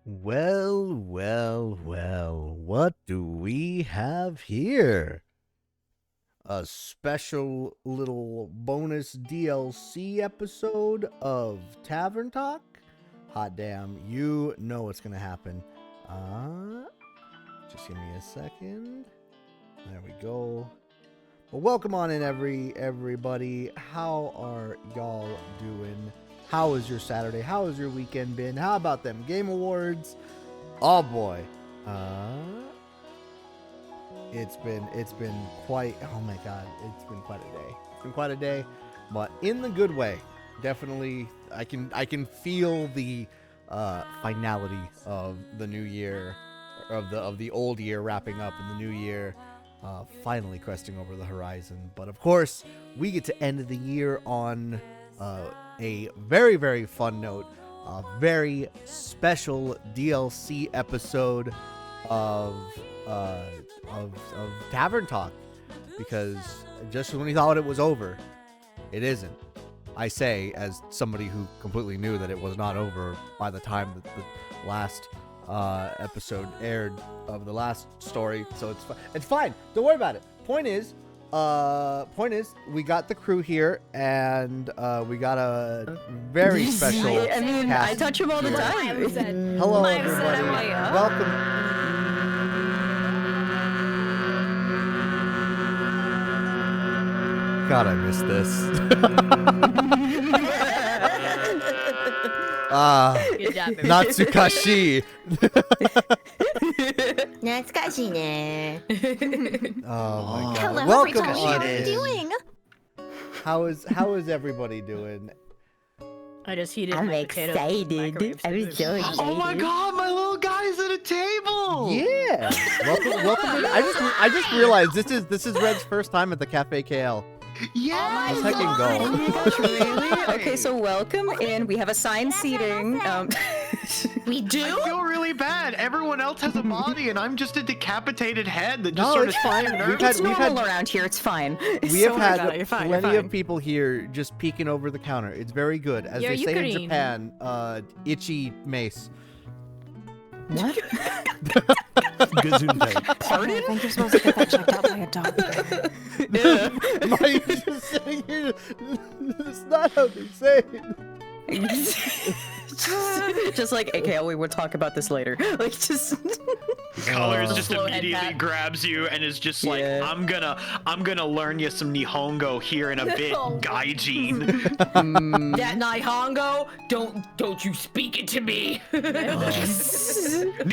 Well, well, well, what do we have here? A special little bonus DLC episode of Tavern Talk? Hot damn, you know what's gonna happen. Just give me a second. There we go. Well, welcome on in, everybody. How are y'all doing? How is your Saturday? How has your weekend been? How about them Game Awards? Oh boy. It's been quite, oh my god, it's been quite a day. It's been quite a day, but in the good way. Definitely I can feel the finality of the new year, of the old year wrapping up in the new year. Finally cresting over the horizon. But of course, we get to end the year on a very, very fun note. A very special DLC episode of Tavern Talk. Because just when we thought it was over, it isn't. I say, as somebody who completely knew that it was not over by the time that the last episode aired of the last story, so it's fine. Don't worry about it. Point is, we got the crew here, and we got a very special. I mean, I touch him all the time. Hello, everybody. Welcome. God, I missed this. Good job, baby. Natsukashi. Natsukashi. Oh my god. Hello, Welcome everybody. on How are you in. doing? How is everybody doing? I just heated I'm my potato excited. microwave I'm soup. so excited. Oh my god, my little guy's at a table! Yeah. Welcome in. I just realized this is Red's first time at the Cafe KL. Yeah! Let's heck and go. Oh my gosh, really? Okay, so welcome in. We have assigned seating. We I do? feel really bad. Everyone else has a body, and I'm just a decapitated head that just No, sort it's of fine. nerves. We've had- It's normal around here. It's fine. We have So had you're fine, you're plenty fine. of people here just peeking over the counter. It's very good. As Yeah, they say in Ukraine. Japan, itchy mace. What? Gesundheit. Pardon? I think you're supposed to get that checked out by a doctor. Am I just sitting here? That's not how they say it. just like AKL, we would talk about this later. Like just Colors Uh, just Slow head immediately pat. grabs you and is just like, Yeah. I'm gonna learn you some Nihongo here in a bit, Oh. Gaijin. that Nihongo, don't you speak it to me. No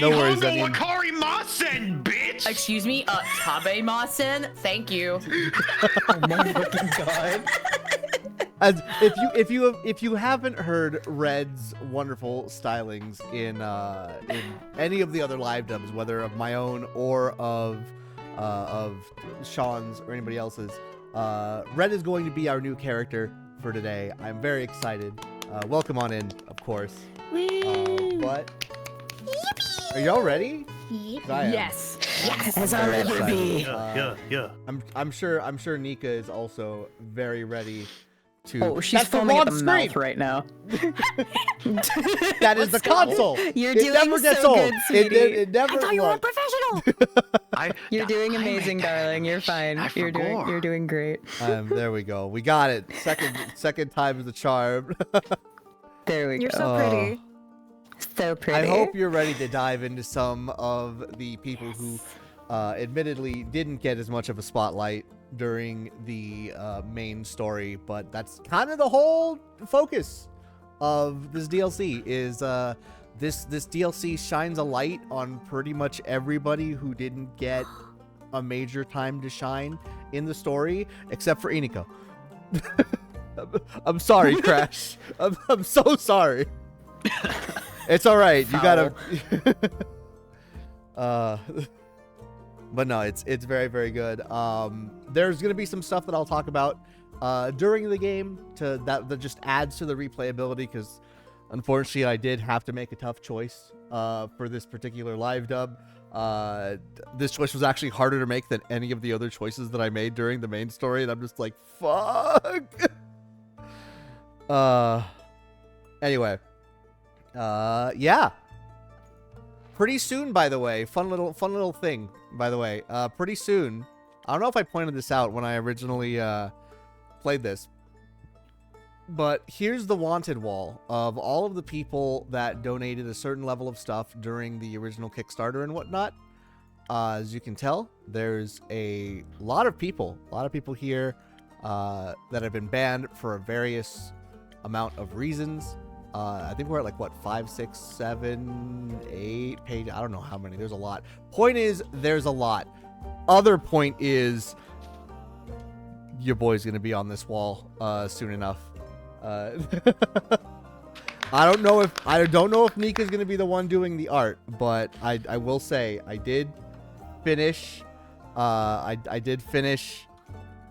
worries, Nihongo I mean- Wakari Masen, bitch! Excuse me, Tabe Masen, thank you. Oh my fucking god. As if you haven't heard Red's wonderful stylings in any of the other live dubs, whether of my own or of Sean's or anybody else's, Red is going to be our new character for today. I'm very excited. Welcome on in, of course. But are y'all ready? 'Cause I am. Yes. Yes. As Very I'll ever excited. be. Yeah. I'm sure Nika is also very ready to. Oh, she's That's the foaming at the wrong mouth screen! right now. That is the console. You're It doing never gets so old. good, It sweetie. never. I thought you were look. unprofessional. You're doing amazing, darling. You're fine. I You're forgot. doing great. There we go. We got it. Second time's the charm. There we You're go. so pretty. So pretty. I hope you're ready to dive into some of the people who, admittedly, didn't get as much of a spotlight during the main story, but that's kind of the whole focus of this DLC. Is this DLC shines a light on pretty much everybody who didn't get a major time to shine in the story, except for Iniko. I'm sorry, Crash. I'm so sorry. It's all right. You gotta. But no, it's very, very good. There's gonna be some stuff that I'll talk about during the game that just adds to the replayability, because unfortunately I did have to make a tough choice for this particular live dub. This choice was actually harder to make than any of the other choices that I made during the main story, and I'm just like, fuck. Anyway, yeah. pretty soon, by the way, fun little thing, by the way. Pretty soon, I don't know if I pointed this out when I originally played this, but here's the wanted wall of all of the people that donated a certain level of stuff during the original Kickstarter and whatnot. As you can tell, there's a lot of people here that have been banned for a various amount of reasons. I think we're at like, what, 5, 6, 7, 8 pages. I don't know how many. There's a lot. Point is, there's a lot. Other point is, your boy's going to be on this wall soon enough. I don't know if Nika's going to be the one doing the art, but I will say I did finish I did finish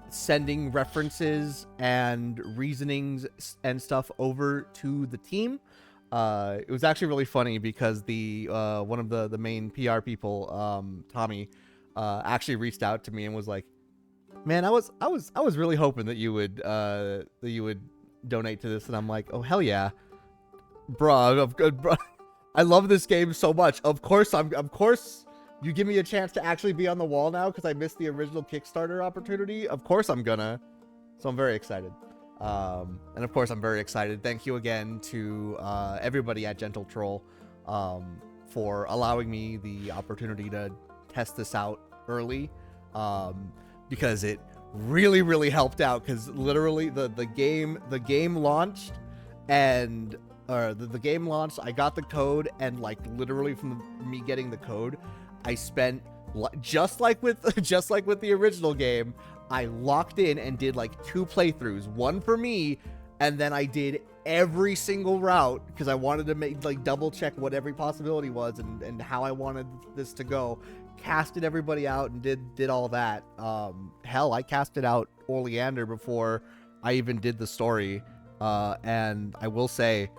sending references and reasonings and stuff over to the team. It was actually really funny because the one of the main PR people, Tommy, actually reached out to me and was like, "Man, I was really hoping that you would donate to this." And I'm like, "Oh hell yeah, bruh. I love this game so much. Of course you give me a chance to actually be on the wall now because I missed the original Kickstarter opportunity. Of course I'm gonna." So I'm very excited. And of course I'm very excited. Thank you again to everybody at Gentle Troll for allowing me the opportunity to test this out early, because it really helped out, because literally the game launched and the game launched. I got the code, and like literally from me getting the code, I spent just like with the original game, I locked in and did like 2 playthroughs, one for me, and then I did every single route because I wanted to make like double check what every possibility was and how I wanted this to go. Casted everybody out and did all that. Hell, I casted out Oleander before I even did the story. And I will say,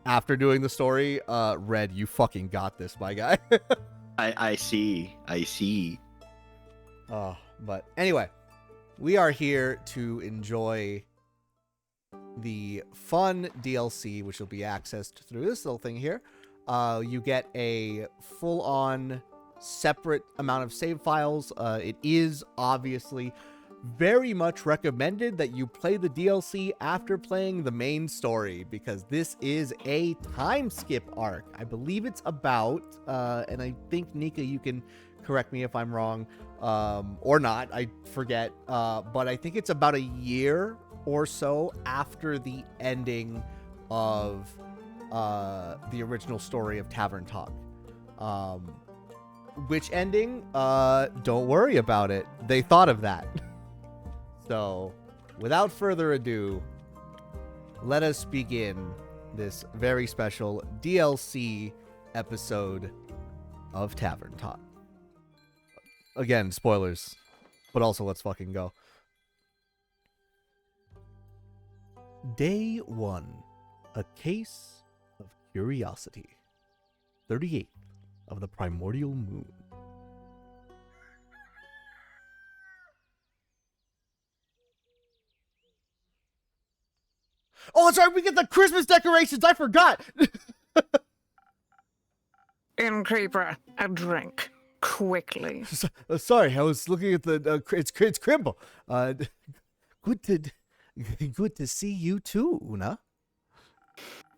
after doing the story, Red, you fucking got this, my guy. I see. But anyway, we are here to enjoy the fun DLC, which will be accessed through this little thing here. You get a full-on separate amount of save files. It is obviously very much recommended that you play the DLC after playing the main story, because this is a time skip arc. I believe it's about, and I think, Nika, you can correct me if I'm wrong, or not, I forget, but I think it's about a year or so after the ending of the original story of Tavern Talk. Which ending? Don't worry about it. They thought of that. So, without further ado, let us begin this very special DLC episode of Tavern Talk. Again, spoilers, but also let's fucking go. Day 1. A Case of Curiosity. 38th of the Primordial Moon. Oh, that's right, we get the Christmas decorations, I forgot! Innkeeper, a drink. Quickly. Sorry, I was looking at the, it's Crimble. Good to see you too, Una.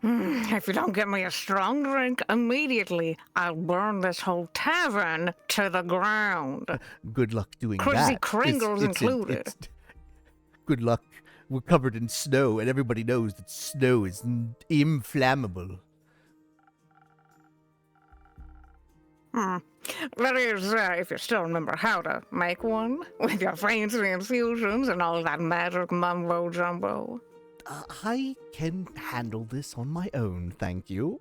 If you don't get me a strong drink immediately, I'll burn this whole tavern to the ground. Good luck doing Chrissy that. Kringle's included. Good luck. We're covered in snow, and everybody knows that snow is inflammable. That is, if you still remember how to make one, with your fancy infusions and all that magic mumbo-jumbo. I can handle this on my own, thank you.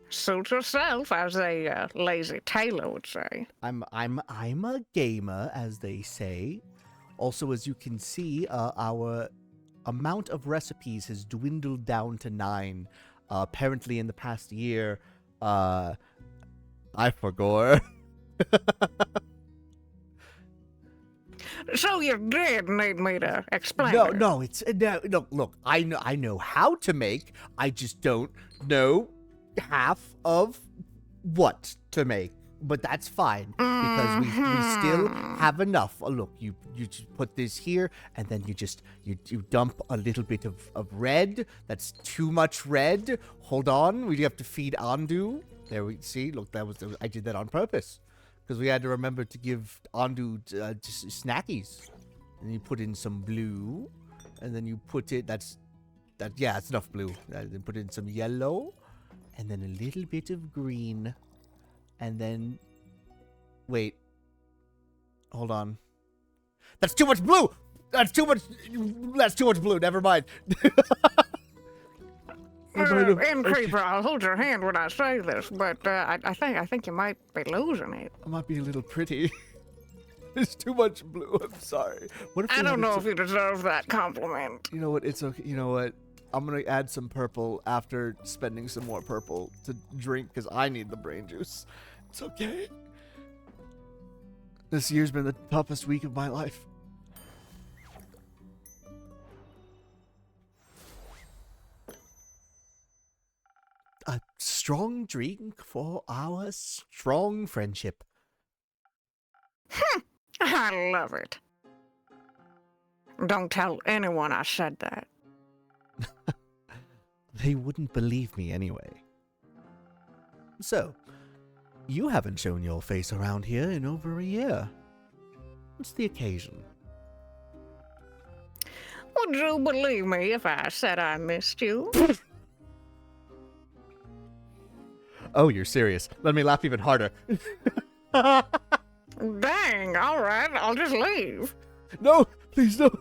Suit yourself, as a lazy tailor would say. I'm a gamer, as they say. Also, as you can see, our amount of recipes has dwindled down to 9. Apparently, in the past year, I forgot. So you did need me to explain? No. Look, I know how to make. I just don't know half of what to make, but that's fine because we still have enough. Oh, look, you just put this here, and then you dump a little bit of red. That's too much red. Hold on, we have to feed Andu. There we see. Look, I did that on purpose because we had to remember to give Andu just snackies. And you put in some blue, and then you put it. Yeah, it's enough blue. Then put in some yellow, and then a little bit of green. And then, wait, got on. That's too much blue. That's too much blue. Never mind. Innkeeper, I'll hold your hand when I say this, but I think you might be losing it. I might be a little pretty. There's too much blue. I'm sorry. What if I don't know if you deserve that compliment. You know what? It's okay. You know what? I'm gonna add some purple after spending some more purple to drink because I need the brain juice. It's okay. This year's been the toughest week of my life. A strong drink for our strong friendship. I love it. Don't tell anyone I said that. They wouldn't believe me anyway. So, you haven't shown your face around here in over a year. What's the occasion? Would you believe me if I said I missed you? Oh, you're serious. Let me laugh even harder. Dang, all right, I'll just leave. No, please don't.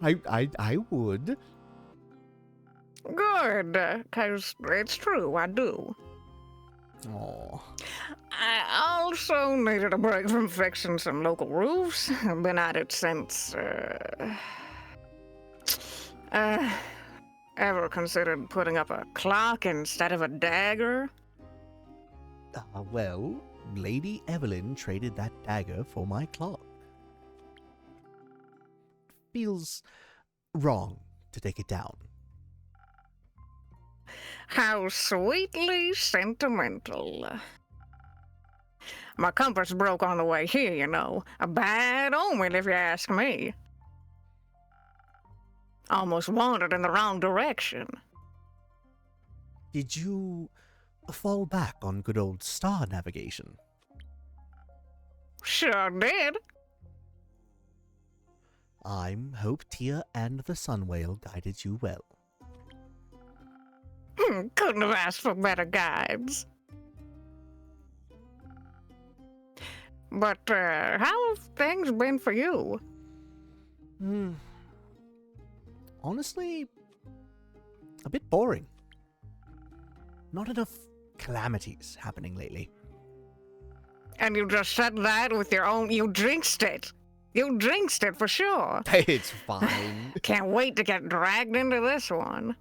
I would. Good, because it's true, I do. Aw. I also needed a break from fixing some local roofs. I've been at it since, ever considered putting up a clock instead of a dagger? Well, Lady Evelyn traded that dagger for my clock. Feels wrong to take it down. How sweetly sentimental. My compass broke on the way here, you know. A bad omen, if you ask me. Almost wandered in the wrong direction. Did you fall back on good old star navigation? Sure did. I'm Hope Tia and the Sun Whale guided you well. Couldn't have asked for better guides. But, how have things been for you? Honestly, a bit boring. Not enough calamities happening lately. And you just said that with your own... You jinxed it. You jinxed it for sure. It's fine. Can't wait to get dragged into this one.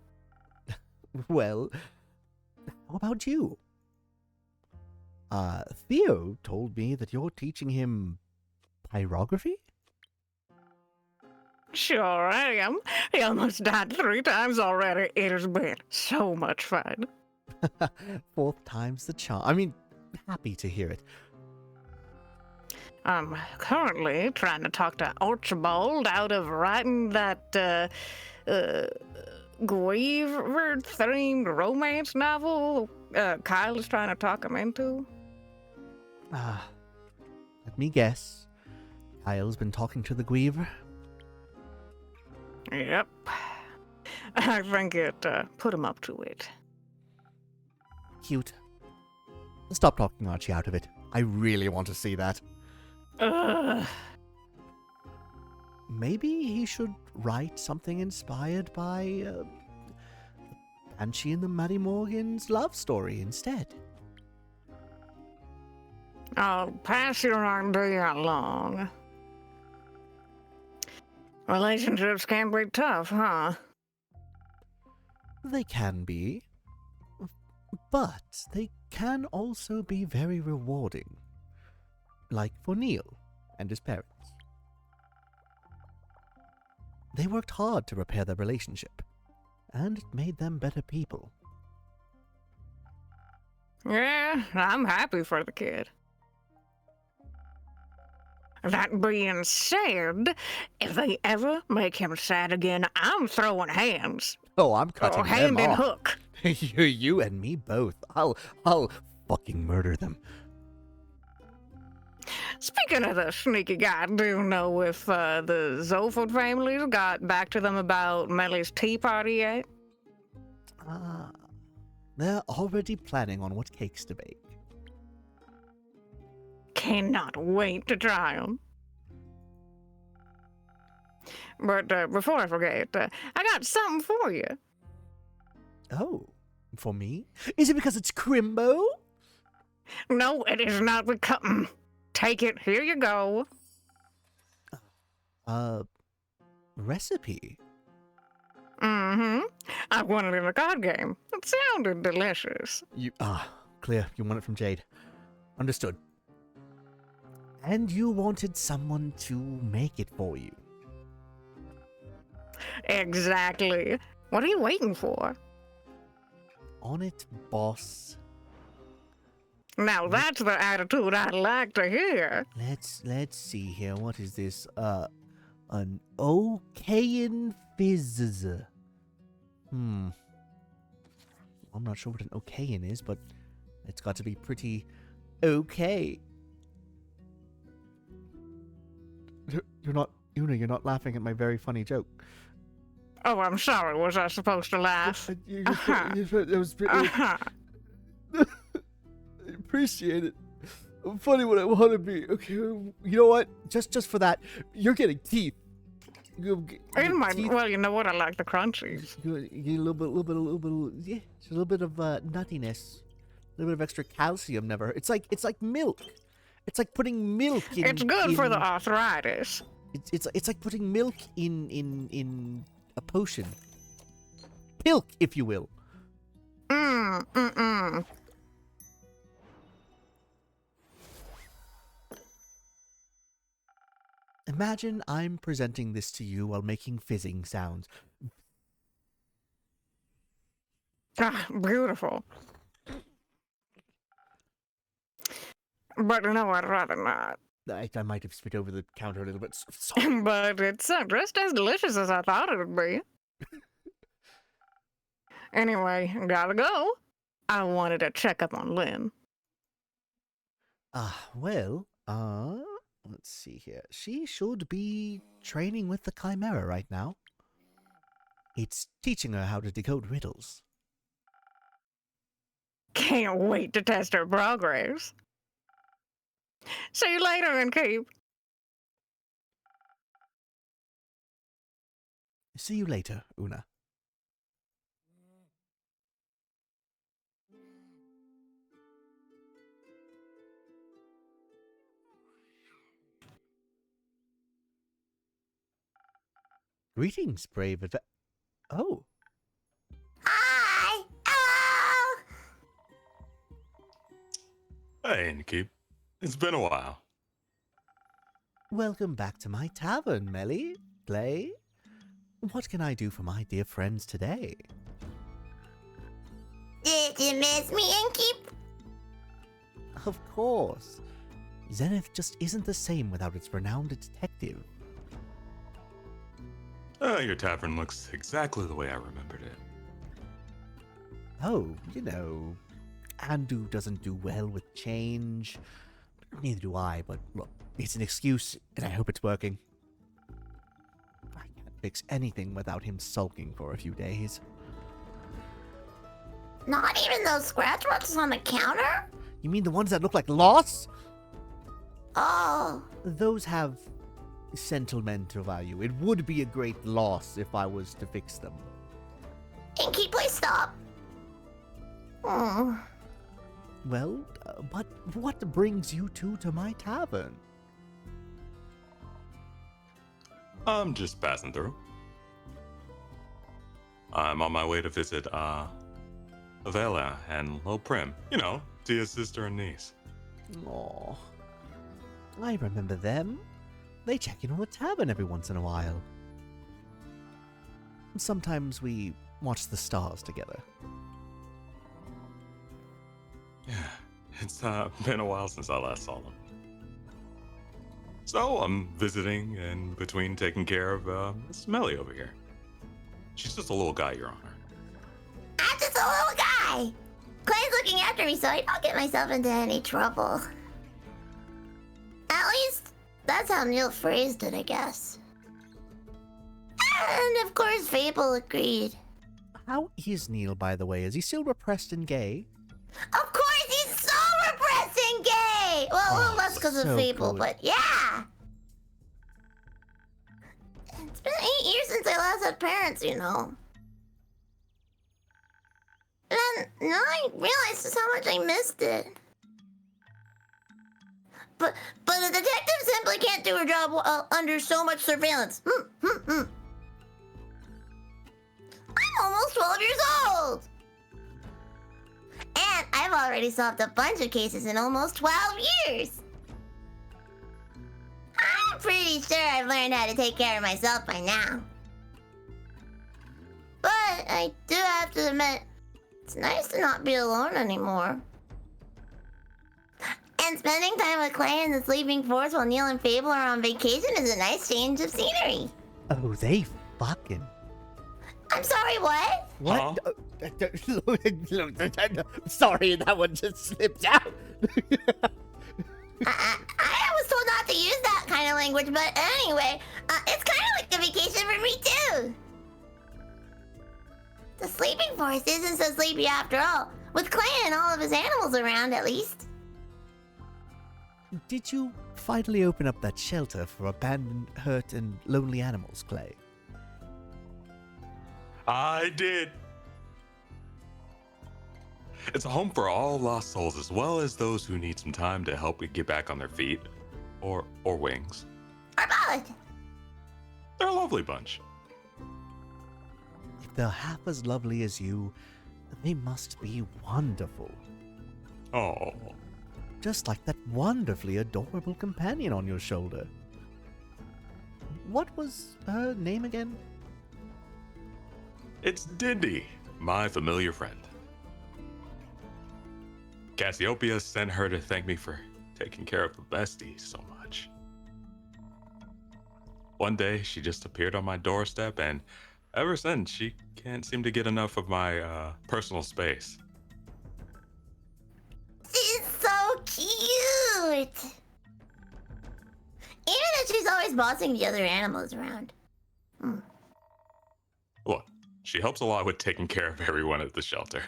Well, how about you? Theo told me that you're teaching him pyrography? Sure I am. He almost died 3 times already. It has been so much fun. 4th time's the charm. I mean, happy to hear it. I'm currently trying to talk to Archibald out of writing that, Guiver-themed romance novel Kyle is trying to talk him into. Let me guess. Kyle's been talking to the Guiver? Yep. I think it put him up to it. Cute. Stop talking Archie out of it. I really want to see that. Maybe he should write something inspired by Banshee and the Maddie Morgan's love story instead. I'll pass your idea along. Relationships can be tough, huh? They can be, but they can also be very rewarding. Like for Neil and his parents. They worked hard to repair their relationship, and it made them better people. Yeah, I'm happy for the kid. That being said, if they ever make him sad again, I'm throwing hands. Oh, I'm Oh, cutting hand them and off. hook. you and me both. I'll fucking murder them. Speaking of the sneaky guy, do you know if the Zolford families got back to them about Melly's tea party yet? They're already planning on what cakes to bake. Cannot wait to try them. But before I forget, I got something for you. Oh, for me? Is it because it's Crimbo? No, it is not become. Take it. Here you go. Recipe? Mm-hmm. I won it in a card game. It sounded delicious. Clear. You want it from Jade. Understood. And you wanted someone to make it for you. Exactly. What are you waiting for? On it, boss. Now that's the attitude I'd like to hear. Let's see here. What is this? An Okayan Fizz. I'm not sure what an Okayan is, but it's got to be pretty okay. You're not, Una, you're not laughing at my very funny joke. Oh, I'm sorry. Was I supposed to laugh? It was pretty, Uh-huh. I appreciate it. I'm funny when I want to be. Okay, you know what? Just for that, you're getting teeth. In my, well, you know what? I like the crunchies. You get a little bit of nuttiness, a little bit of extra calcium. Never. It's like milk. It's like putting milk in. It's good for the arthritis. It's like putting milk in a potion. Pilk, if you will. Mm-mm. Imagine I'm presenting this to you while making fizzing sounds. Ah, beautiful. But you know, I'd rather not. I might have spit over the counter a little bit. Sorry. But it's just as delicious as I thought it would be. Anyway, gotta go. I wanted to check up on Lynn. Let's see here. She should be training with the Chimera right now. It's teaching her how to decode riddles. Can't wait to test her progress. See you later, Innkeeper. See you later, Una. Greetings, brave Oh. Hi! Hello! Hey, Innkeep. It's been a while. Welcome back to my tavern, Melly. Play? What can I do for my dear friends today? Did you miss me, Innkeep? Of course. Zenith just isn't the same without its renowned detective. Your tavern looks exactly the way I remembered it. Oh, you know, Andu doesn't do well with change. Neither do I, but look, it's an excuse, and I hope it's working. I can't fix anything without him sulking for a few days. Not even those scratch marks on the counter? You mean the ones that look like loss? Oh. Those have sentimental value. It would be a great loss if I was to fix them. Innkeep, please stop. Oh. Well, but what brings you two to my tavern? I'm just passing through. I'm on my way to visit, Avela and Lil Prim. You know, Tia's sister and niece. Aw. I remember them. They check in on the tavern every once in a while. Sometimes we watch the stars together. Yeah, It's been a while since I last saw them. So I'm visiting in between taking care of Miss Melly over here. She's just a little guy, Your Honor. I'm just a little guy. Clay's looking after me so I don't get myself into any trouble. At least, that's how Neil phrased it, I guess. And of course, Fable agreed. How is Neil, by the way? Is he still repressed and gay? Of course, he's so repressed and gay! Well, a little less because of so Fable, good. but yeah! It's been 8 years since I last had parents, you know. And now I realize just how much I missed it. But a detective simply can't do her job under so much surveillance. I'm almost 12 years old! And I've already solved a bunch of cases in almost 12 years. I'm pretty sure I've learned how to take care of myself by now. But I do have to admit, it's nice to not be alone anymore. And spending time with Clay and the Sleeping Force while Neil and Fable are on vacation is a nice change of scenery. Oh, they fucking. I'm sorry, what? What? Sorry, that one just slipped out. I was told not to use that kind of language, but anyway, it's kind of like a vacation for me too. The Sleeping Forest isn't so sleepy after all, with Clay and all of his animals around at least. Did you finally open up that shelter for abandoned, hurt, and lonely animals, Clay? I did. It's a home for all lost souls, as well as those who need some time to help get back on their feet, or wings. Or both. They're a lovely bunch. If they're half as lovely as you, they must be wonderful. Oh, Just like that wonderfully adorable companion on your shoulder. What was her name again? it's Dindy, my familiar friend. Cassiopeia sent her to thank me for taking care of the bestie so much. One day, she just appeared on my doorstep, and ever since, she can't seem to get enough of my personal space. She's so cute. Even if she's always bossing the other animals around. Look, she helps a lot with taking care of everyone at the shelter.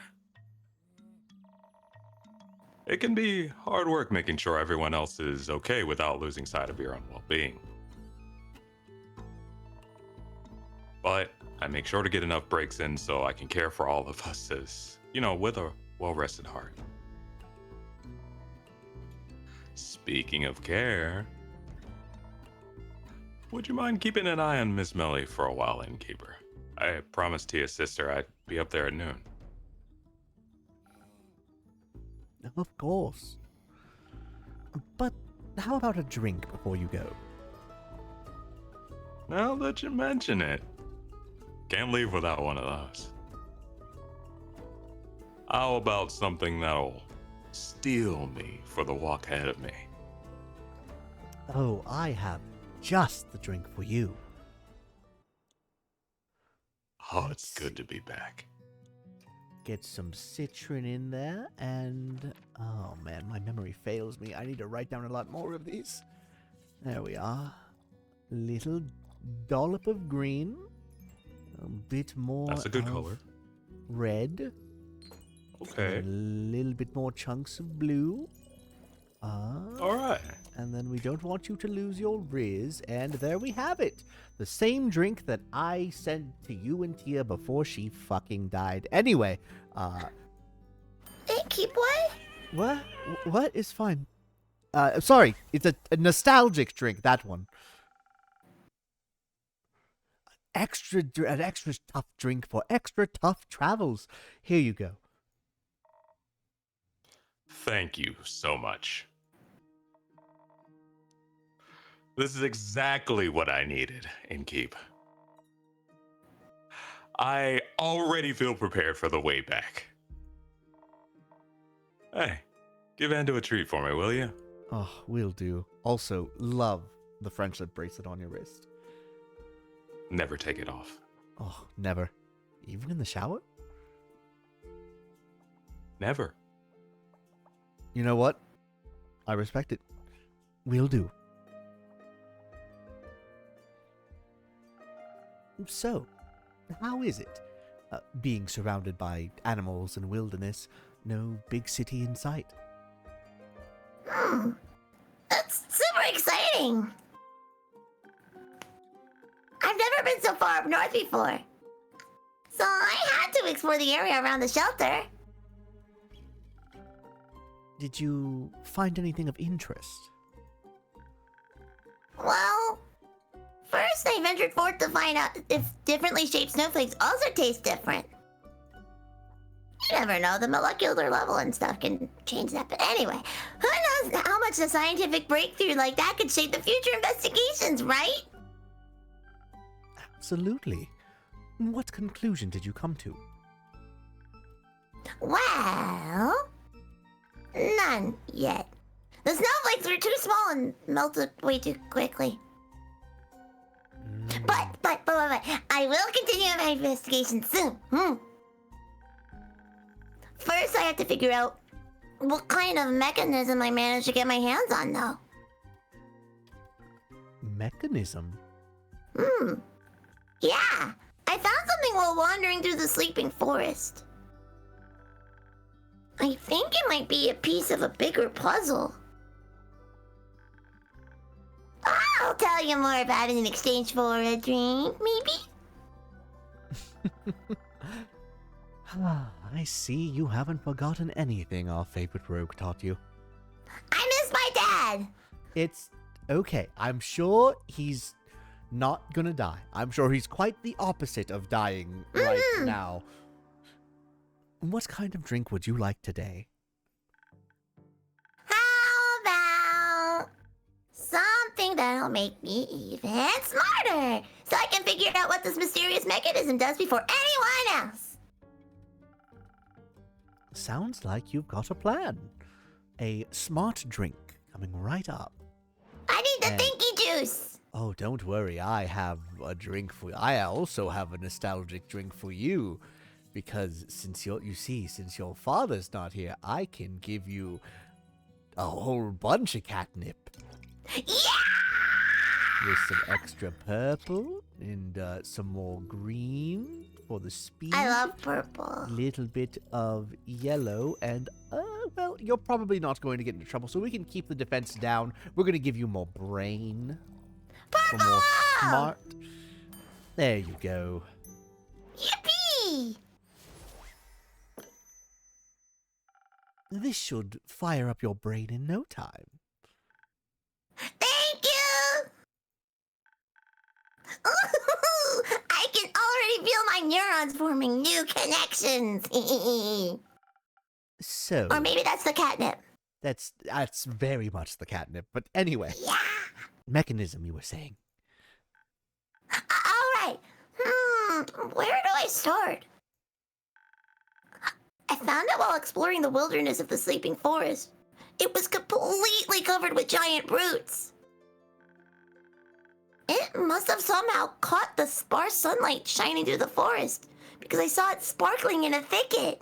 It can be hard work making sure everyone else is okay without losing sight of your own well-being. But I make sure to get enough breaks in so I can care for all of us as, with a well-rested heart. Speaking of care, would you mind keeping an eye on Miss Melly for a while, Innkeeper? I promised Tia's sister I'd be up there at noon. Of course. But how about a drink before you go? Now that you mention it, can't leave without one of those. How about something that'll steel me for the walk ahead of me? Oh, I have just the drink for you. Oh, it's good to be back. Get some citron in there, and oh man, my memory fails me. I need to write down a lot more of these. There we are. Little dollop of green, a bit more. That's a good of color. Red. Okay. A little bit more chunks of blue. All right. And then we don't want you to lose your Riz, and there we have it. The same drink that I sent to you and Tia before she fucking died. Anyway, Keep what? What is fine? Sorry, it's a nostalgic drink, that one. An extra tough drink for extra tough travels. Here you go. Thank you so much. This is exactly what I needed, Innkeep. I already feel prepared for the way back. Hey, Give Ando a treat for me, will you? Oh, will do. Also, love the friendship bracelet on your wrist. Never take it off. Oh, never. Even in the shower? Never. You know what? I respect it. Will do. So, how is it? Being surrounded by animals and wilderness, no big city in sight. That's super exciting. I've never been so far up north before. So I had to explore the area around the shelter. Did you find anything of interest? Well, first I ventured forth to find out if differently shaped snowflakes also taste different. You never know, the molecular level and stuff can change that. But anyway, who knows how much a scientific breakthrough like that could shape the future investigations, right? Absolutely. What conclusion did you come to? Well, none yet. The snowflakes were too small and melted way too quickly. But, I will continue my investigation soon. First, I have to figure out what kind of mechanism I managed to get my hands on, though. Mechanism? Yeah, I found something while wandering through the sleeping forest. I think it might be a piece of a bigger puzzle. I'll tell you more about it in exchange for a drink, maybe? I see you haven't forgotten anything our favorite rogue taught you. I miss my dad! It's okay. I'm sure he's not gonna die. I'm sure he's quite the opposite of dying right now. What kind of drink would you like today? How about something that'll make me even smarter, so I can figure out what this mysterious mechanism does before anyone else? Sounds like you've got a plan. A smart drink coming right up. I need the thinky juice! Oh, don't worry. I have a drink for you. I also have a nostalgic drink for you. Because since your father's not here, I can give you a whole bunch of catnip. Yeah! With some extra purple and some more green for the speed. I love purple. Little bit of yellow and, well, you're probably not going to get into trouble, so we can keep the defense down. We're going to give you more brain. For more smart. There you go. Yippee! This should fire up your brain in no time. Thank you! Ooh, I can already feel my neurons forming new connections. So... Or maybe that's the catnip. That's very much the catnip. But anyway. Yeah. Mechanism, you were saying. Alright. Where do I start? I found it while exploring the wilderness of the sleeping forest. It was completely covered with giant roots. It must have somehow caught the sparse sunlight shining through the forest, because I saw it sparkling in a thicket.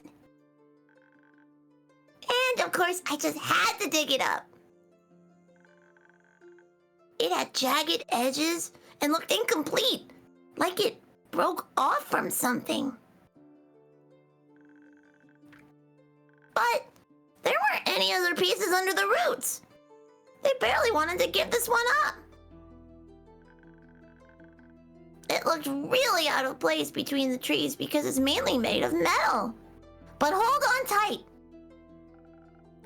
And of course, I just had to dig it up. It had jagged edges and looked incomplete, like it broke off from something. But there weren't any other pieces under the roots. They barely wanted to give this one up. It looked really out of place between the trees because it's mainly made of metal. But hold on tight.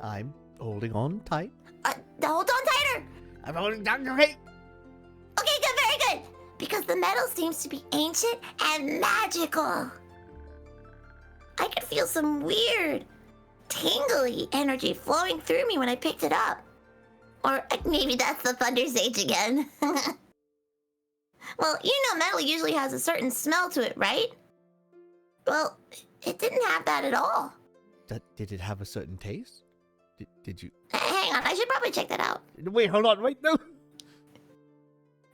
I'm holding on tight. Hold on tighter. I'm holding down your head. Okay, good, very good. Because the metal seems to be ancient and magical. I could feel some weird, tingly energy flowing through me when I picked it up. Or maybe that's the Thunder Sage again. Well, you know metal usually has a certain smell to it, right? Well, it didn't have that at all. Did it have a certain taste? Did you? Hang on, I should probably check that out. Wait, hold on. Wait, no.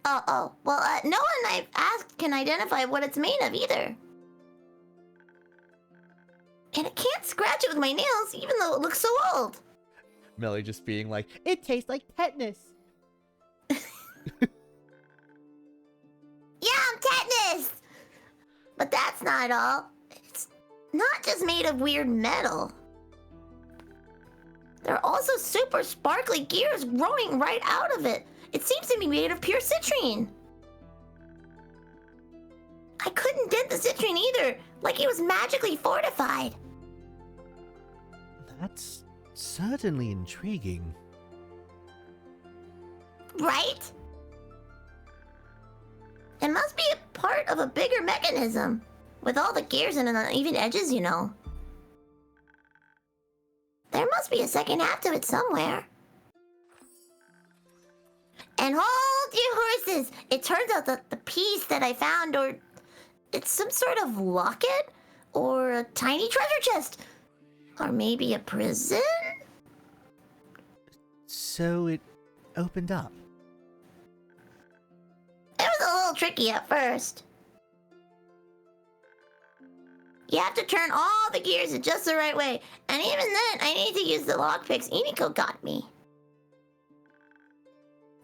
Oh. Well, no one I've asked can identify what it's made of either. And I can't scratch it with my nails, even though it looks so old. Melly just being like, it tastes like tetanus. Yum, tetanus! But that's not all. It's not just made of weird metal. There are also super sparkly gears growing right out of it. It seems to be made of pure citrine. I couldn't dent the citrine either, like it was magically fortified. That's certainly intriguing. Right? It must be a part of a bigger mechanism, with all the gears and uneven edges, you know. There must be a second half to it somewhere. And hold your horses! It turns out that the piece that I found, or it's some sort of locket, or a tiny treasure chest, or maybe a prison? So it opened up. It was a little tricky at first. You have to turn all the gears in just the right way, and even then, I need to use the lockpicks Iniko got me.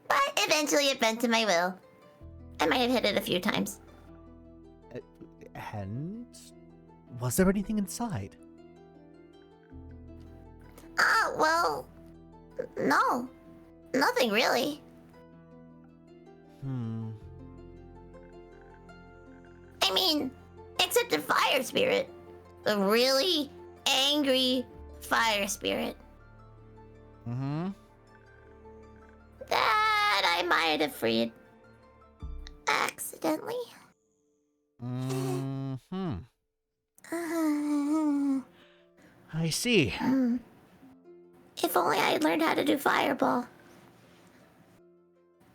But eventually it bent to my will. I might have hit it a few times. And was there anything inside? Well, no. Nothing really. I mean, except a fire spirit. A really angry fire spirit. That I might have freed. Accidentally. I see. If only I had learned how to do fireball.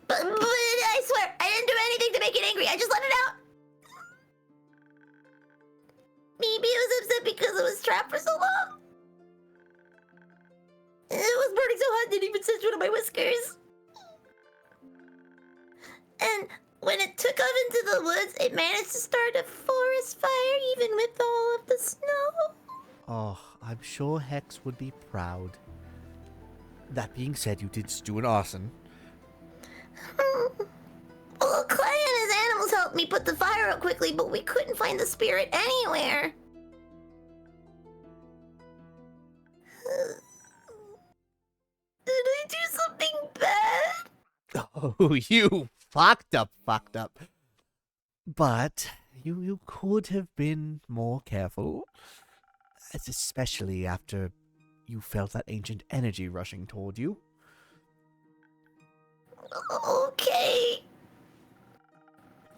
But I swear, I didn't do anything to make it angry. I just let it out. Maybe it was upset because it was trapped for so long. It was burning so hot it didn't even touch one of my whiskers. And when it took off into the woods, it managed to start a forest fire even with all of the snow. Oh, I'm sure Hex would be proud. That being said, you did stew an arson. Well, Clay and his animals helped me put the fire out quickly, but we couldn't find the spirit anywhere. Did I do something bad? Oh, you fucked up. But you could have been more careful. Especially after you felt that ancient energy rushing toward you. Okay.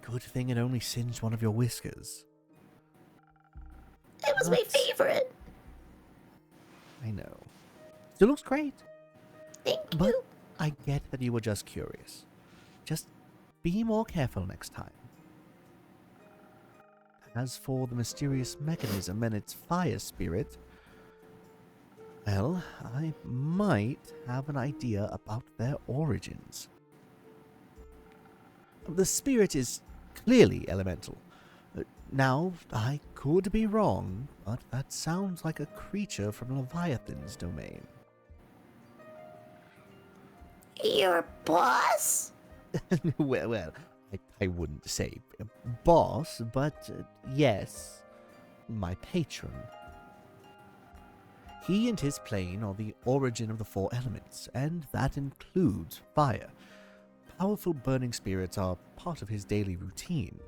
Good thing it only singed one of your whiskers. It was my favorite. I know. Still looks great. Thank But you. I get that you were just curious. Just be more careful next time. As for the mysterious mechanism and its fire spirit, well, I might have an idea about their origins. The spirit is clearly elemental. Now, I could be wrong, but that sounds like a creature from Leviathan's domain. Your boss? well, I wouldn't say boss, but yes, my patron. He and his plane are the origin of the four elements, and that includes fire. Powerful burning spirits are part of his daily routine.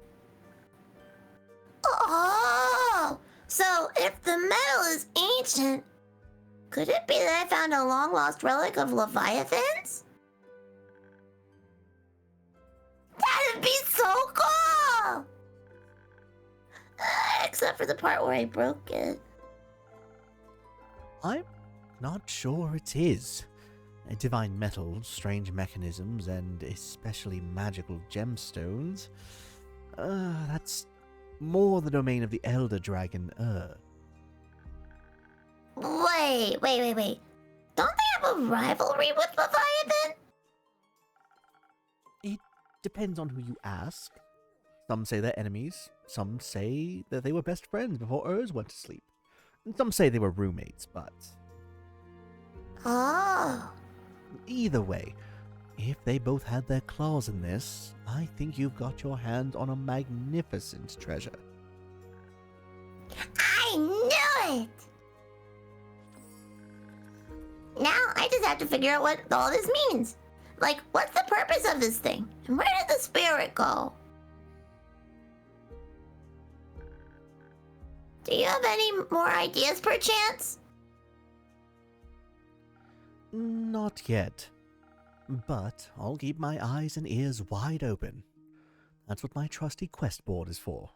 Oh! So, if the metal is ancient, could it be that I found a long-lost relic of Leviathans? That'd be so cool! Except for the part where I broke it. I'm not sure it is. Divine metal, strange mechanisms, and especially magical gemstones. That's more the domain of the Elder Dragon, Wait. Don't they have a rivalry with Leviathan? It depends on who you ask. Some say they're enemies. Some say that they were best friends before Urs went to sleep. And some say they were roommates, but Oh. either way, if they both had their claws in this, I think you've got your hands on a magnificent treasure. I knew it! Now I just have to figure out what all this means. Like, what's the purpose of this thing? And where did the spirit go? Do you have any more ideas, perchance? Not yet. But I'll keep my eyes and ears wide open. That's what my trusty quest board is for.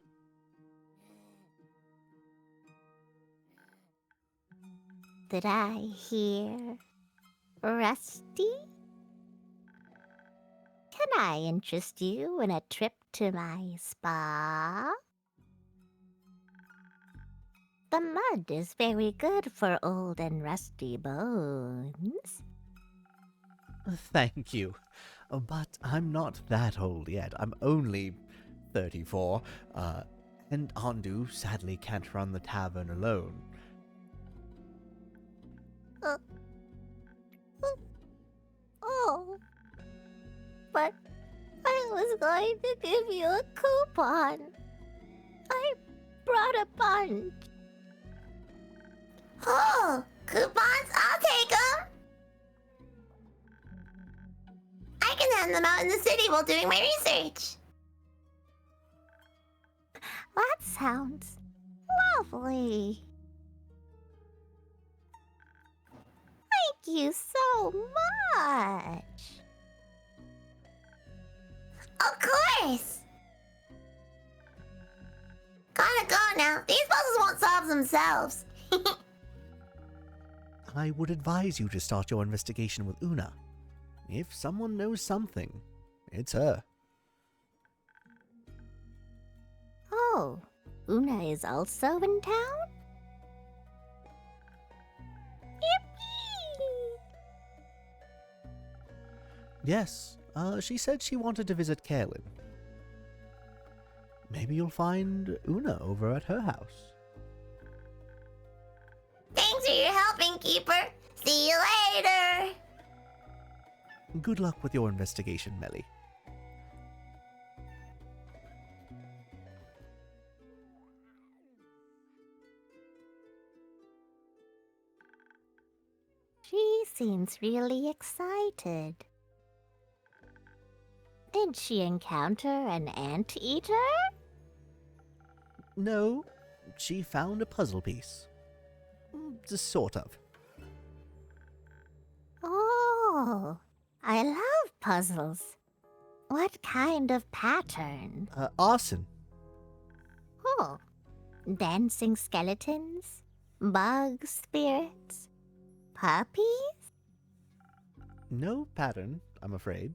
Did I hear Rusty? Can I interest you in a trip to my spa? The mud is very good for old and rusty bones. Thank you. But I'm not that old yet. I'm only 34. And Andu sadly can't run the tavern alone. Oh, but I was going to give you a coupon. I brought a bunch. Oh, coupons? I'll take them. I can hand them out in the city while doing my research. That sounds lovely. Thank you so much. Of course. Gotta go now. These puzzles won't solve themselves. I would advise you to start your investigation with Una. If someone knows something, it's her. Oh, Una is also in town? Yippee! Yes, she said she wanted to visit Kaelin. Maybe you'll find Una over at her house. Thanks for your help, Innkeeper. See you later. Good luck with your investigation, Melly. She seems really excited. Did she encounter an anteater? No, she found a puzzle piece. Sort of. Oh, I love puzzles. What kind of pattern? Arson. Oh, dancing skeletons? Bug spirits? Puppies? No pattern, I'm afraid.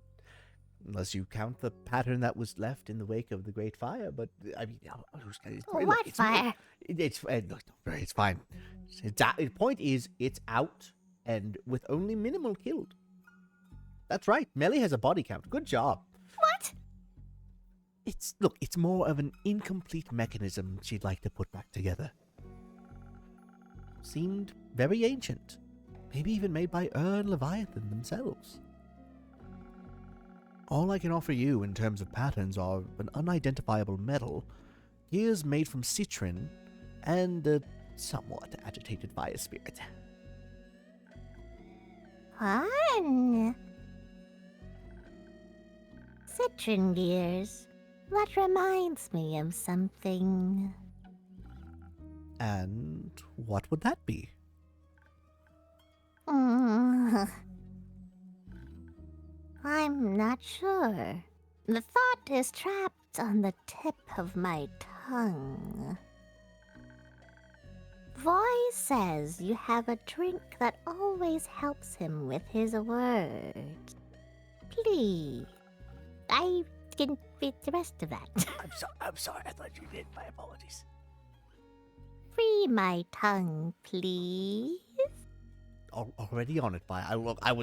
Unless you count the pattern that was left in the wake of the Great Fire, but, I mean... What fire? It's fine. The point is, it's out, and with only minimal killed. That's right, Melly has a body count. Good job. What? It's more of an incomplete mechanism she'd like to put back together. Seemed very ancient. Maybe even made by and Leviathan themselves. All I can offer you in terms of patterns are an unidentifiable metal, gears made from citrin, and a somewhat agitated fire spirit. Fun. Citron gears. That reminds me of something. And what would that be? I'm not sure. The thought is trapped on the tip of my tongue. Voice says you have a drink that always helps him with his words. Please. I can read the rest of that. I'm sorry. I thought you did. My apologies. Free my tongue, please. already on it, Baya. I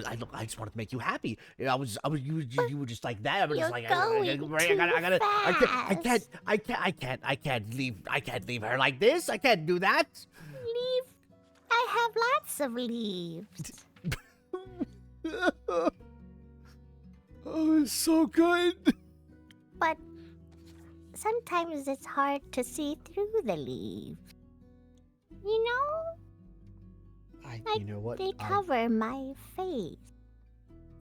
just wanted to make you happy. You know, you were just like that. I was You're just like, I can't leave her like this. I can't do that. Leave. I have lots of leaves. Oh, it's so good. But sometimes it's hard to see through the leaves. You know? You know what? They cover my face.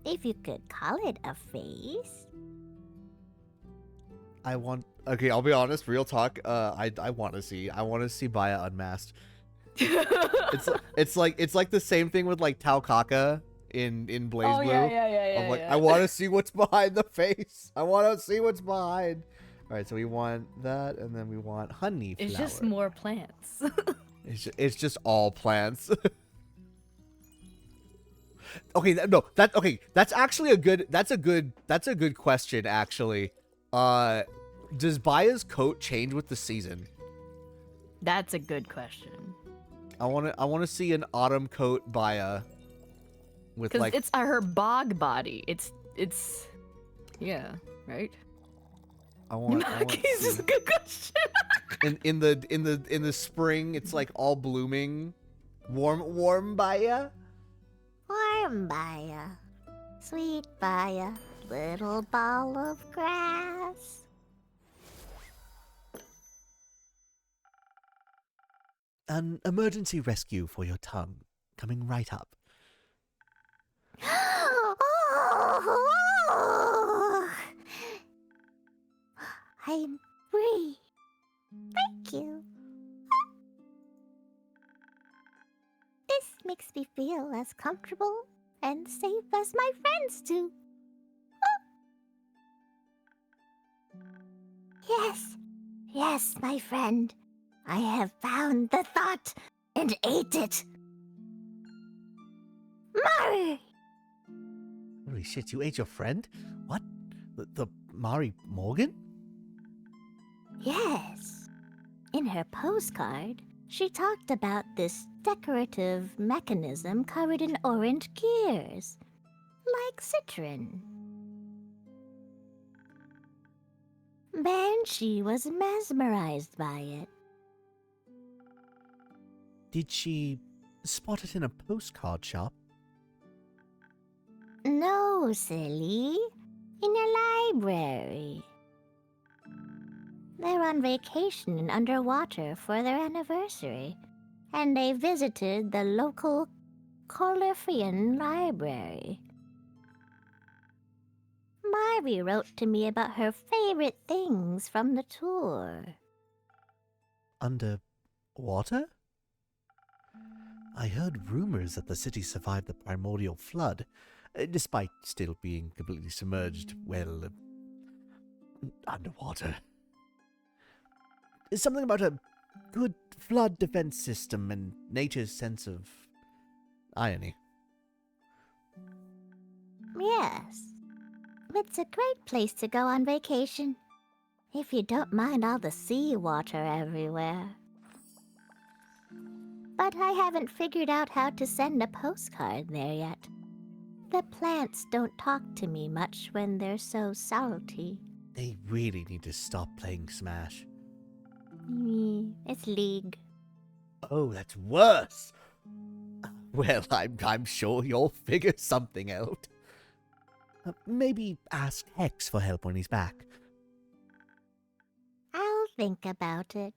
If you could call it a face. Okay, I'll be honest, real talk. I want to see Baya unmasked. It's like the same thing with like Taukaka in Blaze Blue. I'm like, I want to see what's behind the face. I want to see what's behind. All right, so we want that, and then we want honey flower. It's just more plants. It's just all plants. Okay, that's actually a good question actually. Does Baya's coat change with the season? That's a good question. I want to see an autumn coat Baya with Because like it's her bog body. It's yeah, right? I want This is a good question. in the spring it's like all blooming. Warm Baya? Warm Baya. Sweet Baya. Little ball of grass. An emergency rescue for your tongue. Coming right up. Oh, I'm free. Thank you. This makes me feel as comfortable and safe as my friends do. Yes, my friend. I have found the thought and ate it. Mari! Holy shit, you ate your friend? What? The Mari Morgan? Yes. In her postcard, she talked about this decorative mechanism covered in orange gears, like citron. And she was mesmerized by it. Did she spot it in a postcard shop? No, silly. In a library. They're on vacation and underwater for their anniversary, and they visited the local Colifian library. Mari wrote to me about her favorite things from the tour. Underwater? I heard rumors that the city survived the primordial flood, despite still being completely submerged, underwater. Something about a good flood defense system and nature's sense of irony. Yes. It's a great place to go on vacation, if you don't mind all the seawater everywhere. But I haven't figured out how to send a postcard there yet. The plants don't talk to me much when they're so salty. They really need to stop playing Smash. It's League. Oh, that's worse! Well, I'm sure you'll figure something out. Maybe ask Hex for help when he's back. I'll think about it.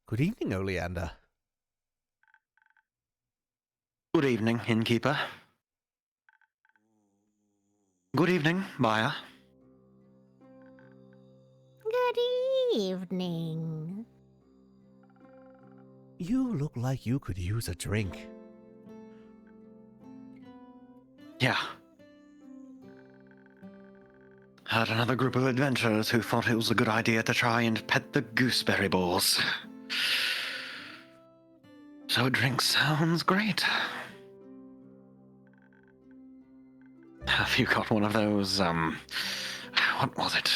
Good evening, Oleander. Good evening, Innkeeper. Good evening, Maya. Good evening. You look like you could use a drink. Yeah. Had another group of adventurers who thought it was a good idea to try and pet the gooseberry balls. So a drink sounds great. Have you got one of those, What was it?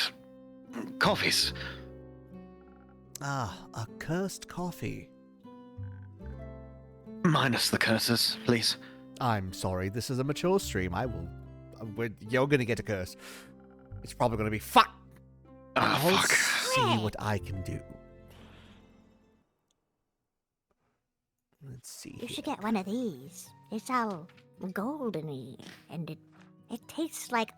Coffees. Ah, a cursed coffee. Minus the curses, please. I'm sorry, this is a mature stream. You're gonna get a curse. It's probably gonna be fuck. I'll Fuck. see what I can do. Let's see. You should get one of these. It's all goldeny, and it tastes like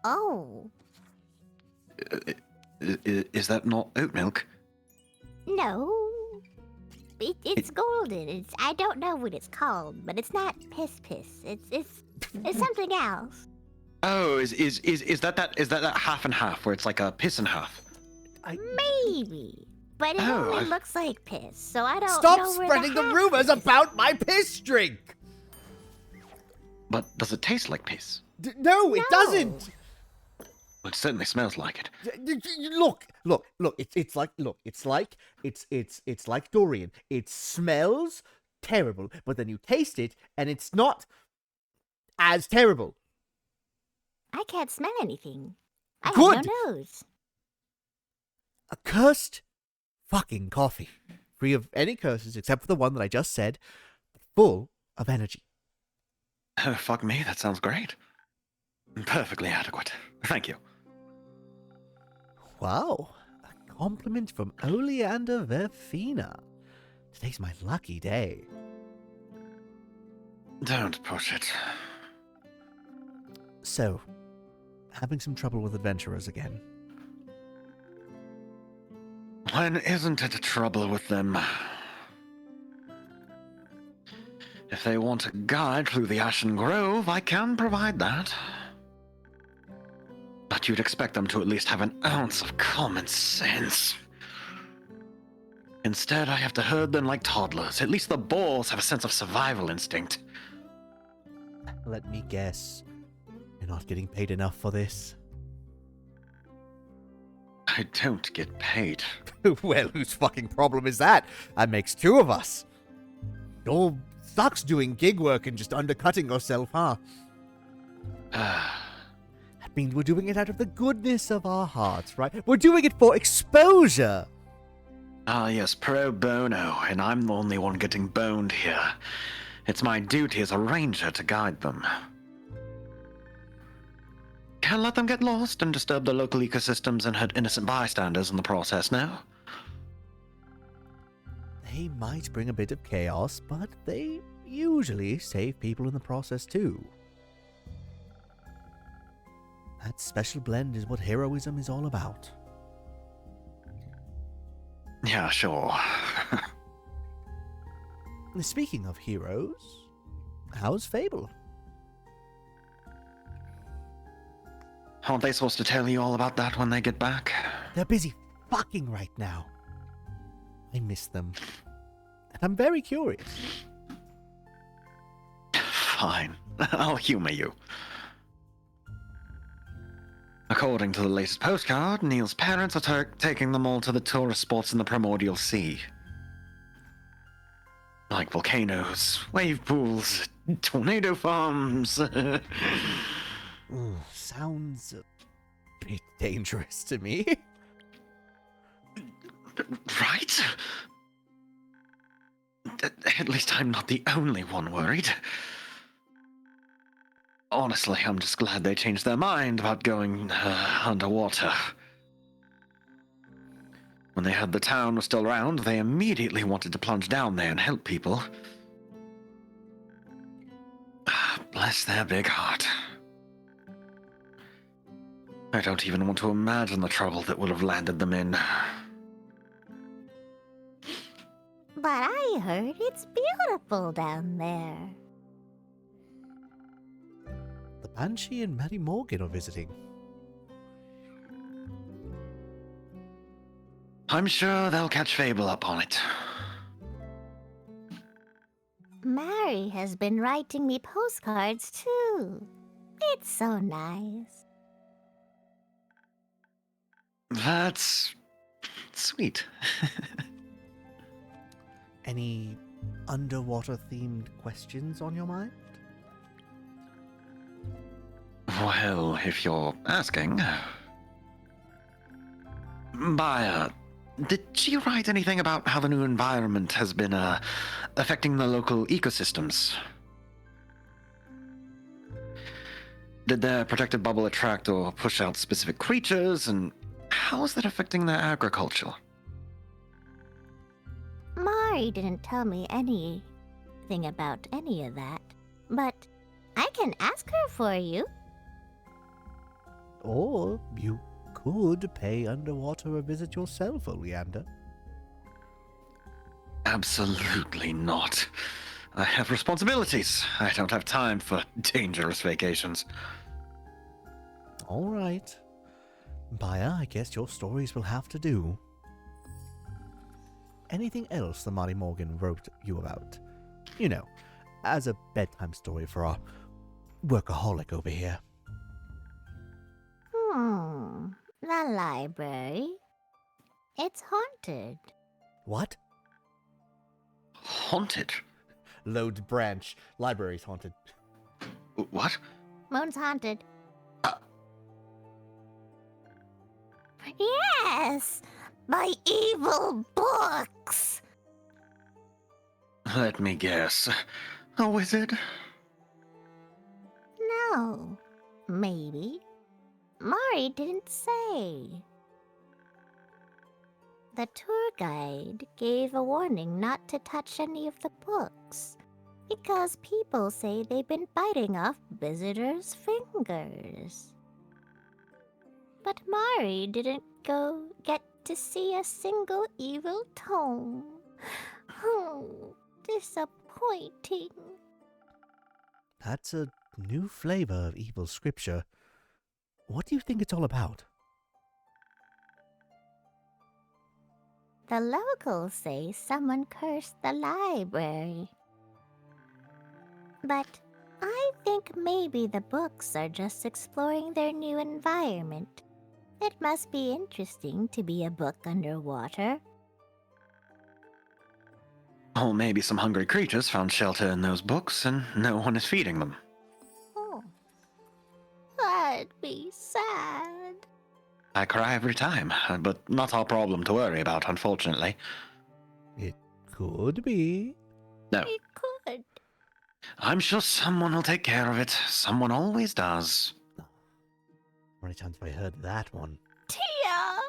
Is that not oat milk? No. It's golden. I don't know what it's called, but it's not piss. It's something else. Oh, is that half and half, where it's like a piss and half? Maybe. But it only looks like piss, so I don't Stop know where spreading the half rumors is. about my piss drink. But does it taste like piss? No, it No. doesn't. Well, it certainly smells like it. Look. It's like durian. It smells terrible, but then you taste it, and it's not as terrible. I can't smell anything. I Good. have no nose. A cursed fucking coffee, free of any curses except for the one that I just said, full of energy. Oh, fuck me, that sounds great. Perfectly adequate. Thank you. Wow, a compliment from Oleander Verfina. Today's my lucky day. Don't push it. So, having some trouble with adventurers again. When isn't it trouble with them? If they want a guide through the Ashen Grove, I can provide that. But you'd expect them to at least have an ounce of common sense. Instead, I have to herd them like toddlers. At least the boars have a sense of survival instinct. Let me guess. You're not getting paid enough for this. I don't get paid. Well, whose fucking problem is that? That makes two of us. You're sucks doing gig work and just undercutting yourself, huh? That means we're doing it out of the goodness of our hearts, right? We're doing it for exposure. Ah, yes, pro bono, and I'm the only one getting boned here. It's my duty as a ranger to guide them. Can't let them get lost and disturb the local ecosystems and hurt innocent bystanders in the process, no? They might bring a bit of chaos, but they usually save people in the process too. That special blend is what heroism is all about. Yeah, sure. Speaking of heroes, how's Fable? Aren't they supposed to tell you all about that when they get back? They're busy fucking right now. I miss them. And I'm very curious. Fine. I'll humor you. According to the latest postcard, Neil's parents are taking them all to the tourist spots in the Primordial Sea. Like volcanoes, wave pools, tornado farms. Ooh, sounds a bit dangerous to me. Right? At least I'm not the only one worried. Honestly, I'm just glad they changed their mind about going underwater. When they heard the town was still around, they immediately wanted to plunge down there and help people. Bless their big heart. I don't even want to imagine the trouble that would have landed them in. But I heard it's beautiful down there. The Banshee and Mary Morgan are visiting. I'm sure they'll catch Fable up on it. Mary has been writing me postcards too. It's so nice. That's sweet. Any underwater-themed questions on your mind? Well, if you're asking. Baya, did she write anything about how the new environment has been, affecting the local ecosystems? Did their protected bubble attract or push out specific creatures, and how is that affecting their agriculture? Mari didn't tell me anything about any of that, but I can ask her for you. Or you could pay underwater a visit yourself, Oleander. Absolutely not. I have responsibilities. I don't have time for dangerous vacations. All right. Baya, I guess your stories will have to do. Anything else the Marty Morgan wrote you about? You know, as a bedtime story for our workaholic over here. The library. It's haunted. What? Haunted? Load branch. Library's haunted. What? Moon's haunted. Yes! By evil books! Let me guess. A wizard? No. Maybe. Mari didn't say. The tour guide gave a warning not to touch any of the books because people say they've been biting off visitors' fingers. But Mari didn't get to see a single evil tome. Oh, disappointing. That's a new flavor of evil scripture. What do you think it's all about? The locals say someone cursed the library. But I think maybe the books are just exploring their new environment. It must be interesting to be a book underwater. Or maybe some hungry creatures found shelter in those books and no one is feeding them. Oh, that'd be sad. I cry every time, but not our problem to worry about, unfortunately. It could be. No, It could. I'm sure someone will take care of it. Someone always does. How many times have I heard that one? Tia!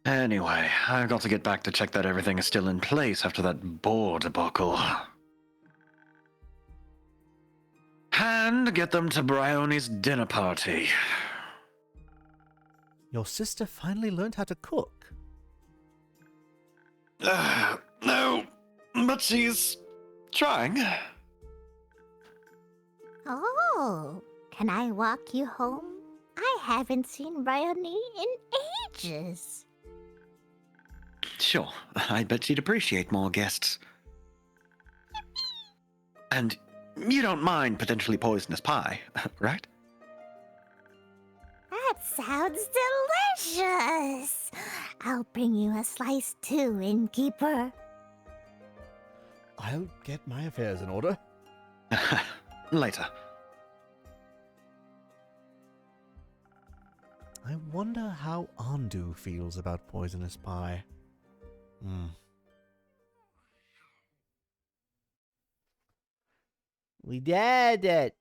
Anyway, I've got to get back to check that everything is still in place after that boar debacle. And get them to Bryony's dinner party. Your sister finally learned how to cook. No, but she's trying. Oh, can I walk you home? I haven't seen Bryony in ages. Sure, I bet she'd appreciate more guests. And you don't mind potentially poisonous pie, right? That sounds delicious. I'll bring you a slice too, Innkeeper. I'll get my affairs in order. Later. I wonder how Andu feels about poisonous pie. We did it!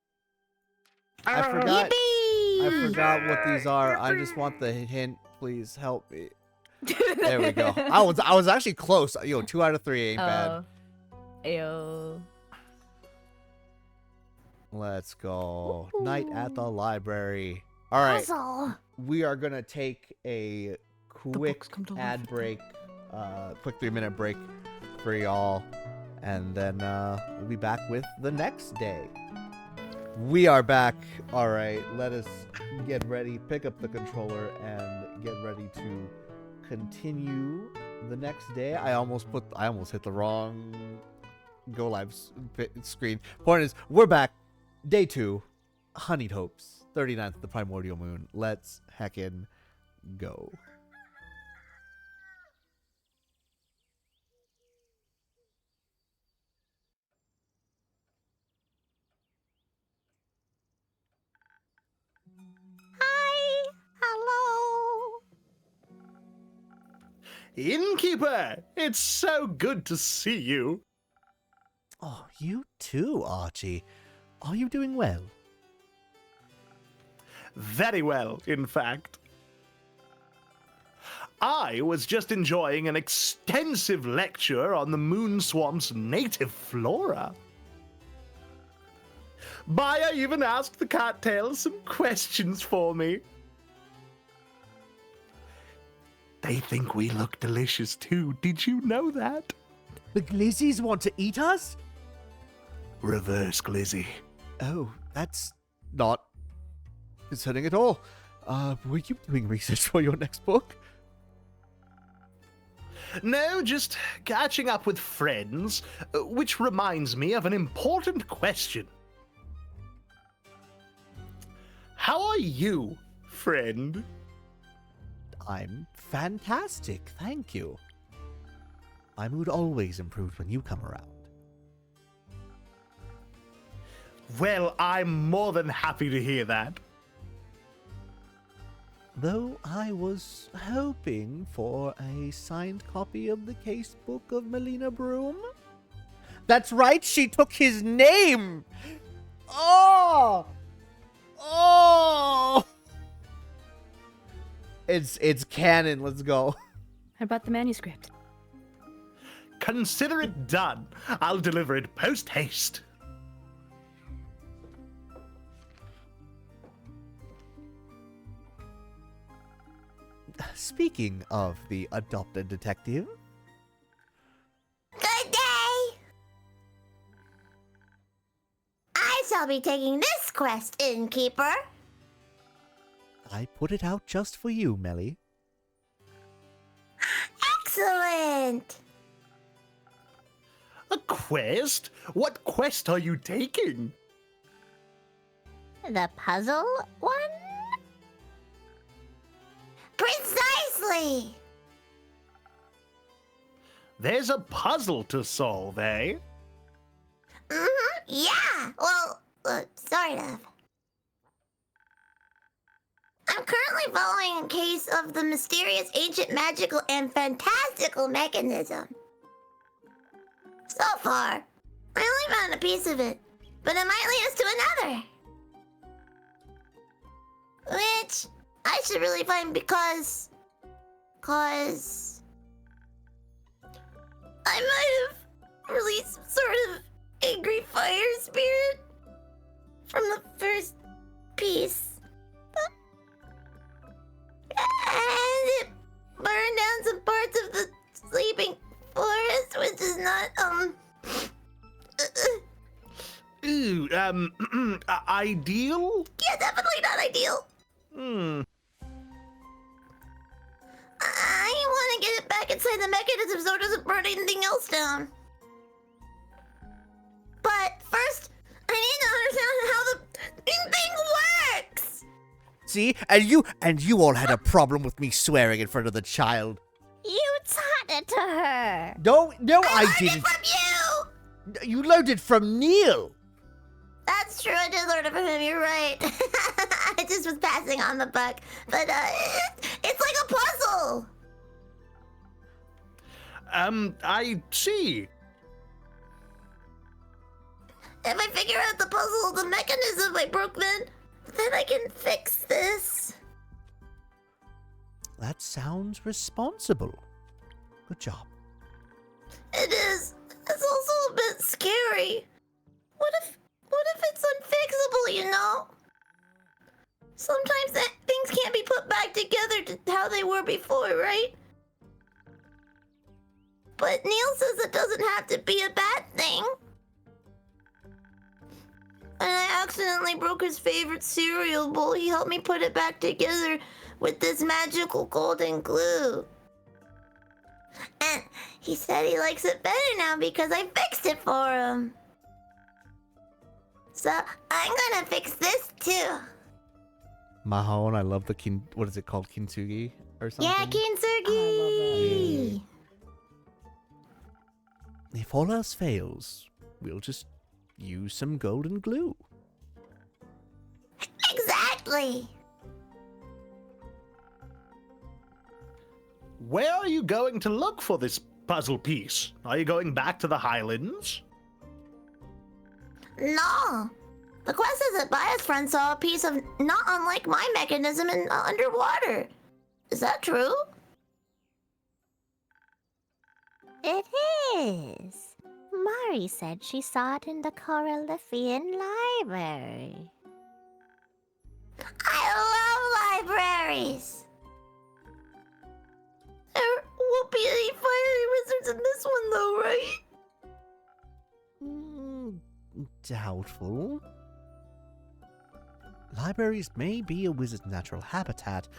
I forgot. I forgot what these are. I just want the hint. Please help me. There we go. I was actually close. Yo, 2 out of 3 ain't bad. Ayo. Let's go. Night at the library. All right. Puzzle. We are gonna take a quick books come to ad life. break, quick 3-minute break for y'all, and then we'll be back with the next day. We are back. All right, let us get ready, pick up the controller, and get ready to continue the next day. I almost hit the wrong go live screen. Point is, we're back. Day 2, Honeyed Hopes, 39th of the Primordial Moon. Let's heckin' go. Hi. Hello. Innkeeper, it's so good to see you. Oh, you too, Archie. Are you doing well? Very well, in fact. I was just enjoying an extensive lecture on the Moon Swamp's native flora. Maya even asked the cattails some questions for me. They think we look delicious too. Did you know that? The glizzies want to eat us? Reverse glizzy. Oh, that's not concerning at all. Were you doing research for your next book? No, just catching up with friends, which reminds me of an important question. How are you, friend? I'm fantastic, thank you. My mood always improves when you come around. Well, I'm more than happy to hear that. Though I was hoping for a signed copy of the casebook of Melina Broom. That's right, she took his name! Oh! Oh! It's canon, let's go. How about the manuscript? Consider it done. I'll deliver it post-haste. Speaking of the adopted detective, Good day! I shall be taking this quest, Innkeeper. I put it out just for you, Melly. Excellent! A quest? What quest are you taking? The puzzle one? Precisely! There's a puzzle to solve, eh? Mm-hmm, yeah! Well, sort of. I'm currently following a case of the mysterious, ancient, magical, and fantastical mechanism. So far, I only found a piece of it, but it might lead us to another. Which I should really find because I might have released some sort of angry fire spirit from the first piece. And it burned down some parts of the sleeping forest, which is not, Ooh, ideal? yeah, definitely not ideal. I want to get it back inside the mechanism so it doesn't burn anything else down. But first, I need to understand how the thing works. See? And you all had a problem with me swearing in front of the child. You taught it to her. No, I learned didn't. it from you. You learned it from Neil. That's true. I did learn it from him. You're right. I just was passing on the buck. But it's like a puzzle. I see. If I figure out the puzzle of the mechanism I broke, then I can fix this. That sounds responsible. Good job. It is. It's also a bit scary. What if it's unfixable, you know? Sometimes things can't be put back together to how they were before, right? But Neil says it doesn't have to be a bad thing. And I accidentally broke his favorite cereal bowl. He helped me put it back together with this magical golden glue. And he said he likes it better now because I fixed it for him. So I'm gonna fix this too. Mahone, I love the what is it called? Kintsugi or something? Yeah, Kintsugi! If all else fails, we'll just use some golden glue. Exactly! where are you going to look for this puzzle piece? Are you going back to the Highlands? No. The quest is that Baya's friend saw a piece of not unlike my mechanism in underwater. Is that true? It is. Mari said she saw it in the Coralifian library. I love libraries. There won't be any fiery wizards in this one, though, right? Doubtful. Libraries may be a wizard's natural habitat,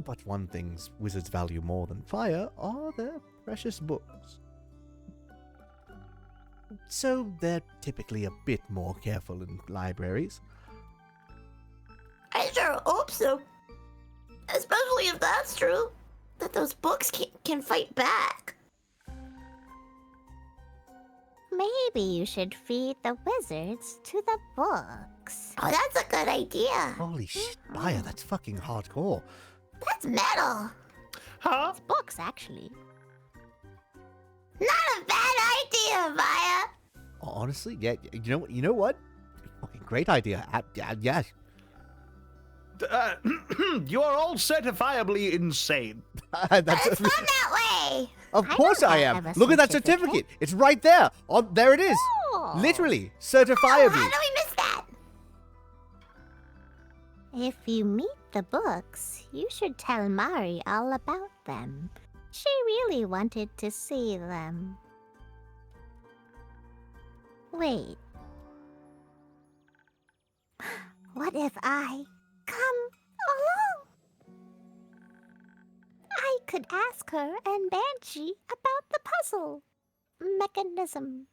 but one thing's wizards value more than fire are their precious books. So they're typically a bit more careful in libraries. I sure hope so. Especially if that's true. That those books can fight back. Maybe you should feed the wizards to the books. Oh, that's a good idea. Holy shit, Baya, that's fucking hardcore. That's metal. Huh? It's books, actually. Not a bad idea, Maya. Honestly, yeah, you know what? Fucking great idea. Yeah. You are all certifiably insane. That's It's fun that way. Of I course don't I have am. a Look at that certificate. certificate. It's right there. Oh, there it is. Oh. Literally, Oh, certifiably. how do we miss that? If you meet the books, you should tell Mari all about them. She really wanted to see them. Wait. What if I come along? I could ask her and Banshee about the puzzle mechanism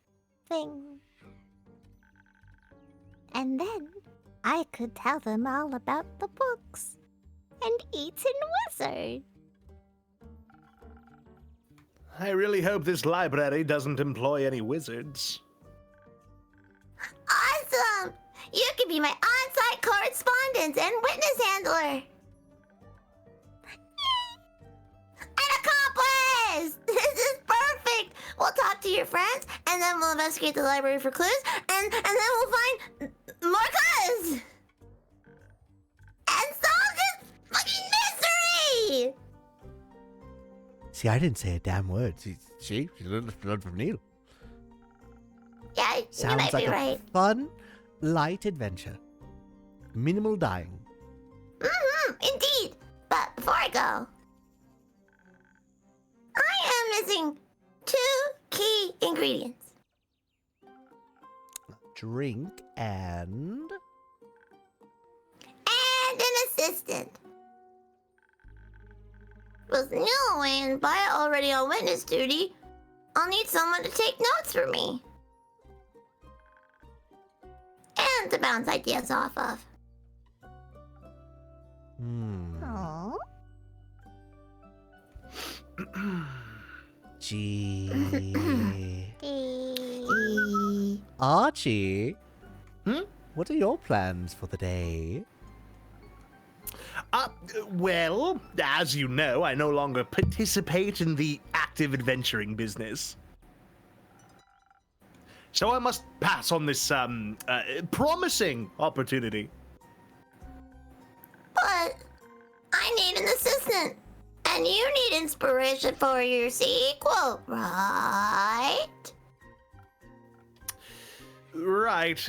thing. And then I could tell them all about the books and Eaton Wizard. I really hope this library doesn't employ any wizards. Awesome! You can be my on-site correspondent and witness handler. An accomplice! This is perfect! We'll talk to your friends, and then we'll investigate the library for clues, and then we'll find more clues! And solve this fucking mystery! See, I didn't say a damn word. She learned from Neil. Yeah, you Sounds might like be a right. fun, light adventure. Minimal dying. Indeed. But before I go, I am missing 2 key ingredients. Drink and... And an assistant. With Neil away and Baya already on witness duty, I'll need someone to take notes for me. And to bounce ideas off of. Aww. Gee. Archie. What are your plans for the day? Well, as you know, I no longer participate in the active adventuring business. So I must pass on this, promising opportunity. But I need an assistant. And you need inspiration for your sequel, right? Right,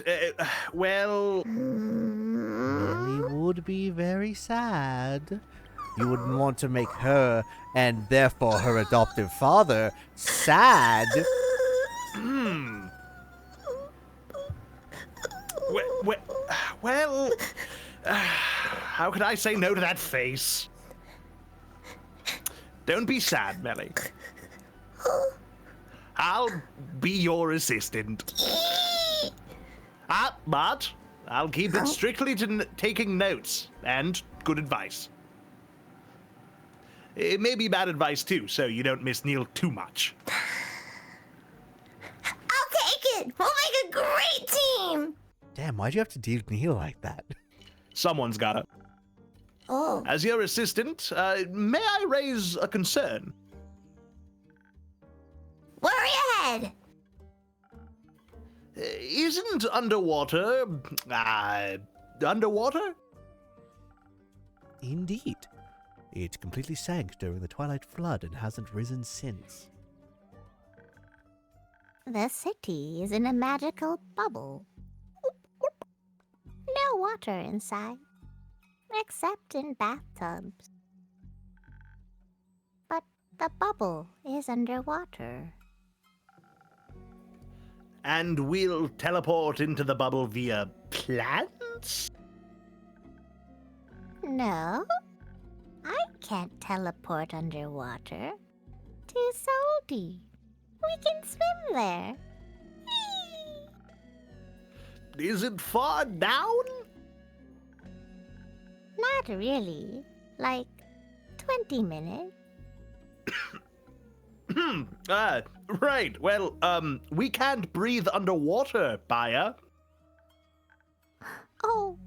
well... Mary would be very sad. You wouldn't want to make her, and therefore her adoptive father, sad. Well, how could I say no to that face? Don't be sad, Melly. I'll be your assistant. But I'll keep it strictly to taking notes and good advice. It may be bad advice too, so you don't miss Neil too much. I'll take it. We'll make a great team. Damn, why'd you have to deal with Neil like that? Someone's gotta. Oh. As your assistant, may I raise a concern? Worry ahead. Isn't underwater... underwater? Indeed. It completely sank during the Twilight Flood and hasn't risen since. The city is in a magical bubble. No water inside, except in bathtubs. But the bubble is underwater. And we'll teleport into the bubble via plants? No, I can't teleport underwater. Too salty. We can swim there. Whee! Is it far down? Not really. Like 20 minutes. Right. Well, we can't breathe underwater, Baya. Oh,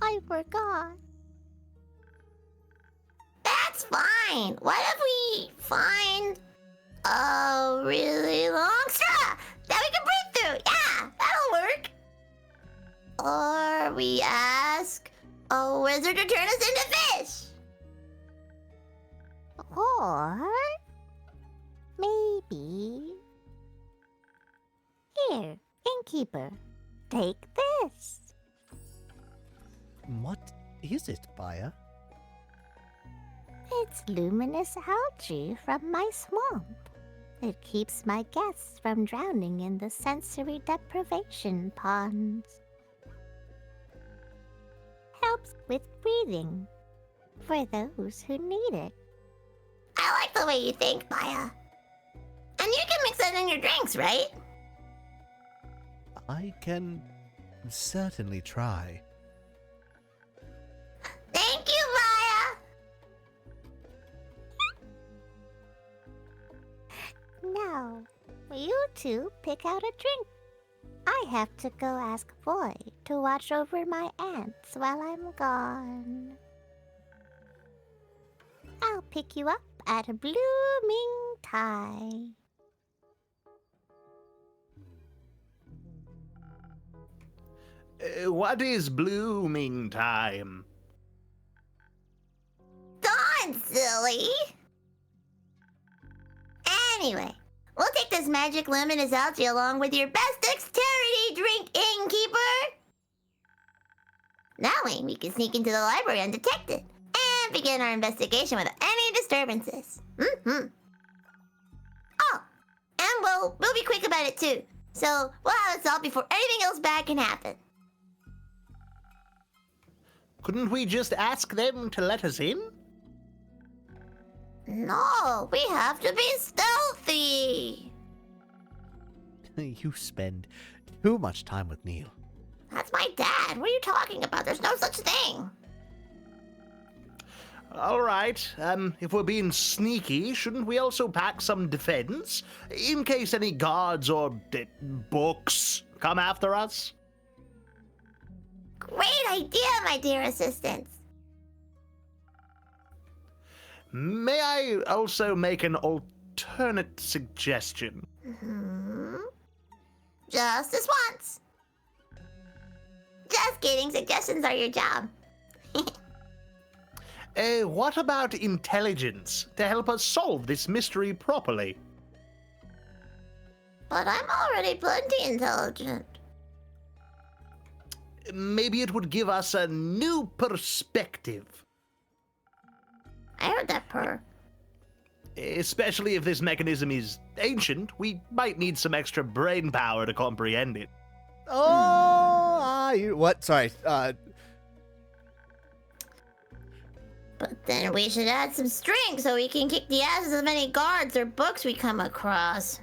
I forgot. That's fine. What if we find a really long straw that we can breathe through? Yeah, that'll work. Or we ask a wizard to turn us into fish. Or maybe... Here, Innkeeper, take this. What is it, Baya? It's luminous algae from my swamp. It keeps my guests from drowning in the sensory deprivation ponds. Helps with breathing for those who need it. I like the way you think, Baya. And you can mix that in your drinks, right? I can certainly try. Thank you, Baya. Now, you two pick out a drink. I have to go ask Boy to watch over my ants while I'm gone. I'll pick you up at a blooming tide. What is blooming time? Dawn, silly. Anyway, we'll take this magic luminous algae along with your best dexterity drink, Innkeeper. That way we can sneak into the library undetected and begin our investigation without any disturbances. Oh, and we'll be quick about it too. So we'll have it solved before anything else bad can happen. Couldn't we just ask them to let us in? No, we have to be stealthy. You spend too much time with Neil. That's my dad. What are you talking about? There's no such thing. All right. If we're being sneaky, shouldn't we also pack some defense? In case any guards or books come after us? Great idea, my dear assistants. May I also make an alternate suggestion? Just this once. Just kidding. Suggestions are your job. What about intelligence to help us solve this mystery properly? But I'm already plenty intelligent. Maybe it would give us a new perspective. I heard that purr. Especially if this mechanism is ancient, we might need some extra brain power to comprehend it. Oh, what? Sorry. But then we should add some strings so we can kick the asses of any guards or books we come across.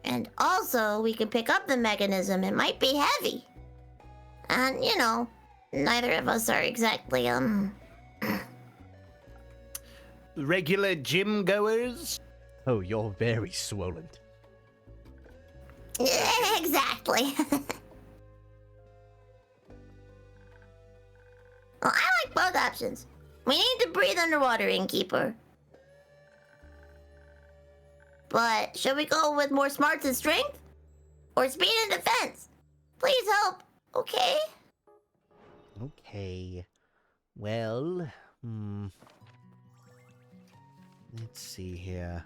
And also, we could pick up the mechanism. It might be heavy. And, you know, neither of us are exactly, Regular gym goers? Oh, you're very swollen. Exactly. options. We need to breathe underwater, Innkeeper. But should we go with more smarts and strength? Or speed and defense? Please help, okay? Okay. Well, let's see here.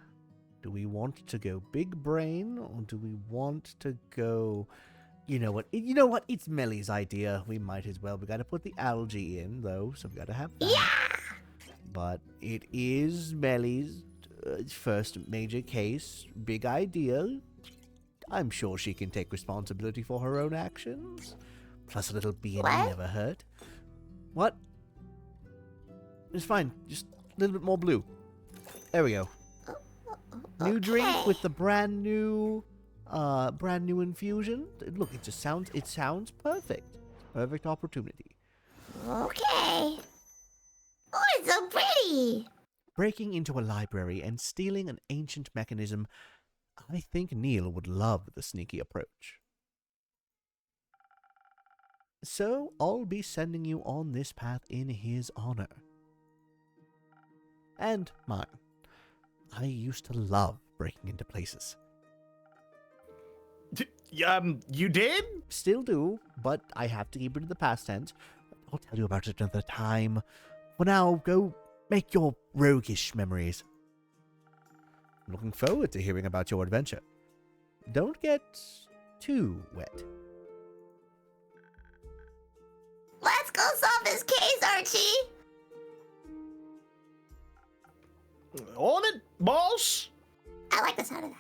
Do we want to go big brain, or do we want to go... You know what? It's Melly's idea. We might as well. We gotta put the algae in, though, so we gotta have that. Yeah! But it is Melly's first major case. Big idea. I'm sure she can take responsibility for her own actions. Plus a little B&E What? never hurt. What? It's fine. Just a little bit more blue. There we go. New drink with the brand new infusion. Look, it sounds perfect. Perfect opportunity. Okay. Oh, it's so pretty. Breaking into a library and stealing an ancient mechanism. I think Neil would love the sneaky approach. So, I'll be sending you on this path in his honor. And mine. I used to love breaking into places. You did? Still do, but I have to keep it in the past tense. I'll tell you about it another time. For now, go make your roguish memories. I'm looking forward to hearing about your adventure. Don't get too wet. Let's go solve this case, Archie. On it, boss. I like the sound of that.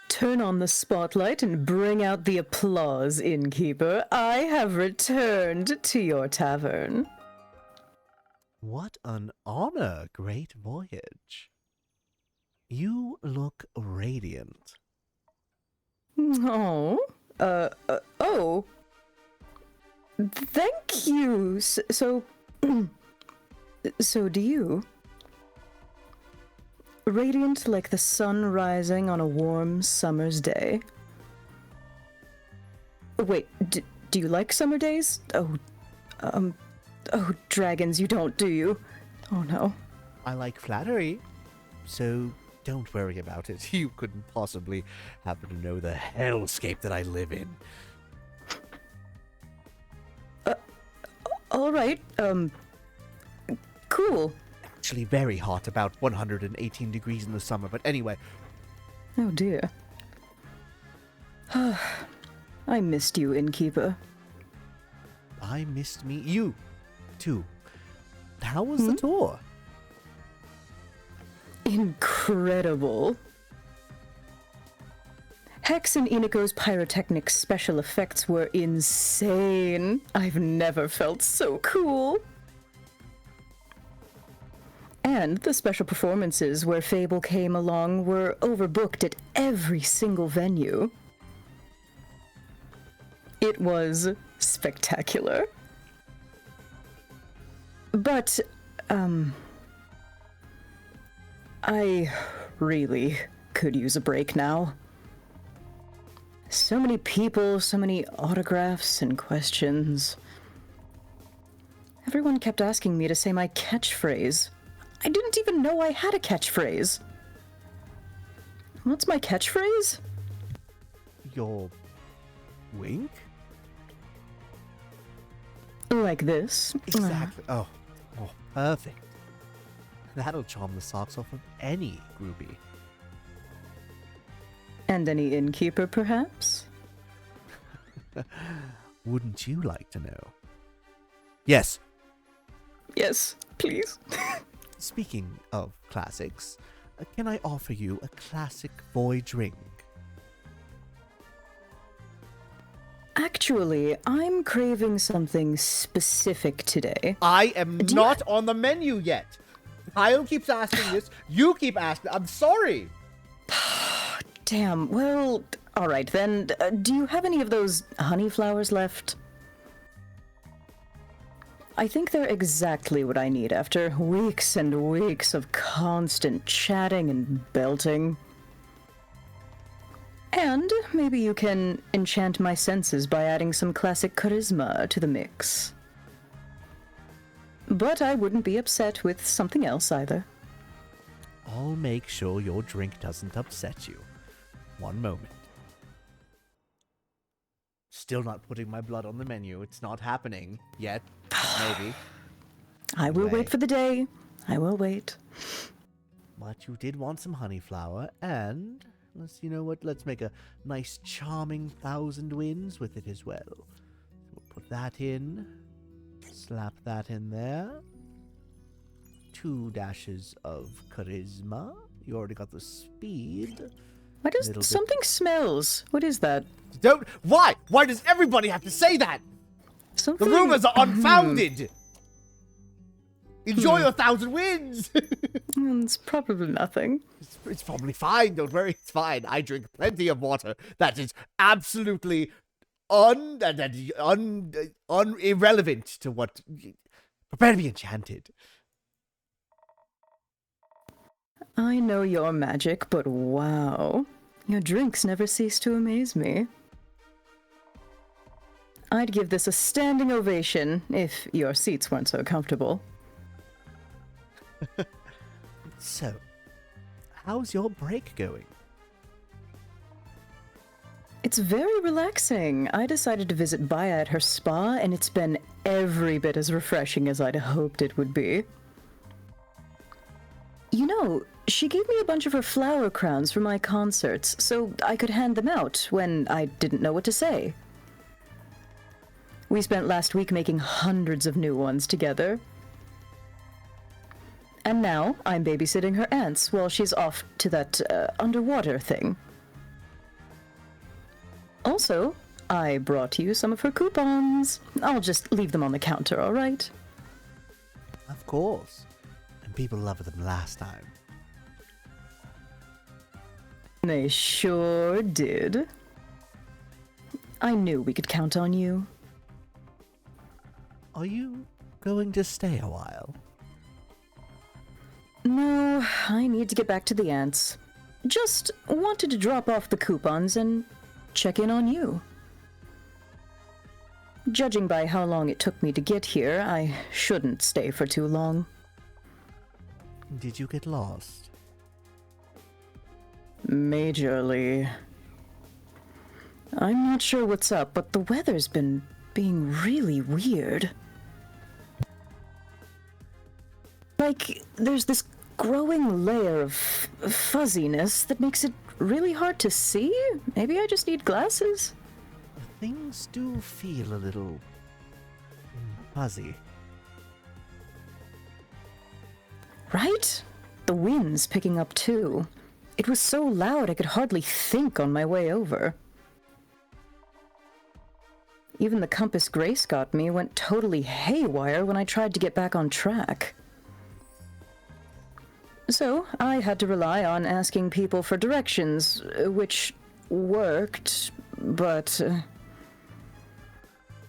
Turn on the spotlight and bring out the applause, Innkeeper. I have returned to your tavern. What an honor, great voyage. You look radiant. Oh, oh. Thank you. So do you. Radiant like the sun rising on a warm summer's day. Wait, do you like summer days? Oh, dragons, you don't, do you? Oh no. I like flattery, so don't worry about it. You couldn't possibly happen to know the hellscape that I live in. All right, cool. Actually very hot, about 118 degrees in the summer, but anyway. Oh dear. I missed you, Innkeeper. I missed you, too. How was the tour? Incredible. Hex and Iniko's pyrotechnic special effects were insane. I've never felt so cool. And the special performances where Fable came along were overbooked at every single venue. It was spectacular. But, I really could use a break now. So many people, so many autographs and questions. Everyone kept asking me to say my catchphrase. I didn't even know I had a catchphrase. What's my catchphrase? Your wink? Like this. Exactly. Oh, perfect. That'll charm the socks off of any groupie. And any innkeeper, perhaps? Wouldn't you like to know? Yes. Yes, please. Speaking of classics, can I offer you a classic boy drink? Actually, I'm craving something specific today. I am not on the menu yet. Kyle keeps asking this. You keep asking. I'm sorry. Damn, well, alright then. Do you have any of those honey flowers left? I think they're exactly what I need after weeks and weeks of constant chatting and belting. And maybe you can enchant my senses by adding some classic charisma to the mix. But I wouldn't be upset with something else either. I'll make sure your drink doesn't upset you. One moment. Still not putting my blood on the menu. It's not happening yet. Maybe. I will wait for the day. I will wait. But you did want some honey flower, and you know what? Let's make a nice, charming 1,000 winds with it as well. We'll put that in. Slap that in there. 2 dashes of charisma. You already got the speed. Why does something smells? What is that? Don't. Why? Why does everybody have to say that? Something... The rumors are unfounded. Enjoy your 1,000 wins. It's probably nothing. It's probably fine. Don't worry. It's fine. I drink plenty of water. That is absolutely irrelevant to what. Prepare to be enchanted. I know your magic, but wow. Your drinks never cease to amaze me. I'd give this a standing ovation if your seats weren't so comfortable. So, how's your break going? It's very relaxing. I decided to visit Baya at her spa, and it's been every bit as refreshing as I'd hoped it would be. You know, she gave me a bunch of her flower crowns for my concerts, so I could hand them out when I didn't know what to say. We spent last week making hundreds of new ones together. And now I'm babysitting her aunts while she's off to that underwater thing. Also, I brought you some of her coupons. I'll just leave them on the counter, all right? Of course. And people loved them last time. They sure did. I knew we could count on you. Are you going to stay a while? No, I need to get back to the ants. Just wanted to drop off the coupons and check in on you. Judging by how long it took me to get here, I shouldn't stay for too long. Did you get lost? Majorly. I'm not sure what's up, but the weather's been being really weird. Like, there's this growing layer of fuzziness that makes it really hard to see. Maybe I just need glasses. Things do feel a little fuzzy. Right? The wind's picking up too. It was so loud I could hardly think on my way over. Even the compass Grace got me went totally haywire when I tried to get back on track. So, I had to rely on asking people for directions, which worked, but...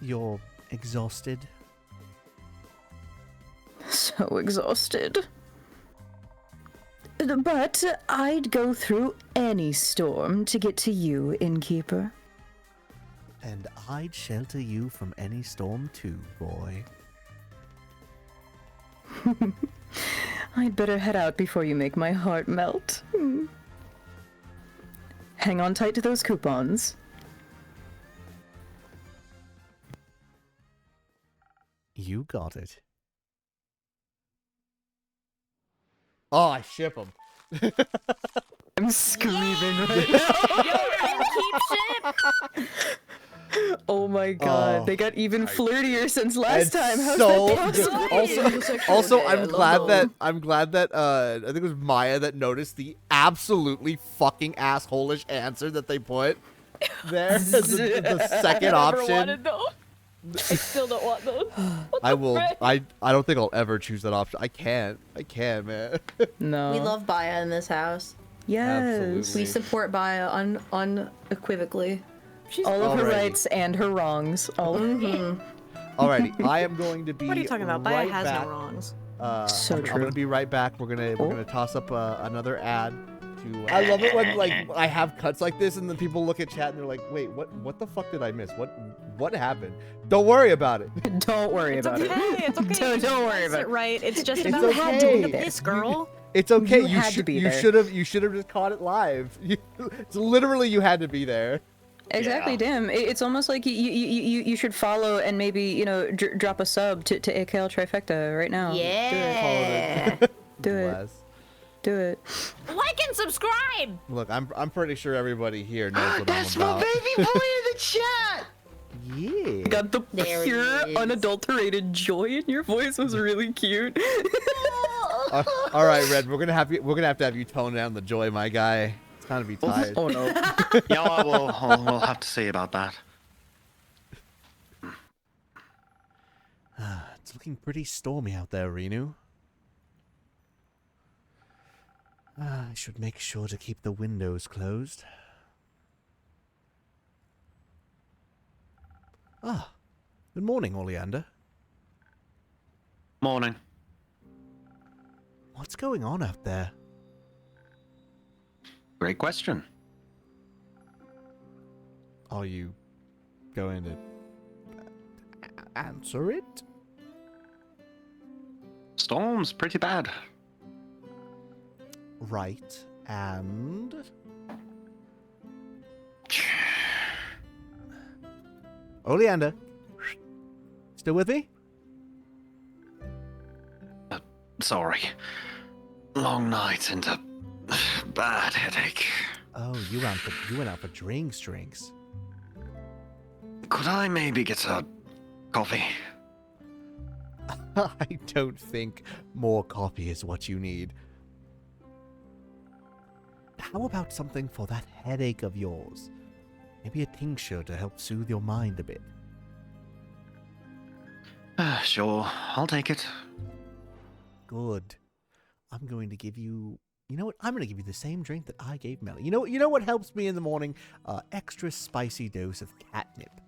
You're exhausted? So exhausted. But I'd go through any storm to get to you, Innkeeper. And I'd shelter you from any storm too, boy. I'd better head out before you make my heart melt. Hang on tight to those coupons. You got it. Oh, I ship them. I'm screaming right now. Oh my god, Oh. they got even flirtier since last time. How's so that possible? Also, I'm glad that I think it was Maya that noticed the absolutely fucking asshole-ish answer that they put there as the second option. I still don't want those. I will. I don't think I'll ever choose that option. I can't, man. No. We love Baya in this house. Yes. Absolutely. We support Baya unequivocally. She's all of her Alrighty. rights and her wrongs. All of Alrighty, I am going to be What are you talking about? Baya right has back. no wrongs. So I'm true. gonna be right back. We're gonna toss up another ad. I love it when like I have cuts like this and then people look at chat and they're like, "Wait, what the fuck did I miss? What happened?" Don't worry about it. Don't worry about it. It's okay. Don't worry about it. it. Right. It's just It's about okay. doing this, girl. It's okay. You had to be there. You should have just caught it live. It's literally you had to be there. Exactly, Yeah. damn. It's almost like you should follow and maybe, drop a sub to AKLTrifecta right now. Yeah. Do it. Bless. Do it. Like and subscribe. Look, I'm pretty sure everybody here knows what That's I'm my about. baby boy in the chat! Yeah. Got the There he pure, is. unadulterated joy in your voice was really cute. All right, Red. We're gonna have to have you tone down the joy, my guy. It's gonna be tired. Oh no. Yeah, we'll have to see about that. It's looking pretty stormy out there, Renu. I should make sure to keep the windows closed. Good morning, Oleander. Morning. What's going on out there? Great question. Are you going to answer it? Storm's pretty bad. Right, and... Oleander. Still with me? Sorry. Long night and a bad headache. Oh, you went out for drinks. Could I maybe get a coffee? I don't think more coffee is what you need. How about something for that headache of yours? Maybe a tincture to help soothe your mind a bit. Sure, I'll take it. Good. I'm going to give you... You know what? I'm going to give you the same drink that I gave Melly. You know what helps me in the morning? Extra spicy dose of catnip.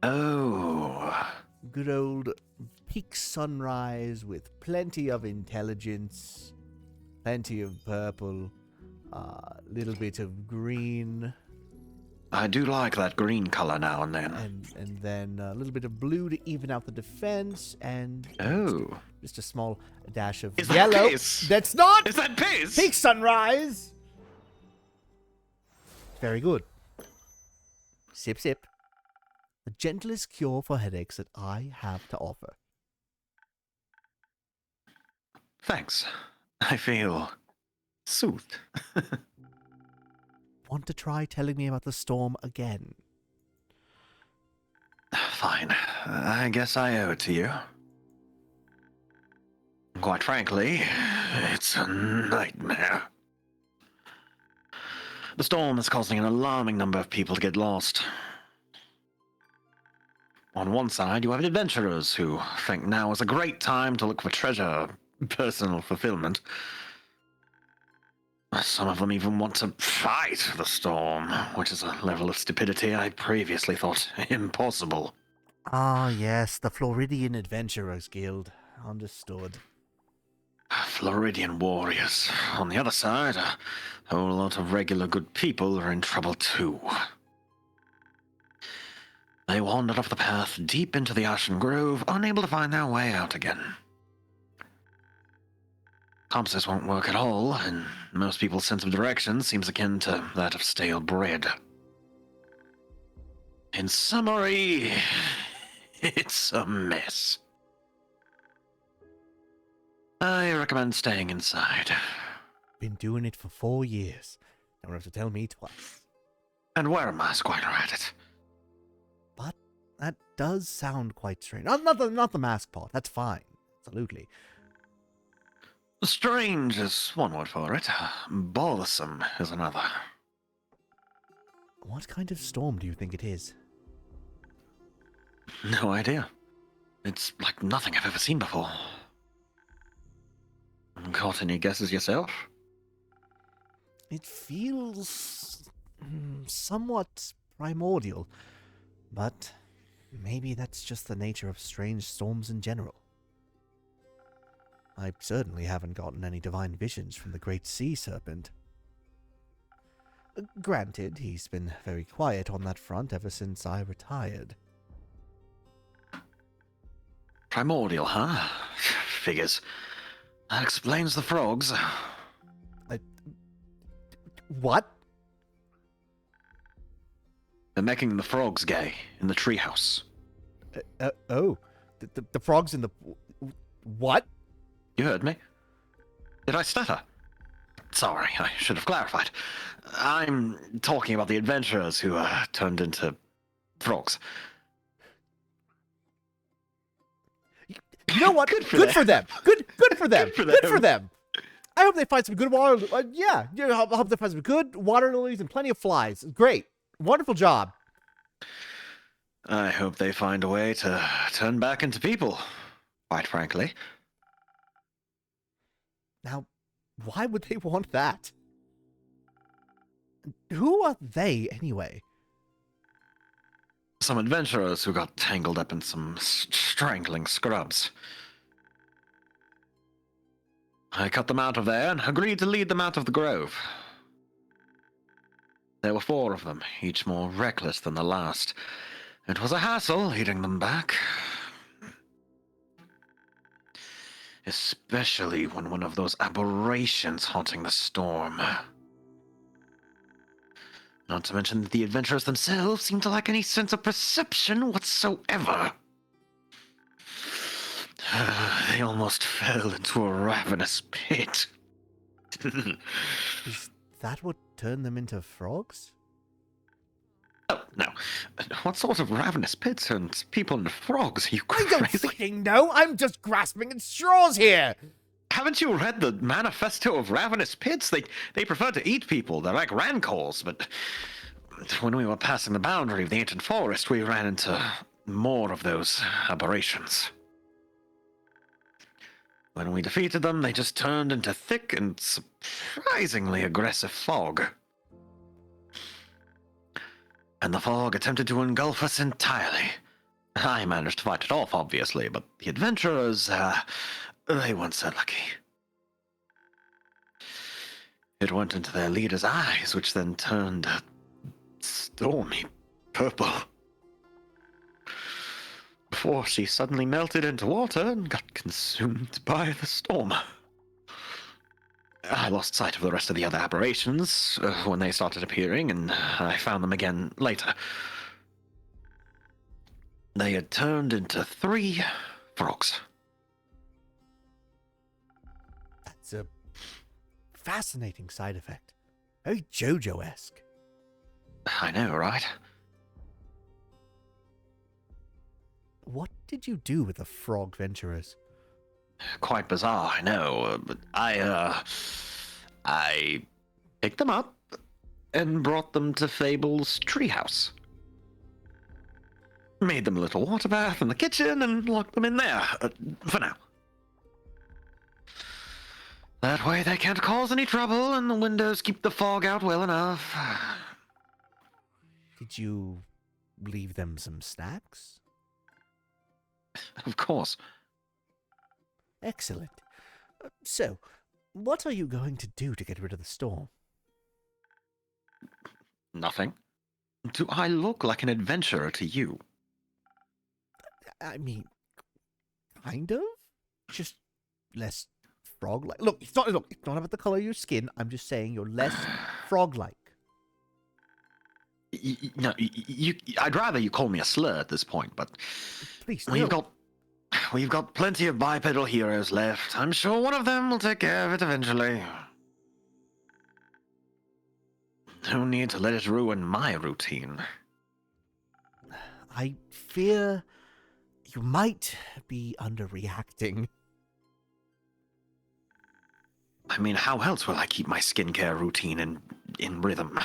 Oh. Good old peak sunrise with plenty of intelligence, plenty of purple, little bit of green, I do like that green color now and then. and then a little bit of blue to even out the defense, and Oh. just a small dash of Is that yellow. piss? That's not Is that piss? peak sunrise. Very good. Sip, sip. The gentlest cure for headaches that I have to offer. Thanks. I feel soothed. Want to try telling me about the storm again? Fine. I guess I owe it to you. Quite frankly, it's a nightmare. The storm is causing an alarming number of people to get lost. On one side, you have adventurers who think now is a great time to look for treasure, personal fulfillment. Some of them even want to fight the storm, which is a level of stupidity I previously thought impossible. Ah, yes, the Floridian Adventurers Guild. Understood. Floridian warriors. On the other side, a whole lot of regular good people are in trouble too. They wandered off the path deep into the Ashen Grove, unable to find their way out again. Compasses won't work at all, and most people's sense of direction seems akin to that of stale bread. In summary, it's a mess. I recommend staying inside. Been doing it for 4 years. Don't have to tell me twice. And wear a mask while you're at it. But that does sound quite strange. Not the mask part. That's fine. Absolutely. Strange is one word for it. Bothersome is another. What kind of storm do you think it is? No idea. It's like nothing I've ever seen before. Got any guesses yourself? It feels somewhat primordial, but maybe that's just the nature of strange storms in general. I certainly haven't gotten any divine visions from the great sea serpent. Granted, he's been very quiet on that front ever since I retired. Primordial, huh? Figures. That explains the frogs. What? They're making the frogs gay in the treehouse. Oh. The frogs in the... What? You heard me. Did I stutter? Sorry, I should have clarified. I'm talking about the adventurers who turned into frogs. You know what? Good for them. Good for them. Good for them. I hope they find some good water. I hope they find some good water lilies and plenty of flies. Great. Wonderful job. I hope they find a way to turn back into people, quite frankly. Now, why would they want that? Who are they, anyway? Some adventurers who got tangled up in some strangling scrubs. I cut them out of there and agreed to lead them out of the grove. There were 4 of them, each more reckless than the last. It was a hassle leading them back. Especially when one of those aberrations haunting the storm. Not to mention that the adventurers themselves seemed to lack any sense of perception whatsoever. They almost fell into a ravenous pit. Is that what turned them into frogs? Oh, no. What sort of ravenous pit turns people into frogs? Are you crazy? I don't fucking know. I'm just grasping at straws here. Haven't you read the manifesto of ravenous pits? They prefer to eat people. They're like rancors, but when we were passing the boundary of the ancient forest, we ran into more of those aberrations. When we defeated them, they just turned into thick and surprisingly aggressive fog. And the fog attempted to engulf us entirely. I managed to fight it off, obviously, but the adventurers, they weren't so lucky. It went into their leader's eyes, which then turned a stormy purple. Before she suddenly melted into water and got consumed by the storm. I lost sight of the rest of the other aberrations when they started appearing, and I found them again later. They had turned into 3 frogs. That's a fascinating side effect. Very JoJo-esque. I know, right? What did you do with the frog venturers? Quite bizarre, I know, but I picked them up and brought them to Fable's treehouse. Made them a little water bath in the kitchen and locked them in there, for now. That way they can't cause any trouble and the windows keep the fog out well enough. Did you leave them some snacks? Of course. Excellent. So, what are you going to do to get rid of the storm? Nothing. Do I look like an adventurer to you? I mean, kind of? Just less frog-like. Look, it's not about the color of your skin. I'm just saying you're less frog-like. No, I'd rather you call me a slur at this point, but Please, we've got plenty of bipedal heroes left. I'm sure one of them will take care of it eventually. No need to let it ruin my routine. I fear you might be underreacting. I mean, how else will I keep my skincare routine in rhythm?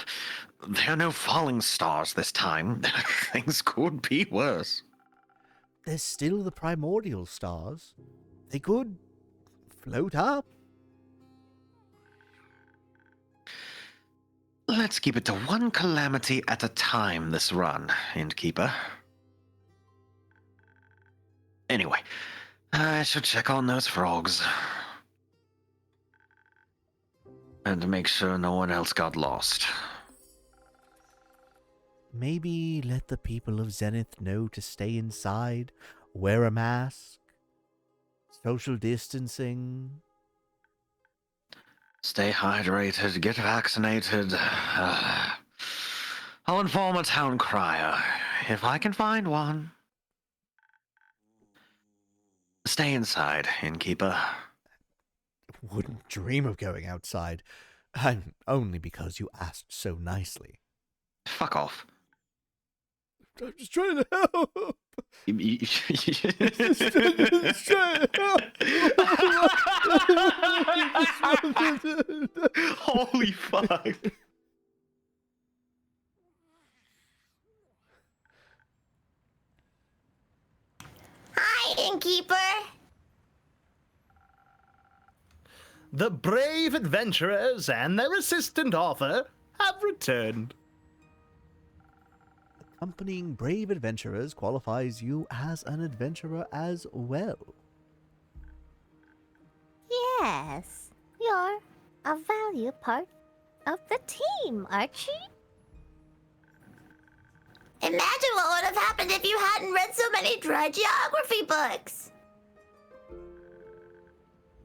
There are no falling stars this time. Things could be worse. There's still the primordial stars. They could float up. Let's keep it to one calamity at a time this run, Innkeeper. Anyway, I should check on those frogs. And to make sure no one else got lost. Maybe let the people of Zenith know to stay inside, wear a mask, social distancing. Stay hydrated, get vaccinated. I'll inform a town crier, if I can find one. Stay inside, Innkeeper. Wouldn't dream of going outside, and only because you asked so nicely. Fuck off. I'm just trying to help. Just trying to help. Holy fuck. Hi, Innkeeper. The brave adventurers and their assistant Arthur have returned. Accompanying brave adventurers qualifies you as an adventurer as well. Yes, you're a valued part of the team, Archie. Imagine what would have happened if you hadn't read so many dry geography books.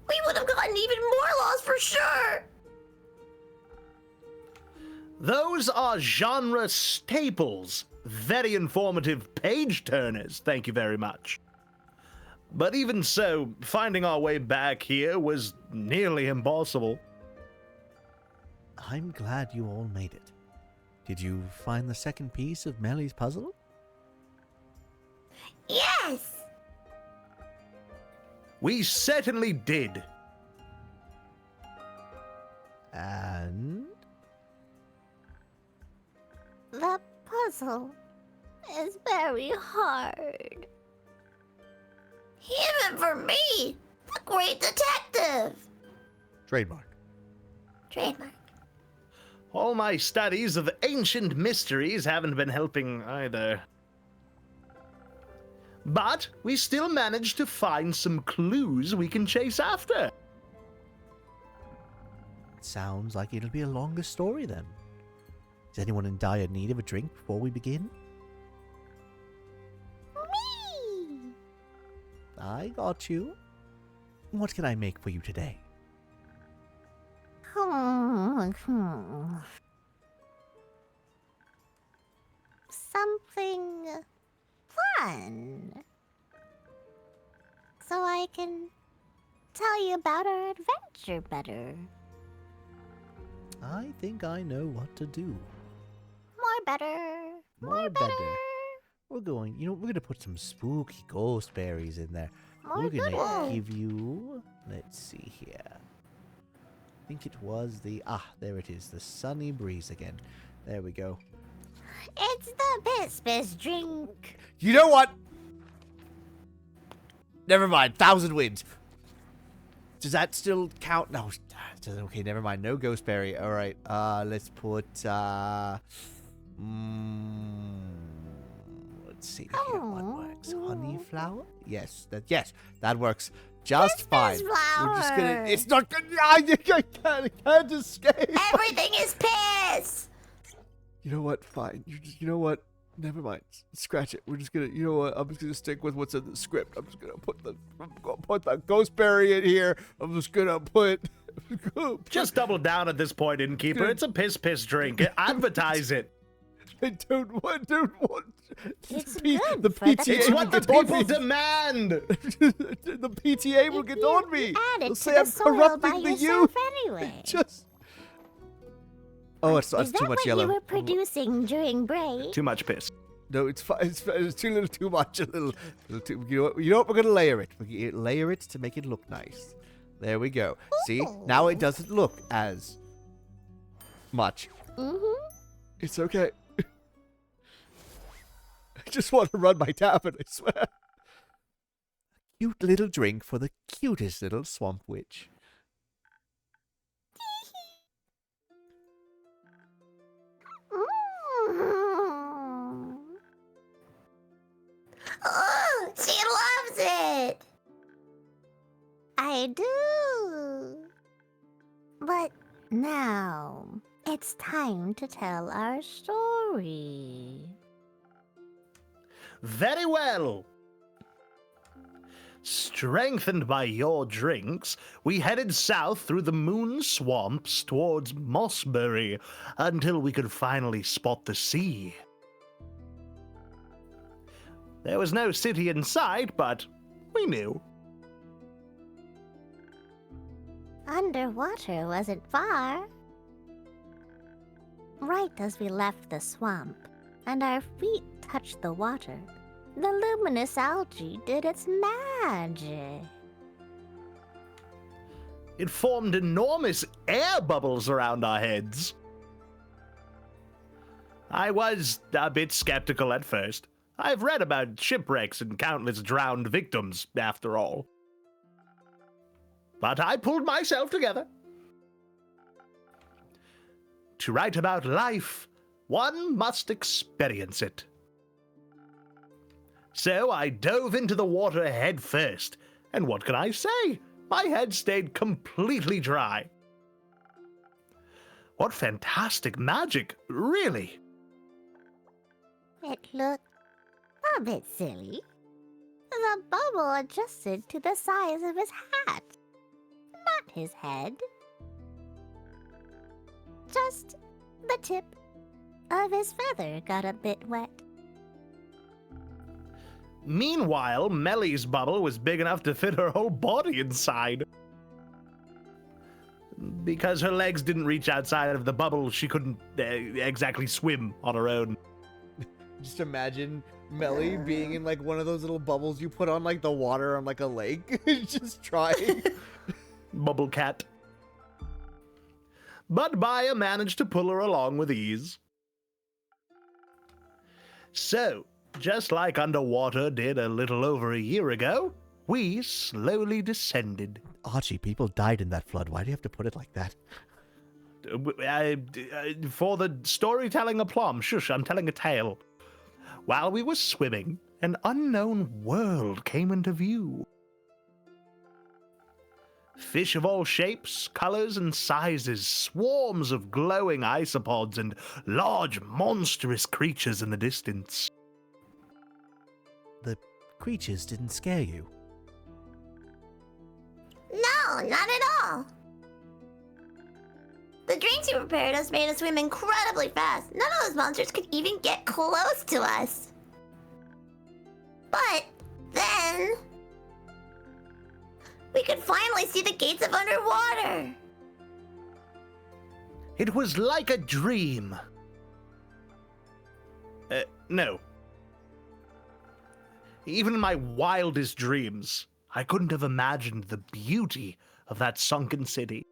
We would have gotten even more lost for sure. Those are genre staples. Very informative page turners, thank you very much. But even so, finding our way back here was nearly impossible. I'm glad you all made it. Did you find the second piece of Melly's puzzle? Yes. We certainly did. And The puzzle is very hard. Even for me, the great detective. trademark. Trademark. All my studies of ancient mysteries haven't been helping either. But we still managed to find some clues we can chase after. Sounds like it'll be a longer story then. Is anyone in dire need of a drink before we begin? Me! I got you. What can I make for you today? Something fun. So I can tell you about our adventure better. I think I know what to do. More better. More better. We're gonna put some spooky ghost berries in there. More We're gonna better. give you, let's see here. I think it was there it is, the sunny breeze again. There we go. It's the best drink. You know what? Never mind. 1,000 wins. Does that still count? No. Okay, never mind. No ghost berry. All right. Let's put. Let's see here. What works? Honey flower? Yes. That works just fine. We're just gonna. It's not gonna. I can't escape. Everything is piss. You know what? Fine. You know what? Never mind. Scratch it. We're just gonna. You know what? I'm just gonna stick with what's in the script. I'm gonna put the ghost berry in here. I'm just gonna put. Just double down at this point, Innkeeper. It's a piss drink. Advertise it. I don't want. It's P- good the for the PTA It's will what the get on people me. demand. The PTA will If get you on me. add it They'll to say the I'm soil corrupting by the yourself youth. anyway. Just. Oh, it's Is too that much what yellow. you were producing during break? Too much piss. No, it's fine. It's too little, too much. A little too. You know what? We're gonna layer it. We layer it to make it look nice. There we go. See, now it doesn't look as much. Mm-hmm. It's okay. I just want to run my tavern, I swear. A cute little drink for the cutest little swamp witch. Oh, she loves It's time to tell our story. Very well. Strengthened by your drinks, we headed south through the moon swamps towards Mossbury until we could finally spot the sea. There was no city in sight, but we knew. Underwater wasn't far. Right as we left the swamp, and our feet touched the water, the luminous algae did its magic. It formed enormous air bubbles around our heads. I was a bit skeptical at first. I've read about shipwrecks and countless drowned victims, after all. But I pulled myself together. To write about life, one must experience it. So I dove into the water head first, and what can I say? My head stayed completely dry. What fantastic magic, really. It looked a bit silly. The bubble adjusted to the size of his hat, not his head. Just the tip of his feather got a bit wet. Meanwhile, Mellie's bubble was big enough to fit her whole body inside. Because her legs didn't reach outside of the bubble, she couldn't exactly swim on her own. Just imagine Melly being in like one of those little bubbles you put on like the water on like a lake. Just trying. Bubble cat. But Maya managed to pull her along with ease. So, just like underwater did a little over a year ago, we slowly descended. Archie, people died in that flood. Why do you have to put it like that? For the storytelling aplomb, shush, I'm telling a tale. While we were swimming, an unknown world came into view. Fish of all shapes, colors, and sizes, swarms of glowing isopods, and large, monstrous creatures in the distance. The creatures didn't scare you. No, not at all. The drinks you prepared us made us swim incredibly fast. None of those monsters could even get close to us. But then we could finally see the gates of underwater. It was like a dream. No. Even in my wildest dreams, I couldn't have imagined the beauty of that sunken city.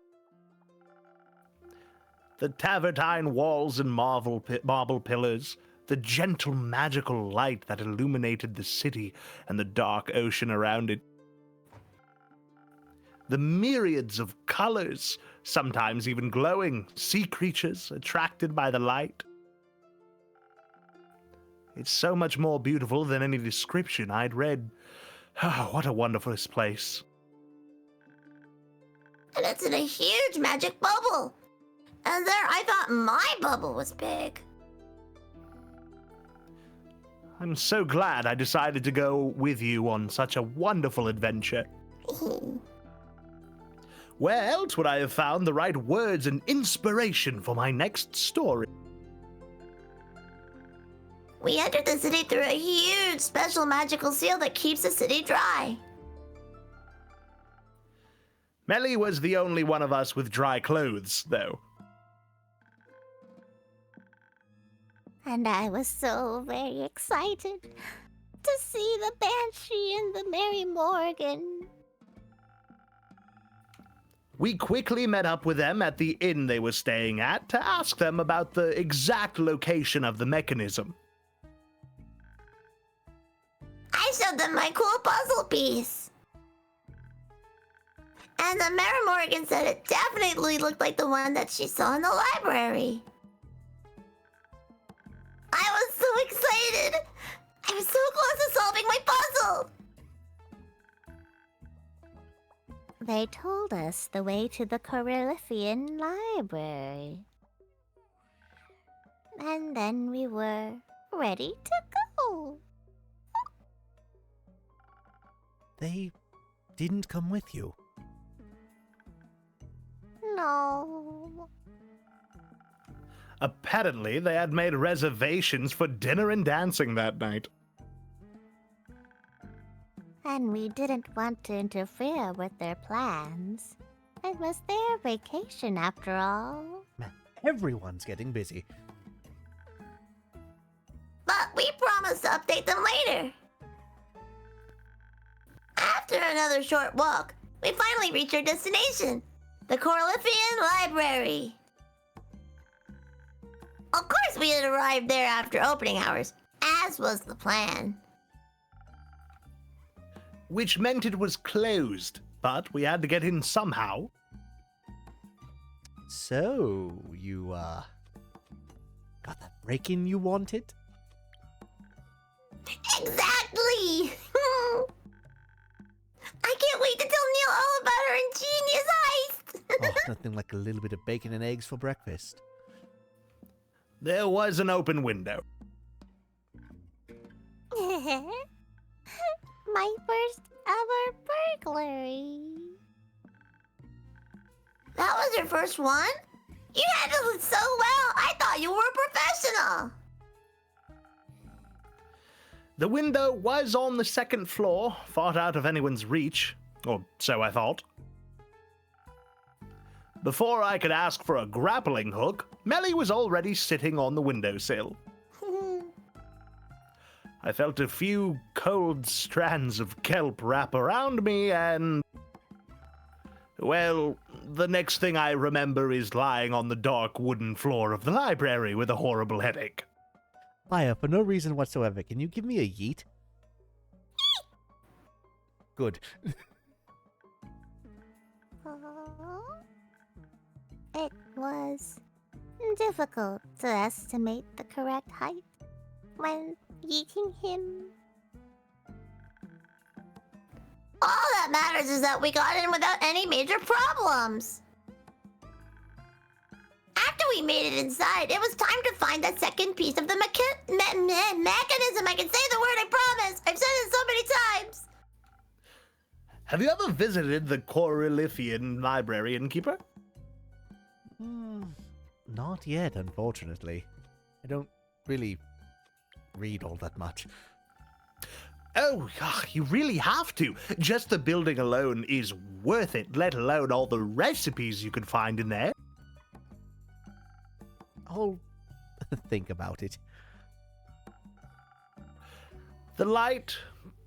The Tavern walls and marble pillars, the gentle magical light that illuminated the city and the dark ocean around it. The myriads of colors, sometimes even glowing, sea creatures attracted by the light. It's so much more beautiful than any description I'd read. Oh, what a wonderful place. And it's in a huge magic bubble. And there I thought my bubble was big. I'm so glad I decided to go with you on such a wonderful adventure. Where else would I have found the right words and inspiration for my next story? We entered the city through a huge special magical seal that keeps the city dry. Melly was the only one of us with dry clothes, though. And I was so very excited to see the Banshee and the Mary Morgan. We quickly met up with them at the inn they were staying at to ask them about the exact location of the mechanism. I showed them my cool puzzle piece. And the Mary Morgan said it definitely looked like the one that she saw in the library. I was so excited! I was so close to solving my puzzle! They told us the way to the Corellifian library. then we were ready to go. They didn't come with you. No. Apparently, they had made reservations for dinner and dancing that night. And we didn't want to interfere with their plans. It was their vacation after all. Man, everyone's getting busy. But we promised to update them later. After another short walk, we finally reached our destination, the Coralifian Library. Of course we had arrived there after opening hours, as was the plan. Which meant it was closed, but we had to get in somehow. So, you, got that break-in you wanted? Exactly! I can't wait to tell Neil all about our ingenious heist! Oh, nothing like a little bit of bacon and eggs for breakfast. There was an open window. My first ever burglary. That was your first one? You handled it so well, I thought you were a professional! The window was on the second floor, far out of anyone's reach, or so I thought. Before I could ask for a grappling hook, Melly was already sitting on the windowsill. I felt a few cold strands of kelp wrap around me and... well, the next thing I remember is lying on the dark wooden floor of the library with a horrible headache. Maya, for no reason whatsoever, can you give me a yeet? Good. It was difficult to estimate the correct height when yeeting him. All that matters is that we got in without any major problems. After we made it inside, it was time to find that second piece of the mechanism. I can say the word, I promise. I've said it so many times. Have you ever visited the Coralifian Library, Innkeeper? Not yet, unfortunately. I don't really read all that much. Oh, you really have to. Just the building alone is worth it, let alone all the recipes you can find in there. I'll think about it. The light,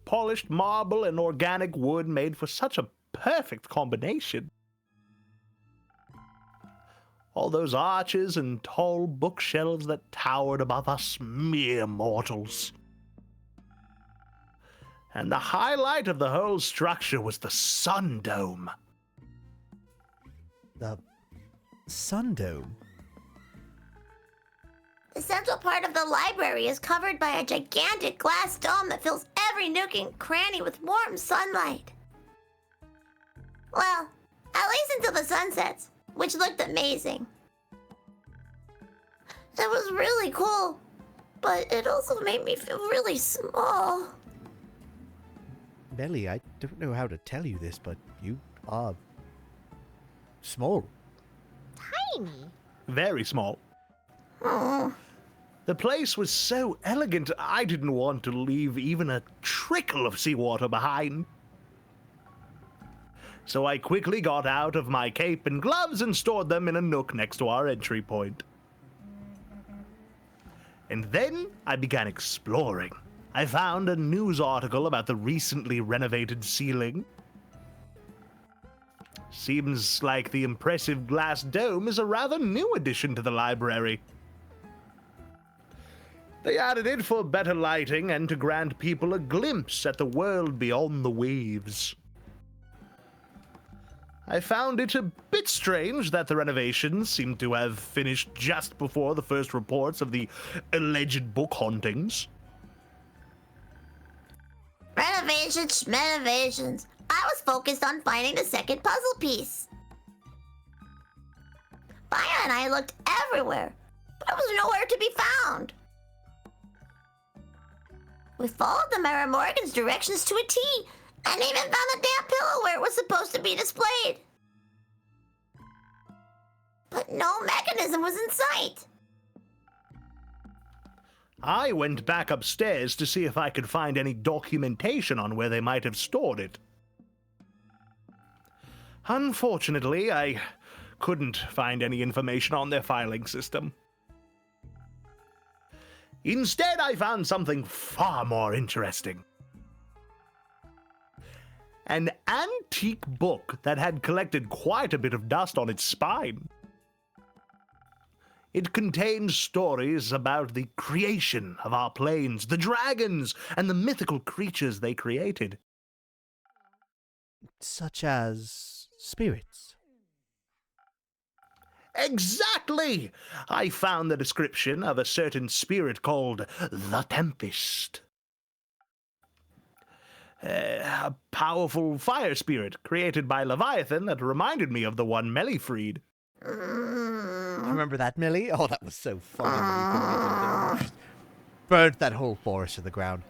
polished marble and organic wood made for such a perfect combination. All those arches and tall bookshelves that towered above us mere mortals. And the highlight of the whole structure was the sun dome. The sun dome? The central part of the library is covered by a gigantic glass dome that fills every nook and cranny with warm sunlight. Well, at least until the sun sets, which looked amazing. It was really cool, but it also made me feel really small. Belly, I don't know how to tell you this, but you are small. Tiny. Very small. Oh. The place was so elegant, I didn't want to leave even a trickle of seawater behind. So I quickly got out of my cape and gloves and stored them in a nook next to our entry point. And then I began exploring. I found a news article about the recently renovated ceiling. Seems like the impressive glass dome is a rather new addition to the library. They added it for better lighting and to grant people a glimpse at the world beyond the waves. I found it a bit strange that the renovations seemed to have finished just before the first reports of the alleged book hauntings. Renovations. I was focused on finding the second puzzle piece. Maya and I looked everywhere, but It was nowhere to be found. We followed the Mara Morgan's directions to a T, and even found the damn pillow where it was supposed to be displayed. But no mechanism was in sight. I went back upstairs to see if I could find any documentation on where they might have stored it. Unfortunately, I couldn't find any information on their filing system. Instead, I found something far more interesting. An antique book that had collected quite a bit of dust on its spine. It contained stories about the creation of our planes, the dragons, and the mythical creatures they created. Such as spirits. Exactly! I found the description of a certain spirit called the Tempest. A powerful fire spirit created by Leviathan that reminded me of the one Melly freed. Remember that, Millie? Oh, that was so funny. When you couldn't get into the- just burnt that whole forest to the ground.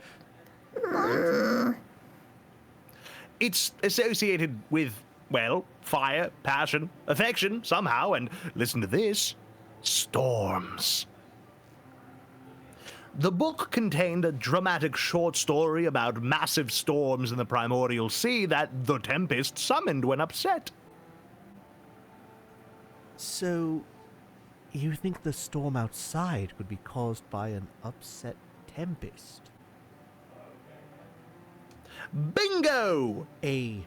It's associated with, well, fire, passion, affection, somehow, and listen to this, storms. The book contained a dramatic short story about massive storms in the primordial sea that the Tempest summoned when upset. So, you think the storm outside could be caused by an upset tempest? Bingo! A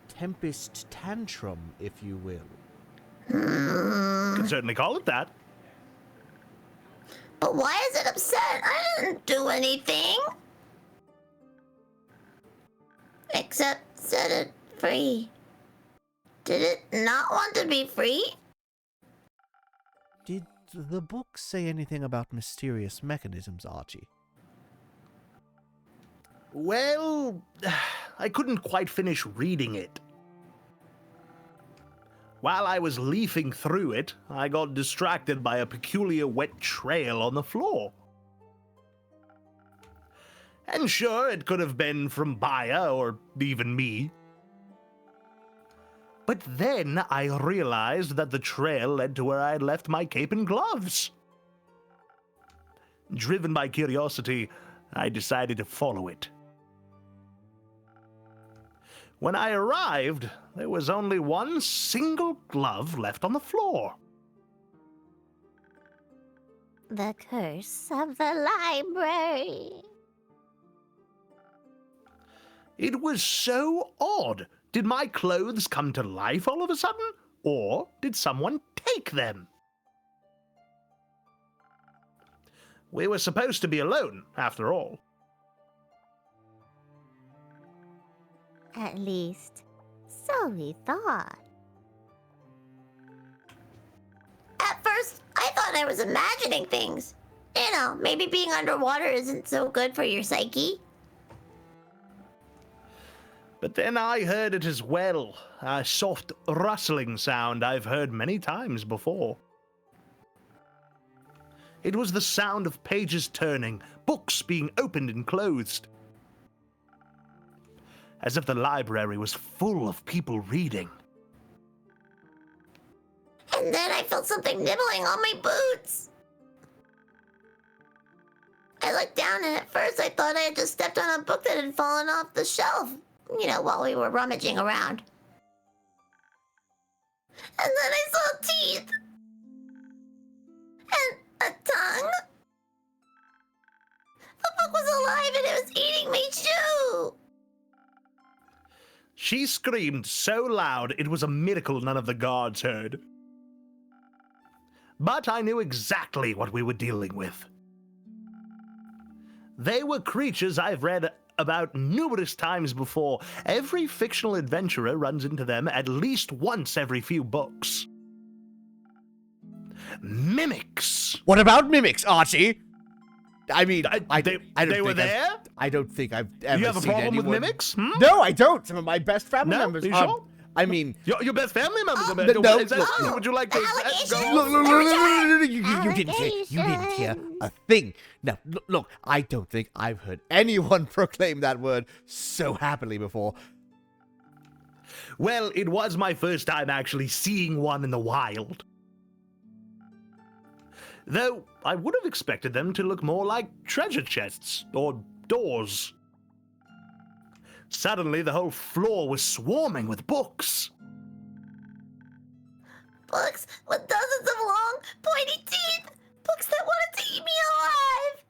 Tempest Tantrum, if you will. Could certainly call it that. But why is it upset? I didn't do anything. Except set it free. Did it not want to be free? Did the book say anything about mysterious mechanisms, Archie? Well, I couldn't quite finish reading it. While I was leafing through it, I got distracted by a peculiar wet trail on the floor. And sure, it could have been from Baya or even me. But then I realized that the trail led to where I had left my cape and gloves. Driven by curiosity, I decided to follow it. When I arrived, there was only one single glove left on the floor. The curse of the library. It was so odd. Did my clothes come to life all of a sudden? Or did someone take them? We were supposed to be alone, after all. At least, so we thought. At first, I thought I was imagining things. You know, maybe being underwater isn't so good for your psyche. But then I heard it as well, a soft rustling sound I've heard many times before. It was the sound of pages turning, books being opened and closed. As if the library was full of people reading. And then I felt something nibbling on my boots. I looked down and at first I thought I had just stepped on a book that had fallen off the shelf. You know, while we were rummaging around. And then I saw teeth. And a tongue. The book was alive and it was eating my shoe. She screamed so loud it was a miracle none of the guards heard. But I knew exactly what we were dealing with. They were creatures I've read about numerous times before. Every fictional adventurer runs into them at least once every few books. Mimics! What about mimics, Archie? I mean, They were there? I don't think I've ever You have a seen problem with anyone- mimics? No, I don't. Some of my best family No? members. You sure? I mean, Your best family members are no, Is that look, something? look. Would you like to Allegation? go look, on? look, look, look, look, look, you didn't hear Allegations. a thing. No, look, I don't think I've heard anyone proclaim that word so happily before. Well, it was my first time actually seeing one in the wild. Though, I would have expected them to look more like treasure chests or doors. Suddenly, the whole floor was swarming with books. Books with dozens of long, pointy teeth. Books that wanted to eat me alive.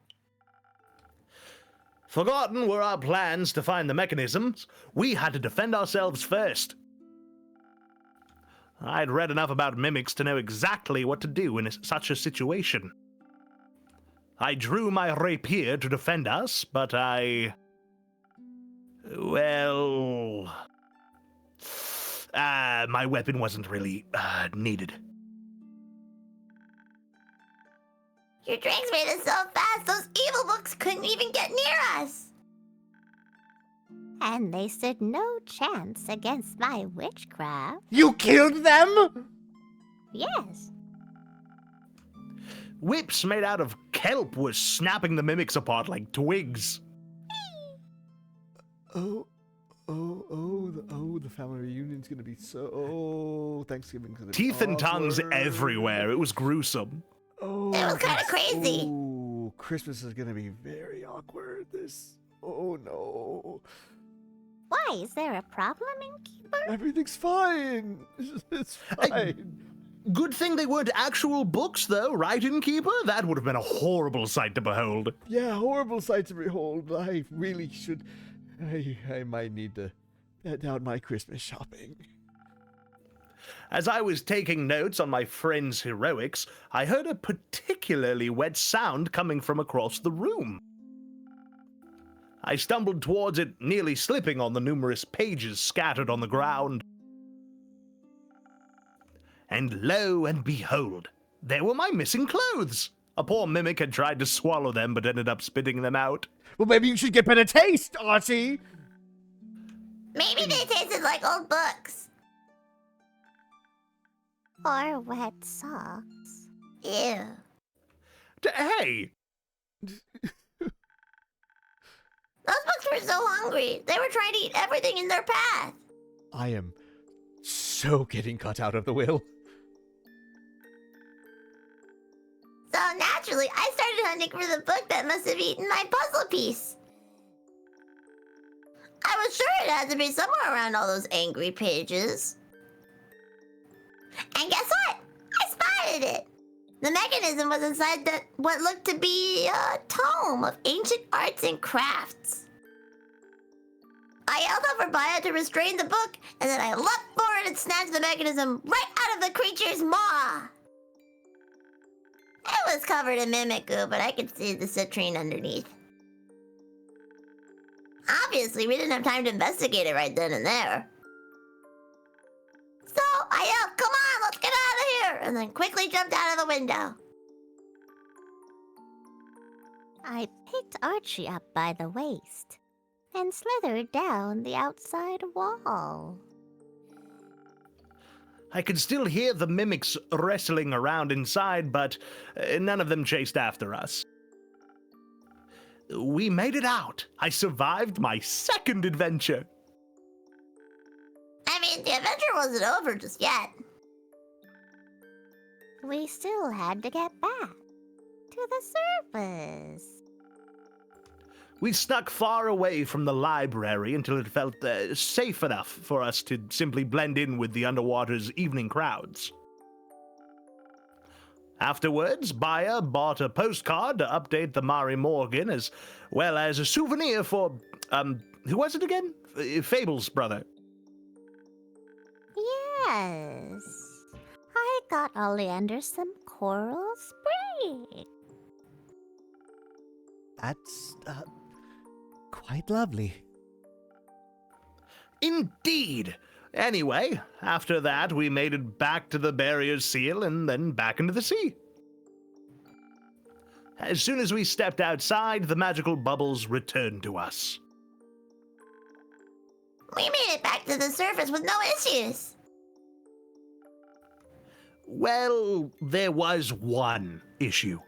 Forgotten were our plans to find the mechanisms. We had to defend ourselves first. I'd read enough about mimics to know exactly what to do in such a situation. I drew my rapier to defend us, but my weapon wasn't really needed. Your drinks made us so fast, those evil books couldn't even get near us. And they stood no chance against my witchcraft. You killed them? Yes. Whips made out of kelp were snapping the mimics apart like twigs. The family reunion's gonna be so. Thanksgiving's gonna be Teeth and tongues awkward. everywhere. It was gruesome. Oh, It was kinda crazy. Oh, Christmas is gonna be very awkward. Oh no. Why? Is there a problem, Innkeeper? Everything's fine. It's fine. Good thing they weren't actual books, though, right, Innkeeper? That would have been a horrible sight to behold. Yeah, horrible sight to behold. I really should. I might need to vet down my Christmas shopping. As I was taking notes on my friend's heroics, I heard a particularly wet sound coming from across the room. I stumbled towards it, nearly slipping on the numerous pages scattered on the ground. And lo and behold, there were my missing clothes. A poor mimic had tried to swallow them, but ended up spitting them out. Well, maybe you should get better taste, Archie. Maybe they tasted like old books. Or wet socks. Ew. Hey! Those books were so hungry. They were trying to eat everything in their path. I am so getting cut out of the will. So naturally, I started hunting for the book that must have eaten my puzzle piece. I was sure it had to be somewhere around all those angry pages. And guess what? I spotted it. The mechanism was inside what looked to be a tome of ancient arts and crafts. I yelled out for Baya to restrain the book, and then I leapt forward and snatched the mechanism right out of the creature's maw. It was covered in mimic goo, but I could see the citrine underneath. Obviously, we didn't have time to investigate it right then and there. So I yelled, "Come on, let's get out of here!" and then quickly jumped out of the window. I picked Archie up by the waist and slithered down the outside wall. I could still hear the mimics wrestling around inside, but none of them chased after us. We made it out. I survived my second adventure. I mean, the adventure wasn't over just yet. We still had to get back to the surface. We snuck far away from the library until it felt safe enough for us to simply blend in with the underwater's evening crowds. Afterwards, Baya bought a postcard to update the Mari Morgan, as well as a souvenir for, who was it again? Fable's brother. Yes. I got Oleander some coral spray. That's quite lovely. Indeed. Anyway, after that, we made it back to the barrier's seal and then back into the sea. As soon as we stepped outside, the magical bubbles returned to us. We made it back to the surface with no issues. Well, there was one issue.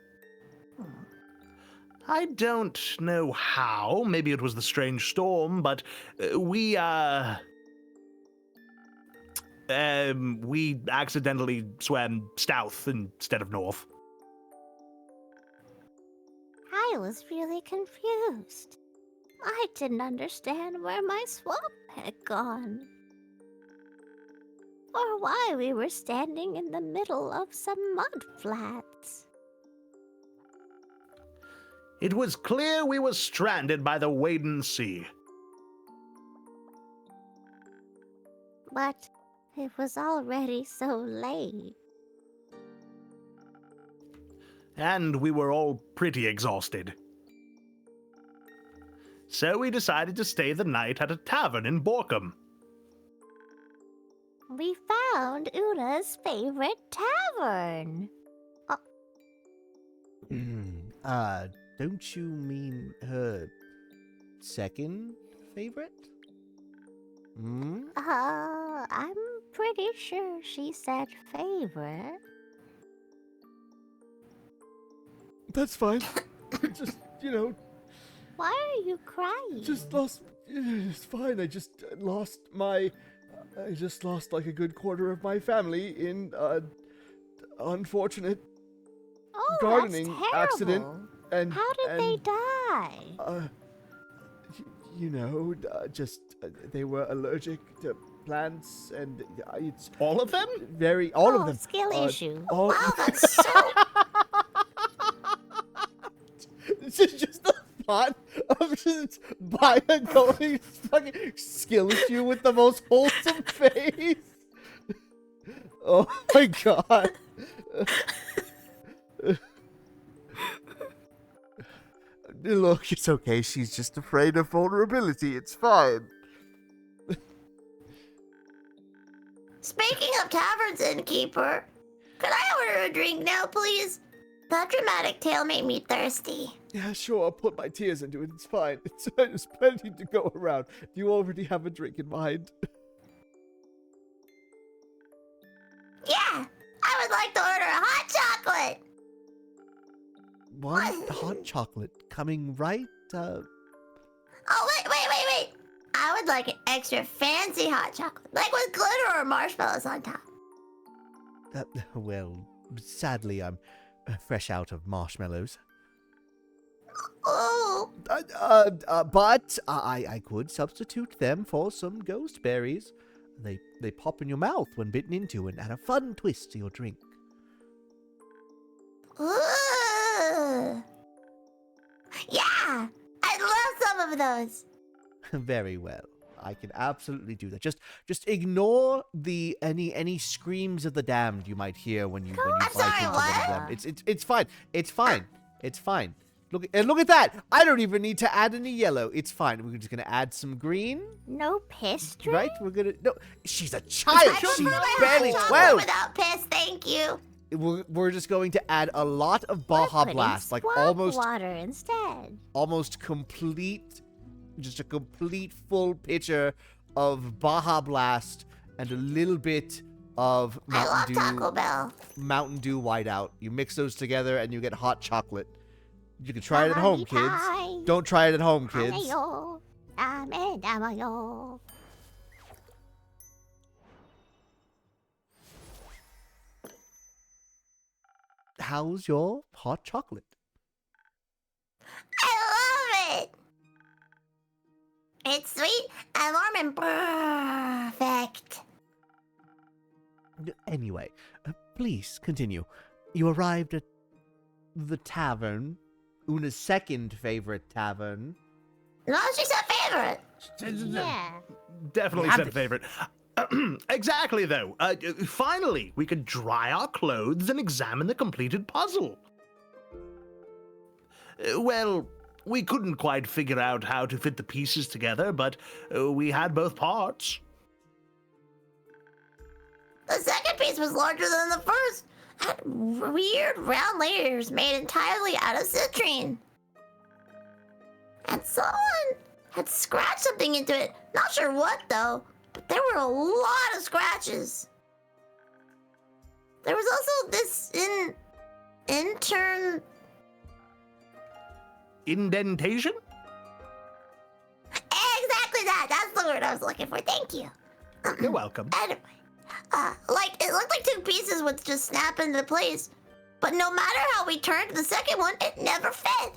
I don't know how, maybe it was the strange storm, but we accidentally swam south instead of north. I was really confused. I didn't understand where my swamp had gone. Or why we were standing in the middle of some mud flats. It was clear we were stranded by the Wadden Sea. But it was already so late. And we were all pretty exhausted. So we decided to stay the night at a tavern in Borkum. We found Una's favorite tavern. Don't you mean her second favorite? Hmm? I'm pretty sure she said favorite. That's fine. Just, Why are you crying? just lost. It's fine. I just lost like a good quarter of my family in unfortunate Oh, gardening that's accident. terrible. And How did they die? They were allergic to plants, and it's All of them? all of them. Skill issue. All, Wow, that's so. This is just the thought of just Baya going fucking skill issue with the most wholesome face. Oh my god. Look, it's okay. She's just afraid of vulnerability. It's fine. Speaking of taverns, Innkeeper, could I order a drink now, please? That dramatic tale made me thirsty. Yeah, sure. I'll put my tears into it. It's fine. There's plenty to go around. Do you already have a drink in mind? Yeah, I would like to order a hot chocolate. One hot chocolate coming right. Oh, wait. I would like an extra fancy hot chocolate, like with glitter or marshmallows on top. Well, sadly, I'm fresh out of marshmallows. Ooh. But I could substitute them for some ghost berries. They pop in your mouth when bitten into and add a fun twist to your drink. Ooh. Yeah, I'd love some of those. Very well. I can absolutely do that. Just ignore the any screams of the damned you might hear when you bite sorry, into one of what? them. It's fine. It's fine. It's fine. Look at that. I don't even need to add any yellow. It's fine. We're just gonna add some green. No piss drink? Right? We're gonna no. She's a child. I She's prefer my barely hot chocolate 12. without piss, thank you. We're just going to add a lot of We're Baja putting Blast, like swamp water instead. almost complete, just a complete full pitcher of Baja Blast and a little bit of I love Taco Mountain Bell. Dew Whiteout. You mix those together and you get hot chocolate. You can try it at home, kids. Don't try it at home, kids. Amayo. Amayo. How's your hot chocolate? I love it. It's sweet and warm and perfect. Anyway, please continue. You arrived at the tavern, Una's second favorite tavern. No, she said favorite. Yeah. Definitely Have said it. favorite. Exactly, though. Finally, we could dry our clothes and examine the completed puzzle. Well, we couldn't quite figure out how to fit the pieces together, but we had both parts. The second piece was larger than the first. Had weird round layers made entirely out of citrine. And someone had scratched something into it. Not sure what, though. But there were a lot of scratches. There was also this Indentation? Exactly that. That's the word I was looking for. Thank you. You're welcome. Anyway, it looked like two pieces would just snap into place. But no matter how we turned the second one, it never fed.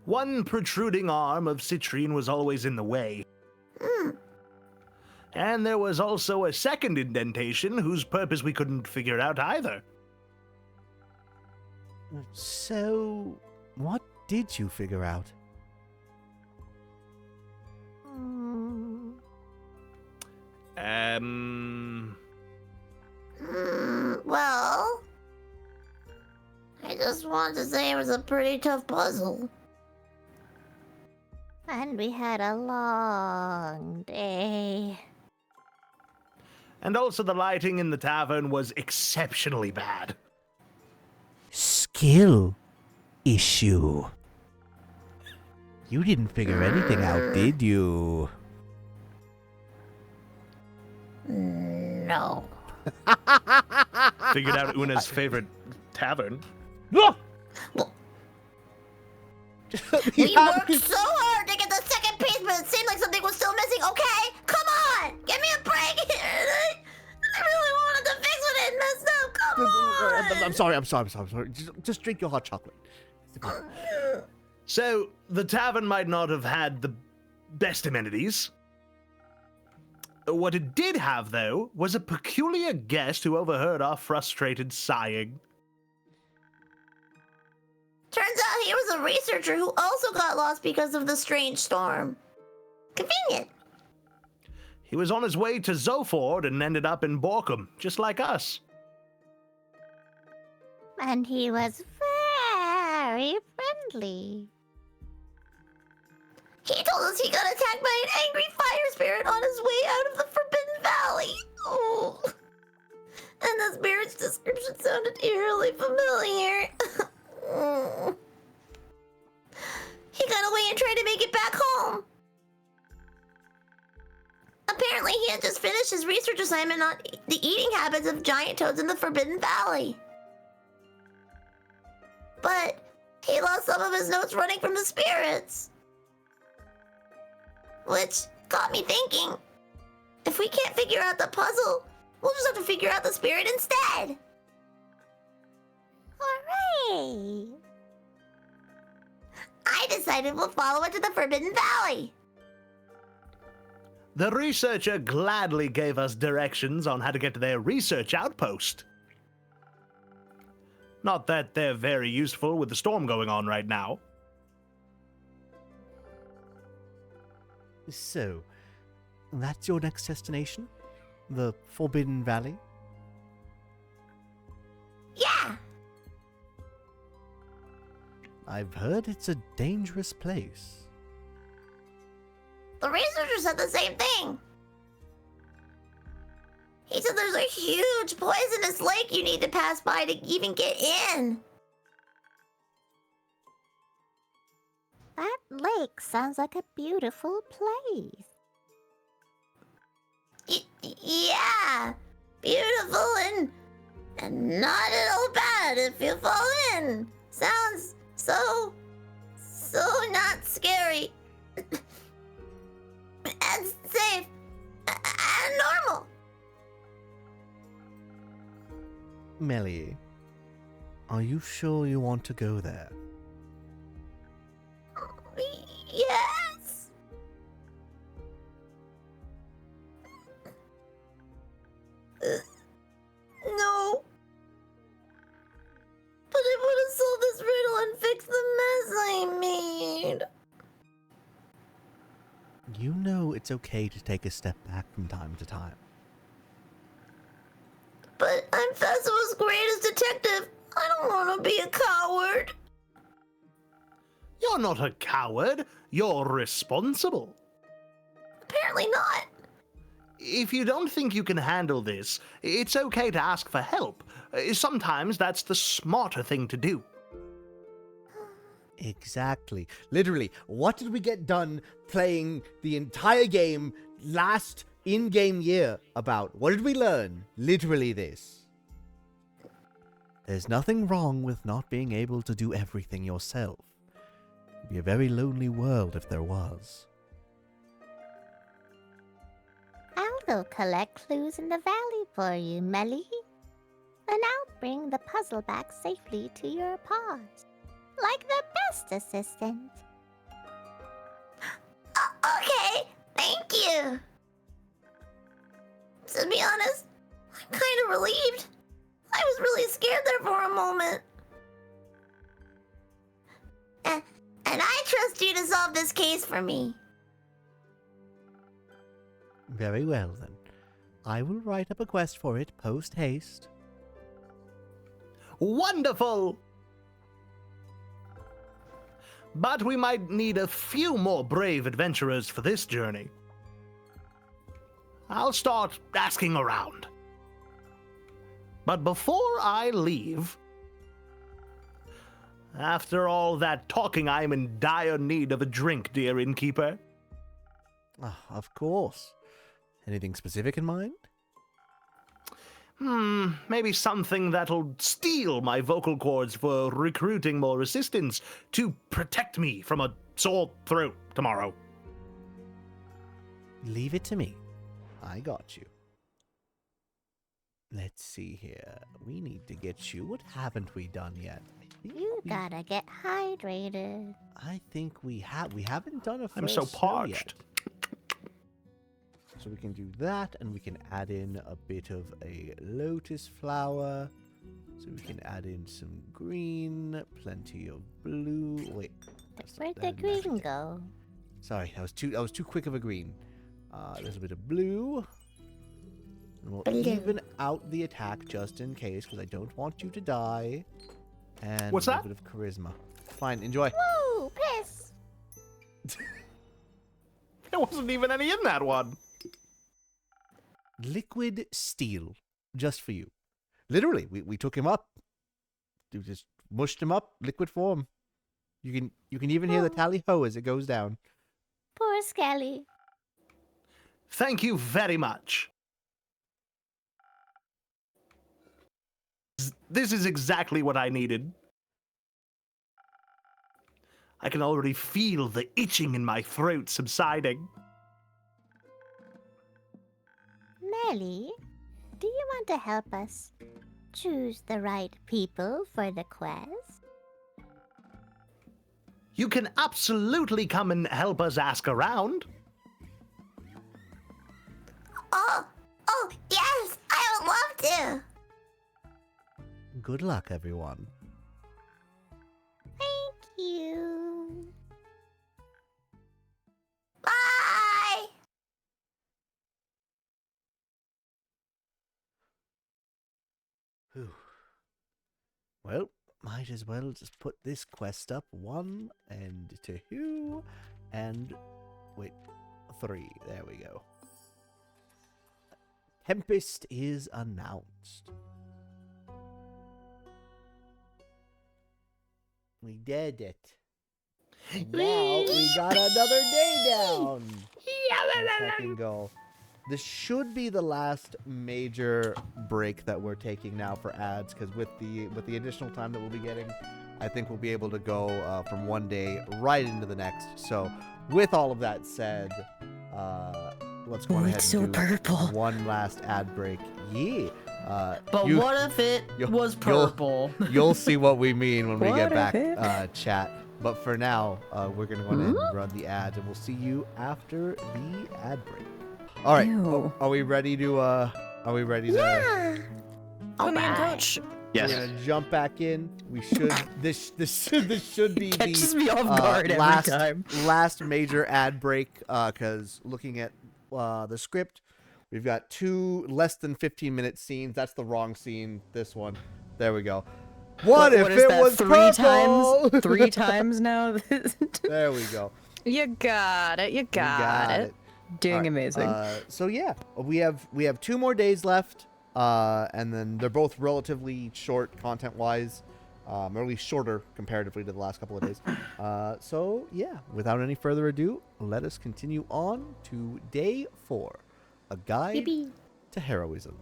One protruding arm of citrine was always in the way. And there was also a second indentation whose purpose we couldn't figure out either. So, what did you figure out? Well, I just wanted to say it was a pretty tough puzzle. And we had a long day. And also the lighting in the tavern was exceptionally bad. Skill issue. You didn't figure anything out, did you? No. Figured out Una's favorite tavern. We worked so hard to get the second piece, but it seemed like something was still missing. Okay, come on, give me a break here. I really wanted to fix what it messed up. Come on. I'm sorry. Just drink your hot chocolate. So, the tavern might not have had the best amenities. What it did have, though, was a peculiar guest who overheard our frustrated sighing. Turns out he was a researcher who also got lost because of the strange storm. Convenient. He was on his way to Zoford and ended up in Borkum, just like us. And he was very friendly. He told us he got attacked by an angry fire spirit on his way out of the Forbidden Valley. Oh. And the spirit's description sounded eerily familiar. He got away and tried to make it back home. Apparently, he had just finished his research assignment on the eating habits of giant toads in the Forbidden Valley. But he lost some of his notes running from the spirits. Which got me thinking, if we can't figure out the puzzle, we'll just have to figure out the spirit instead. Hooray! I decided we'll follow it to the Forbidden Valley. The researcher gladly gave us directions on how to get to their research outpost. Not that they're very useful with the storm going on right now. So, that's your next destination? The Forbidden Valley? Yeah. I've heard it's a dangerous place. The researcher said the same thing. He said there's a huge poisonous lake you need to pass by to even get in. That lake sounds like a beautiful place. Yeah, beautiful and not at all bad if you fall in. Sounds so not scary. And safe and normal. Melly, are you sure you want to go there? Yes. No. But I would have solved this riddle and fixed the mess I made. You know it's okay to take a step back from time to time. But I'm Phesoa's greatest detective. I don't want to be a coward. You're not a coward. You're responsible. Apparently not. If you don't think you can handle this, it's okay to ask for help. Sometimes that's the smarter thing to do. Exactly. Literally, what did we get done playing the entire game last in-game year about? What did we learn? Literally this. There's nothing wrong with not being able to do everything yourself. It'd be a very lonely world if there was. I'll go collect clues in the valley for you, Melly. And I'll bring the puzzle back safely to your paws. Like the best assistant. Okay, thank you. To be honest, I'm kind of relieved. I was really scared there for a moment. And I trust you to solve this case for me. Very well, then. I will write up a quest for it post-haste. Wonderful! But we might need a few more brave adventurers for this journey. I'll start asking around. But before I leave, after all that talking, I'm in dire need of a drink, dear innkeeper. Of course. Anything specific in mind? Maybe something that'll steel my vocal cords for recruiting more assistants to protect me from a sore throat tomorrow. Leave it to me. I got you. Let's see here. We need to get you. What haven't we done yet? You gotta get hydrated. I think we have. We haven't done a first I'm so snow parched. yet. So we can do that, and we can add in a bit of a lotus flower. So we can add in some green, plenty of blue. Wait, Where'd the green go? sorry, I was too quick of a green. There's a bit of blue. And we'll Blue. even out the attack just in case, because I don't want you to die. And What's a that? bit of charisma. Fine, enjoy. Woo! Piss! There wasn't even any in that one. Liquid steel, just for you. Literally, we took him up. We just mushed him up, liquid form. You can even hear the tally ho as it goes down. Poor Skelly. Thank you very much. This is exactly what I needed. I can already feel the itching in my throat subsiding. Melly, do you want to help us choose the right people for the quest? You can absolutely come and help us ask around. Oh, yes, I would love to. Good luck, everyone. Thank you. Bye. Whew. Well, might as well just put this quest up. 1 and 2 and wait, 3. There we go. Tempest is announced. We did it. And now we got another day down. Second goal. This should be the last major break that we're taking now for ads, because with the additional time that we'll be getting, I think we'll be able to go from one day right into the next. So, with all of that said, let's go ahead it's and so do purple. one last ad break. Yeah. But what if it was purple? You'll see what we mean when we get What back, if it- chat. But for now, we're gonna go ahead and run the ads, and we'll see you after the ad break. All right. Ew. Are we ready to? Are we ready to? Yeah. Pony and Coach. Yes. We're gonna jump back in. We should. This should be Catches the me off guard every last time. last major ad break. Because looking at the script, we've got 2 less than 15-minute scenes. That's the wrong scene. This one. There we go. What if is it that, was 3 purple? times? 3 times now? There we go. You got it. You We got it. Doing All right, amazing. So yeah, we have 2 more days left, and then they're both relatively short content-wise. or at least shorter comparatively to the last couple of days. So yeah, without any further ado, let us continue on to day 4, a guide Yippee. to heroism.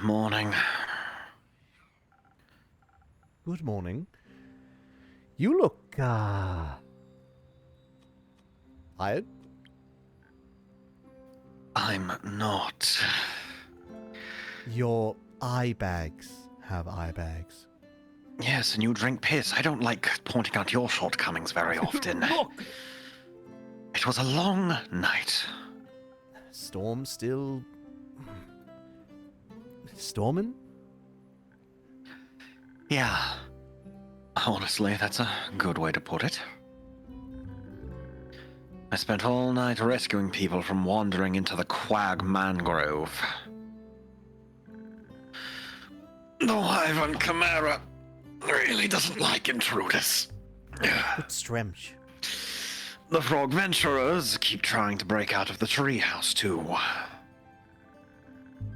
Morning. Good morning. You look tired. I'm not. Your eye bags have eye bags. Yes, and you drink piss. I don't like pointing out your shortcomings very often. It was a long night. Storm still storming? Yeah. Honestly, that's a good way to put it. I spent all night rescuing people from wandering into the quag mangrove. The wyvern chimera really doesn't like intruders. It's strange. The frog venturers keep trying to break out of the treehouse, too.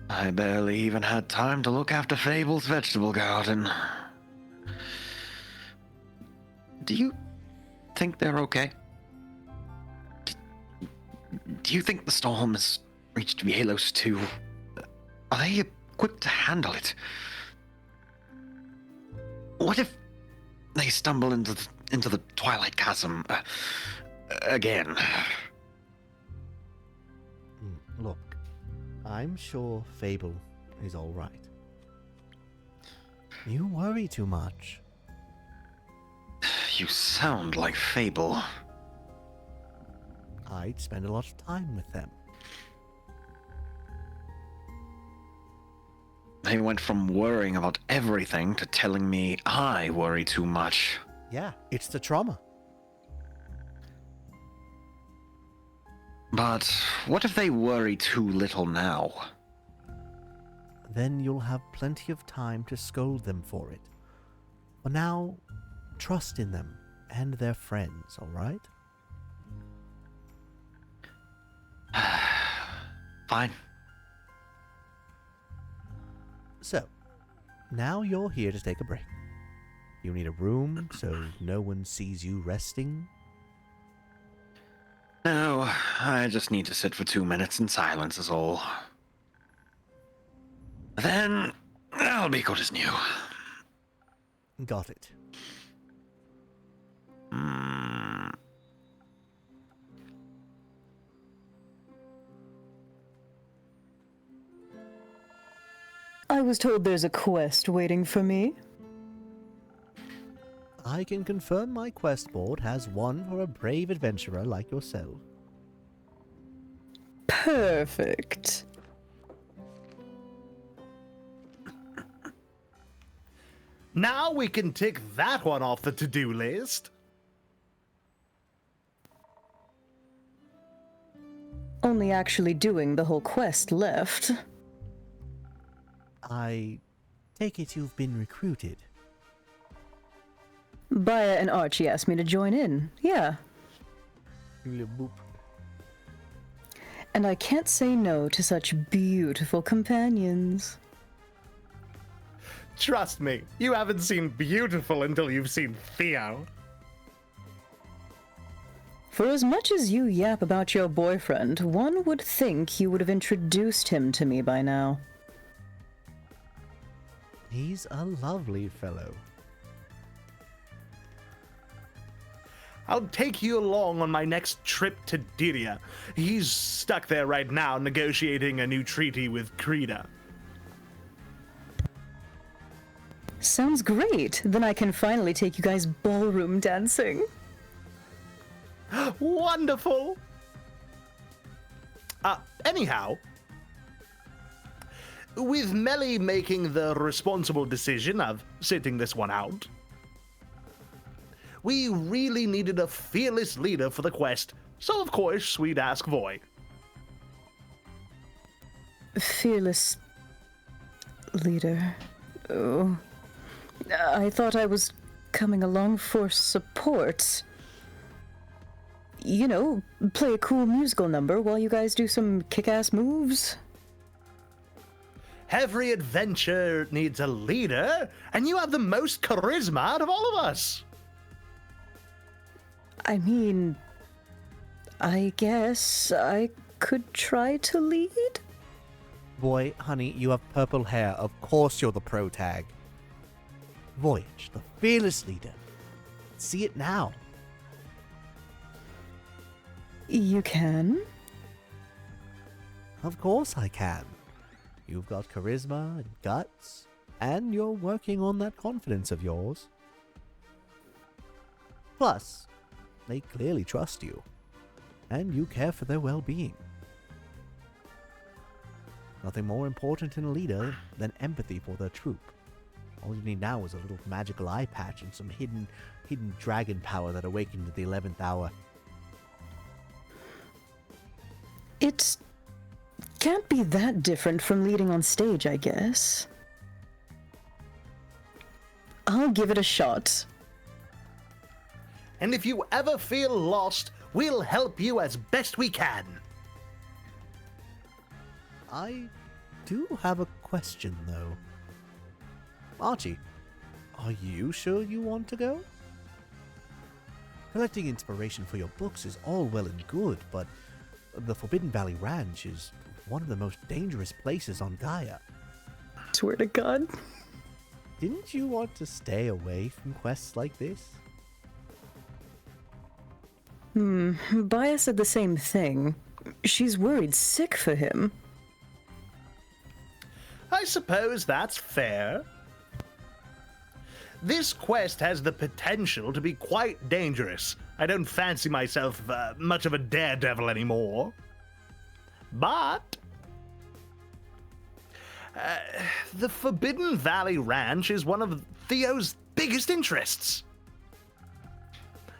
I barely even had time to look after Fable's vegetable garden. Do you think they're okay? Do you think the storm has reached Vielos too? Are they equipped to handle it? What if they stumble into the Twilight Chasm again? Look, I'm sure Fable is all right. You worry too much. You sound like Fable. I'd spend a lot of time with them. They went from worrying about everything to telling me I worry too much. Yeah, it's the trauma. But what if they worry too little now? Then you'll have plenty of time to scold them for it. For now, trust in them and their friends, all right? Fine. So, now you're here to take a break. You need a room so no one sees you resting? No, I just need to sit for 2 minutes in silence is all. Then, I'll be good as new. Got it. I was told there's a quest waiting for me. I can confirm my quest board has one for a brave adventurer like yourself. Perfect. Now we can tick that one off the to-do list. Only actually doing the whole quest left. I take it you've been recruited. Baya and Archie asked me to join in. Yeah. Boop. And I can't say no to such beautiful companions. Trust me, you haven't seen beautiful until you've seen Theo. For as much as you yap about your boyfriend, one would think you would have introduced him to me by now. He's a lovely fellow. I'll take you along on my next trip to Diria. He's stuck there right now negotiating a new treaty with Krita. Sounds great. Then I can finally take you guys ballroom dancing. Wonderful! Anyhow, with Melly making the responsible decision of sitting this one out, we really needed a fearless leader for the quest, so of course we'd ask Voy. Fearless leader. Oh. I thought I was coming along for support. you know, play a cool musical number while you guys do some kick-ass moves. Every adventure needs a leader, and you have the most charisma out of all of us. I mean, I guess I could try to lead? Boy, honey, you have purple hair. Of course you're the pro tag. Voyage, the fearless leader. See it now. You can? Of course I can. You've got charisma and guts, and you're working on that confidence of yours. Plus, they clearly trust you, and you care for their well-being. Nothing more important in a leader than empathy for their troop. All you need now is a little magical eye patch and some hidden dragon power that awakened at the 11th hour. It can't be that different from leading on stage, I guess. I'll give it a shot. And if you ever feel lost, we'll help you as best we can. I do have a question, though. Archie, are you sure you want to go? Collecting inspiration for your books is all well and good, but the Forbidden Valley Ranch is one of the most dangerous places on Gaia. Swear to God. Didn't you want to stay away from quests like this? Baya said the same thing. She's worried sick for him. I suppose that's fair. This quest has the potential to be quite dangerous. I don't fancy myself much of a daredevil anymore. But the Forbidden Valley Ranch is one of Theo's biggest interests.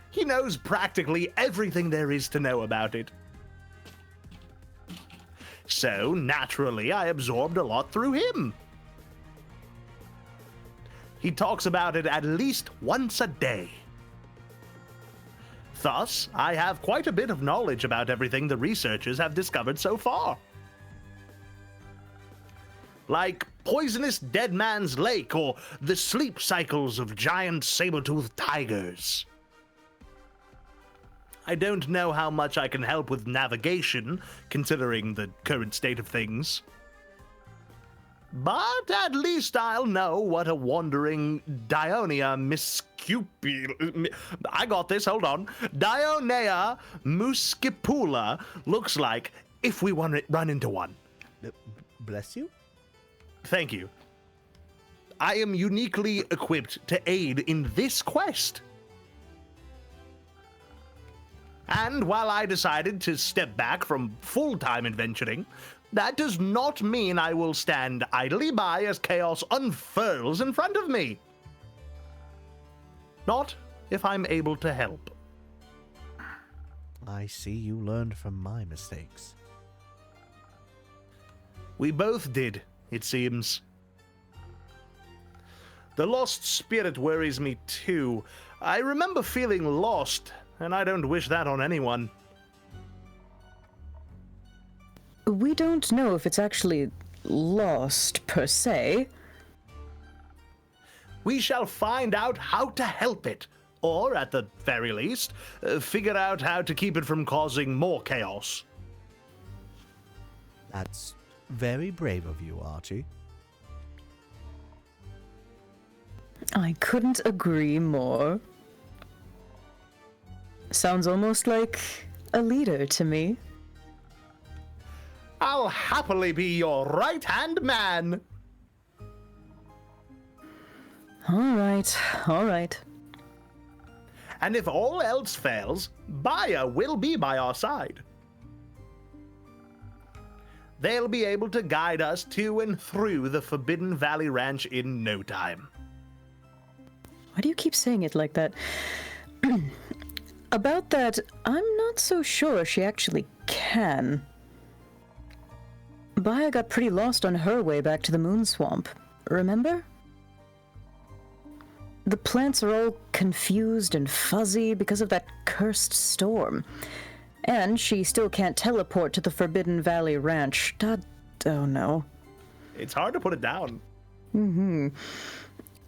He knows practically everything there is to know about it. So, naturally, I absorbed a lot through him. He talks about it at least once a day. Thus, I have quite a bit of knowledge about everything the researchers have discovered so far. Like Poisonous Dead Man's Lake or the sleep cycles of giant saber-toothed tigers. I don't know how much I can help with navigation, considering the current state of things. But at least I'll know what a wandering Dionea I got this, hold on. Dionea muscipula looks like if we run into one. Bless you? Thank you. I am uniquely equipped to aid in this quest. And while I decided to step back from full-time adventuring, that does not mean I will stand idly by as chaos unfurls in front of me. Not if I'm able to help. I see you learned from my mistakes. We both did, it seems. The lost spirit worries me too. I remember feeling lost, and I don't wish that on anyone. We don't know if it's actually lost, per se. We shall find out how to help it, or at the very least, figure out how to keep it from causing more chaos. That's very brave of you, Archie. I couldn't agree more. Sounds almost like a leader to me. I'll happily be your right-hand man. All right. And if all else fails, Baya will be by our side. They'll be able to guide us to and through the Forbidden Valley Ranch in no time. Why do you keep saying it like that? About that, I'm not so sure she actually can. Baya got pretty lost on her way back to the Moon Swamp, remember? the plants are all confused and fuzzy because of that cursed storm. And she still can't teleport to the Forbidden Valley Ranch. Oh no. It's hard to put it down.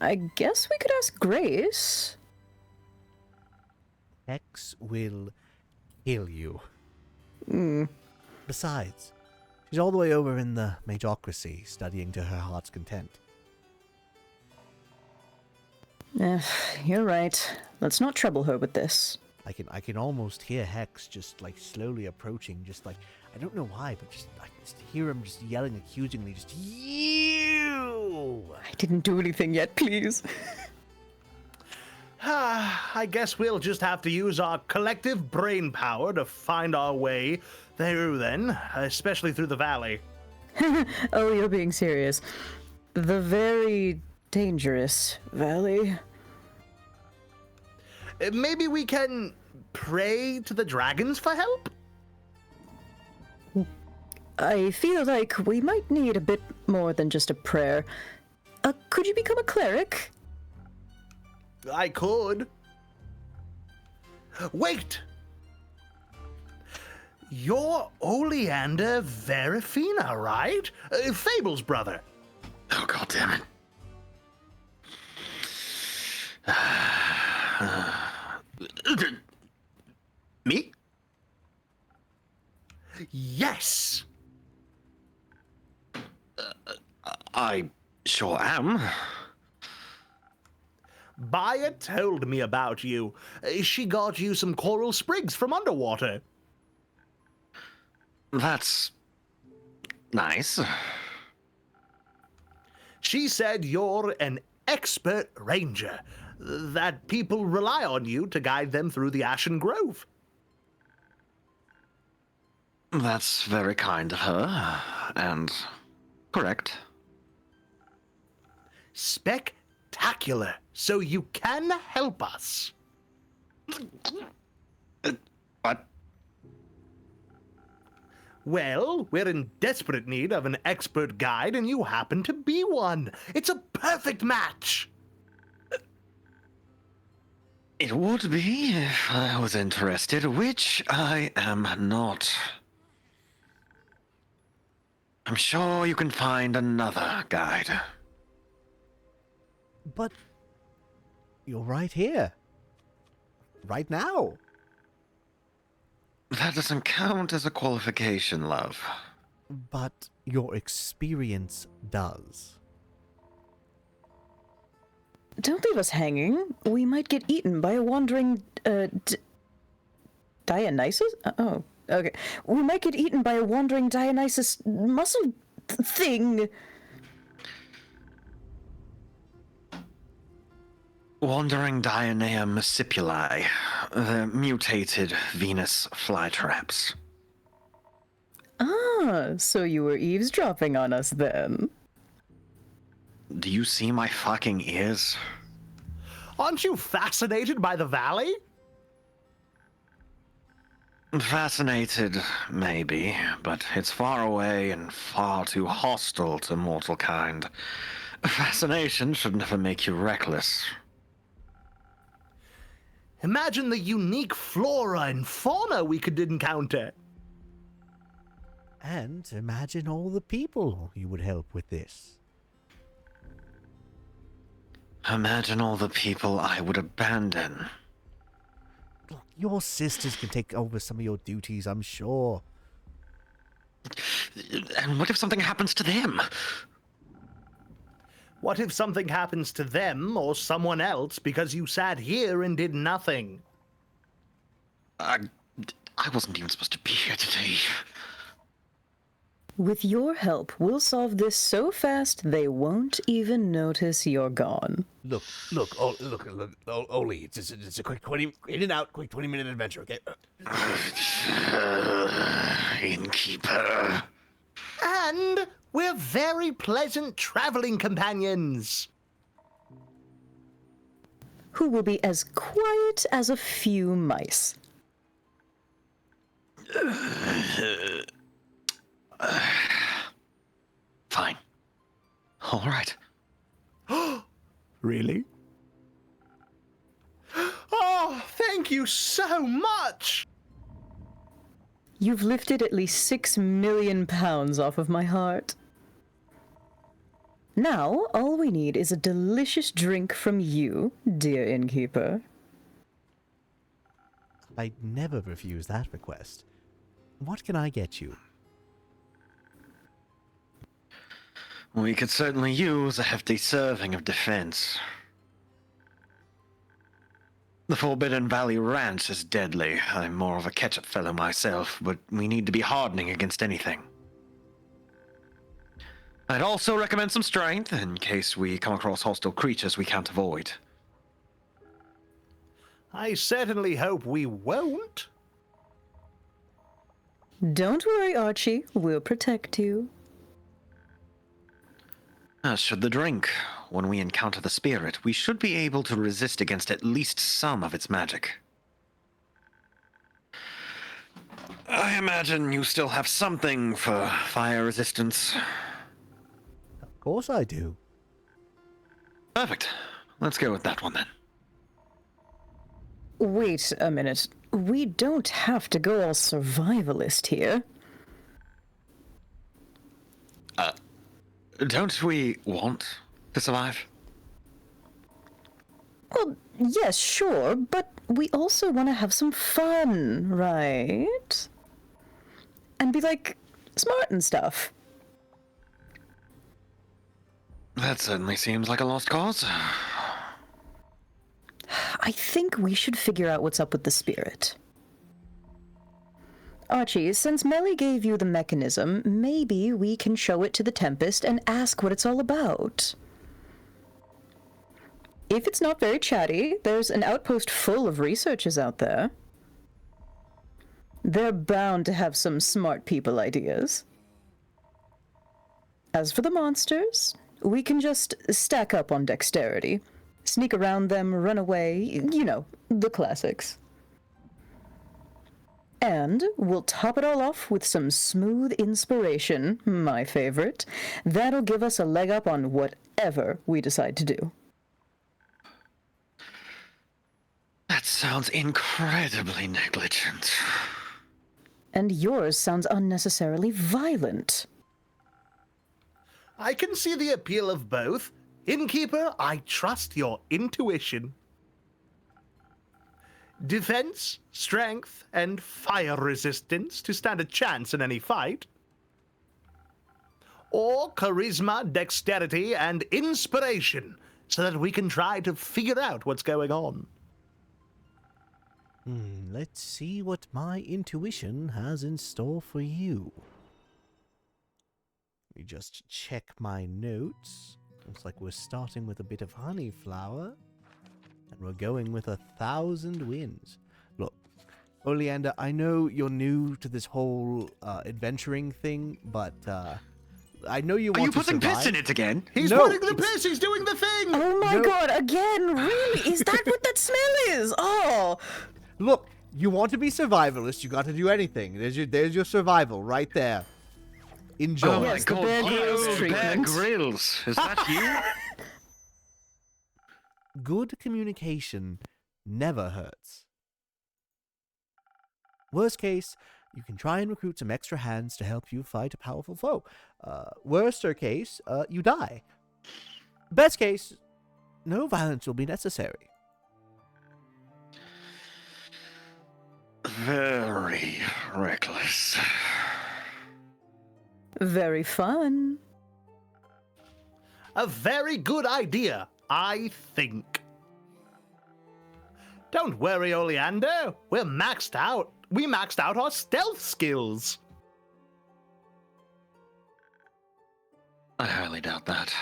I guess we could ask Grace. Hex will heal you. Besides, she's all the way over in the Magocracy, studying to her heart's content. You're right. Let's not trouble her with this. I can almost hear Hex just like slowly approaching, just like, I don't know why, but just I just hear him just yelling accusingly, just you. I didn't do anything yet, please. I guess we'll just have to use our collective brain power to find our way through then, especially through the valley. Oh, you're being serious. The very dangerous valley. Maybe we can pray to the dragons for help? I feel like we might need a bit more than just a prayer. Could you become a cleric? I could. Wait! You're Oleander Verifina, right? Fable's brother. Oh, God damn it. Me? Yes! I sure am. Baya told me about you. She got you some coral sprigs from underwater. That's nice. She said you're an expert ranger, that people rely on you to guide them through the Ashen Grove. That's very kind of her, and correct. Spectacular. So you can help us. What? Well, we're in desperate need of an expert guide, and you happen to be one. It's a perfect match. It would be if I was interested, which I am not. I'm sure you can find another guide. But you're right here. Right now. That doesn't count as a qualification, love. But your experience does. Don't leave us hanging. We might get eaten by a wandering, Dionysus? Oh, okay. We might get eaten by a wandering Dionysus muscle thing. Wandering Dionea muscipuli, the mutated Venus flytraps. Ah, so you were eavesdropping on us then. Do you see my fucking ears? Aren't you fascinated by the valley? Fascinated, maybe, but it's far away and far too hostile to mortal kind. Fascination should never make you reckless. Imagine the unique flora and fauna we could encounter. And imagine all the people you would help with this. Imagine all the people I would abandon. Look, your sisters can take over some of your duties, I'm sure. And what if something happens to them? What if something happens to them or someone else because you sat here and did nothing? I wasn't even supposed to be here today. With your help, we'll solve this so fast they won't even notice you're gone. Look, Oli, it's a quick 20, in and out, quick 20-minute adventure, okay? Innkeeper. And we're very pleasant traveling companions. Who will be as quiet as a few mice. Fine. All right. Really? Oh, thank you so much! You've lifted at least 6 million pounds off of my heart. Now, all we need is a delicious drink from you, dear innkeeper. I'd never refuse that request. What can I get you? We could certainly use a hefty serving of defense. The Forbidden Valley Ranch is deadly. I'm more of a ketchup fellow myself, but we need to be hardening against anything. I'd also recommend some strength in case we come across hostile creatures we can't avoid. I certainly hope we won't. Don't worry, Archie. We'll protect you. As should the drink. When we encounter the spirit, we should be able to resist against at least some of its magic. I imagine you still have something for fire resistance. Of course I do. Perfect. Let's go with that one then. Wait a minute. We don't have to go all survivalist here. Don't we want to survive? Well, yes, sure, but we also want to have some fun, right? And be, like, smart and stuff. That certainly seems like a lost cause. I think we should figure out what's up with the spirit. Archie, since Melly gave you the mechanism, maybe we can show it to the Tempest and ask what it's all about. If it's not very chatty, there's an outpost full of researchers out there. They're bound to have some smart people ideas. As for the monsters, we can just stack up on dexterity. Sneak around them, run away, you know, the classics. And we'll top it all off with some smooth inspiration, my favorite. That'll give us a leg up on whatever we decide to do. That sounds incredibly negligent. And yours sounds unnecessarily violent. I can see the appeal of both. Innkeeper, I trust your intuition. Defense, strength, and fire resistance to stand a chance in any fight. Or charisma, dexterity, and inspiration, so that we can try to figure out what's going on. Let's see what my intuition has in store for you. Let me just check my notes. Looks like we're starting with a bit of honey flower. And we're going with 1,000 winds. Look, Oleander, I know you're new to this whole adventuring thing, but I know you want to survive. Are you putting piss in it again? He's putting the piss! He's doing the thing! Oh my god, again? Really? Is that what that smell is? Oh! Look, you want to be survivalist, you got to do anything. There's your survival right there. Enjoy. Oh Yes, my the Bear Grylls Bear treatment. Grylls. Is that you? Good communication never hurts. Worst case, you can try and recruit some extra hands to help you fight a powerful foe. Worster case, you die. Best case, no violence will be necessary. Very reckless. Very fun. A very good idea, I think. Don't worry, Oleander. We're maxed out. We maxed out our stealth skills. I highly doubt that.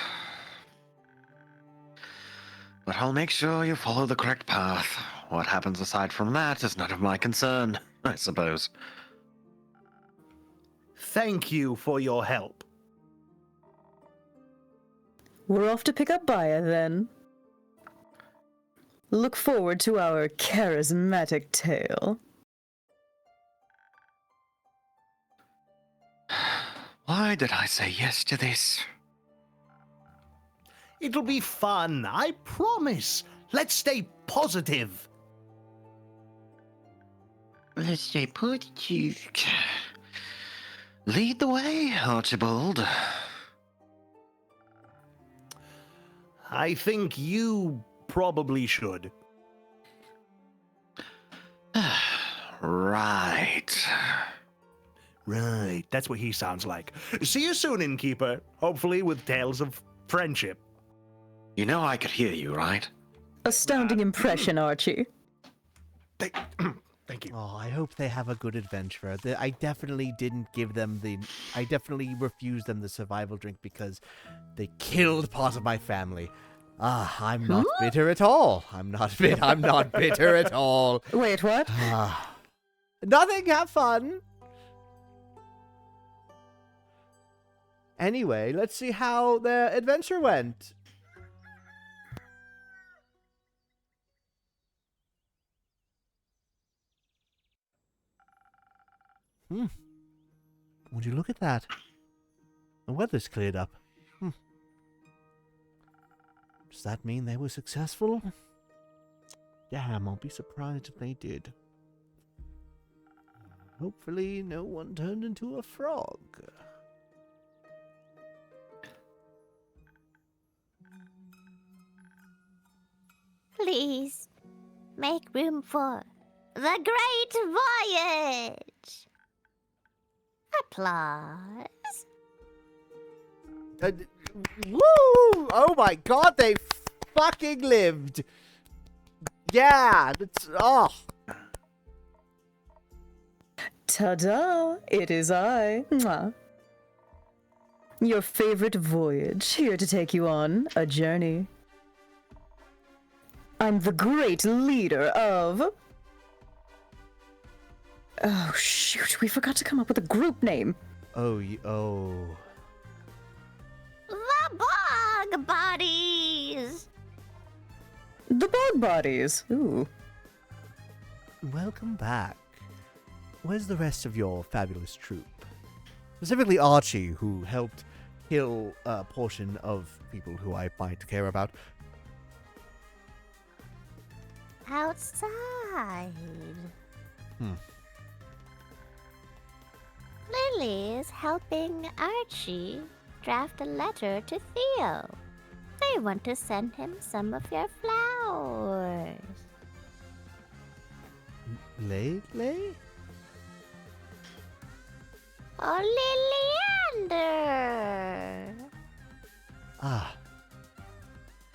But I'll make sure you follow the correct path. What happens aside from that is none of my concern, I suppose. Thank you for your help. We're off to pick up Baya then. Look forward to our charismatic tale. Why did I say yes to this? It'll be fun, I promise. Let's stay positive. Let's stay put. You lead the way, Archibald. I think you probably should. Right. Right, that's what he sounds like. See you soon, Innkeeper. Hopefully with tales of friendship. You know I could hear you, right? Astounding impression, Archie. Thank you. Oh, I hope they have a good adventurer. I definitely didn't give them the. I definitely refused them the survival drink because they killed part of my family. I'm not bitter at all. I'm not bitter at all. Wait, what? Nothing. Have fun. Anyway, let's see how their adventure went. Would you look at that? The weather's cleared up. Does that mean they were successful? Damn, I'll be surprised if they did. Hopefully no one turned into a frog. Please, make room for the Great Voyage! Applause. Woo! Oh my god, they fucking lived! Yeah, that's... Oh. Ta-da! It is I. Mwah. Your favorite voyage, here to take you on a journey. I'm the great leader of... Oh, shoot, we forgot to come up with a group name. Oh. The Bog Bodies! The Bog Bodies. Ooh. Welcome back. Where's the rest of your fabulous troop? Specifically Archie, who helped kill a portion of people who I might care about. Outside. Lily is helping Archie draft a letter to Theo. They want to send him some of your flowers. Lay? Oh, Oleander! Ah.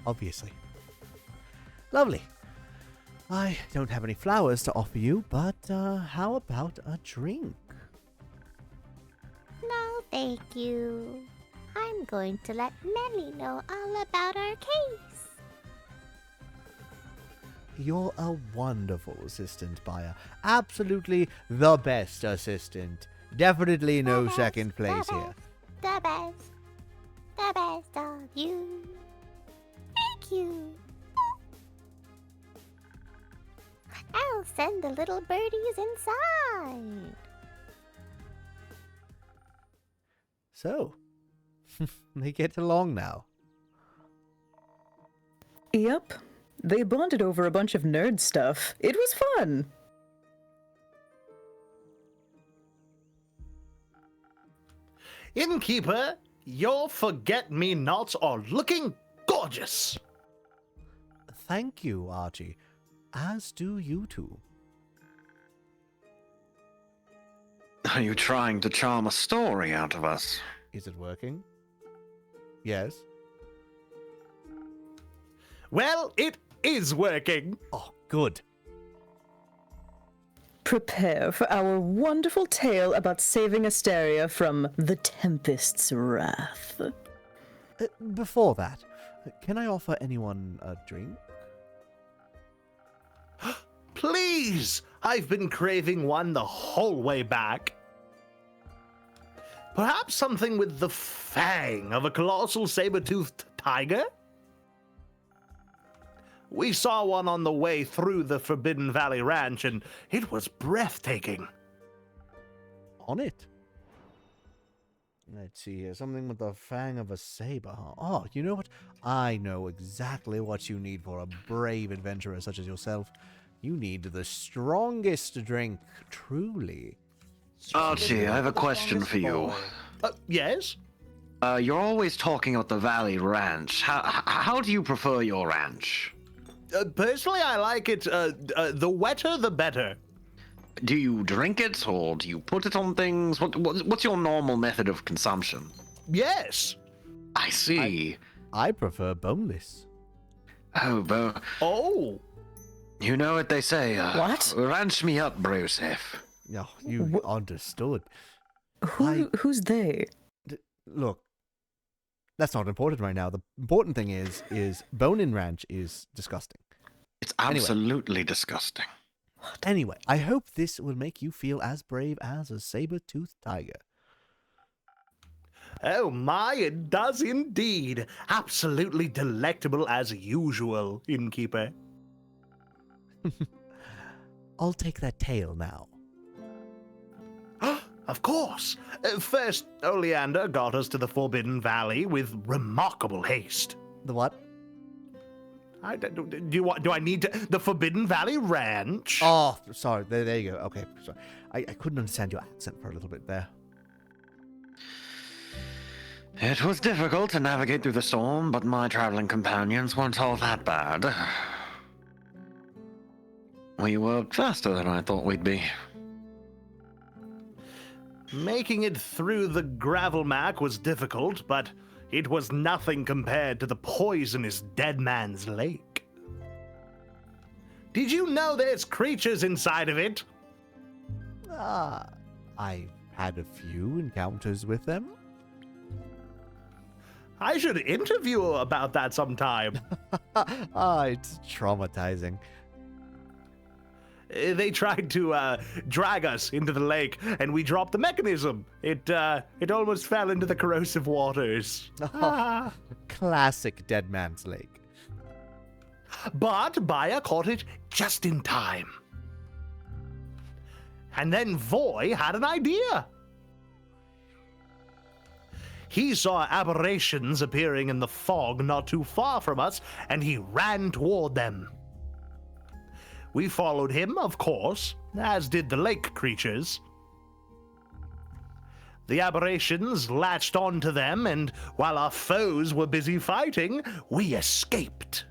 Obviously. Lovely. I don't have any flowers to offer you, but how about a drink? No, thank you. I'm going to let Nelly know all about our case. You're a wonderful assistant, Baia. Absolutely the best assistant. Definitely no second place here. The best of you. Thank you. I'll send the little birdies inside. So, they get along now. Yep. They bonded over a bunch of nerd stuff. It was fun. Innkeeper, your forget-me-nots are looking gorgeous. Thank you, Archie. As do you two. Are you trying to charm a story out of us? Is it working? Yes. Well, it is working. Oh, good. Prepare for our wonderful tale about saving Asteria from the Tempest's wrath. Before that, can I offer anyone a drink? Please! I've been craving one the whole way back. Perhaps something with the fang of a colossal saber-toothed tiger? We saw one on the way through the Forbidden Valley Ranch, and it was breathtaking. On it. Let's see here. Something with the fang of a saber, huh? Oh, you know what? I know exactly what you need for a brave adventurer such as yourself. You need the strongest drink, truly. Archie, I have a question for you. Yes? You're always talking about the Valley Ranch. How do you prefer your ranch? Personally, I like it, the wetter the better. Do you drink it, or do you put it on things? What's your normal method of consumption? Yes. I see. I prefer boneless. Oh. You know what they say. What? Ranch me up, Broseph. No, you understood. Who's they? Look, that's not important right now. The important thing is bone-in ranch is disgusting. It's absolutely disgusting. Anyway, I hope this will make you feel as brave as a saber-toothed tiger. Oh my, it does indeed. Absolutely delectable as usual, Innkeeper. I'll take that tail now. Of course. First, Oleander got us to the Forbidden Valley with remarkable haste. The what? Do I need to... The Forbidden Valley Ranch? Oh, sorry. There you go. Okay, sorry. I couldn't understand your accent for a little bit there. It was difficult to navigate through the storm, but my traveling companions weren't all that bad. We were faster than I thought we'd be. Making it through the gravel mac was difficult, but it was nothing compared to the poisonous Dead Man's Lake. Did you know there's creatures inside of it? I had a few encounters with them. I should interview you about that sometime. It's traumatizing. They tried to drag us into the lake, and we dropped the mechanism. It almost fell into the corrosive waters. Classic Dead Man's Lake. But Baya caught it just in time. And then Voy had an idea. He saw aberrations appearing in the fog not too far from us, and he ran toward them. We followed him, of course, as did the lake creatures. The aberrations latched onto them, and while our foes were busy fighting, we escaped.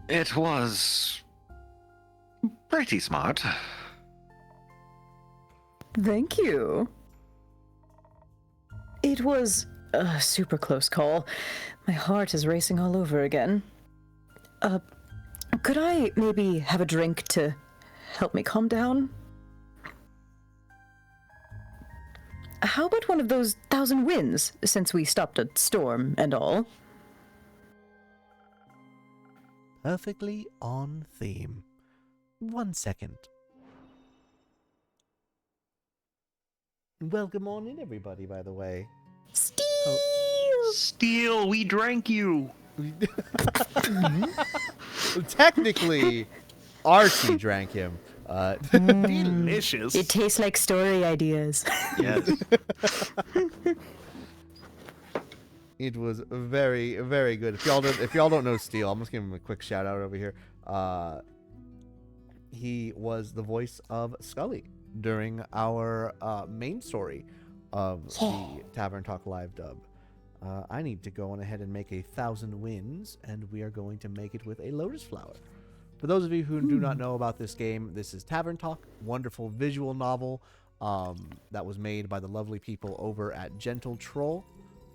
It was pretty smart. Thank you. It was a super close call. My heart is racing all over again. Could I maybe have a drink to help me calm down? How about one of those 1,000 winds, since we stopped a storm and all? Perfectly on theme. 1 second. Welcome on in, everybody, by the way. Steel! Steel, we drank you. Technically, Archie drank him. Delicious. It tastes like story ideas. Yes. It was very, very good. If y'all don't know Steel, I'm just giving him a quick shout out over here. He was the voice of Scully during our main story of the Tavern Talk live dub. I need to go on ahead and make 1,000 wins, and we are going to make it with a lotus flower. For those of you who do not know about this game, this is Tavern Talk, wonderful visual novel that was made by the lovely people over at Gentle Troll.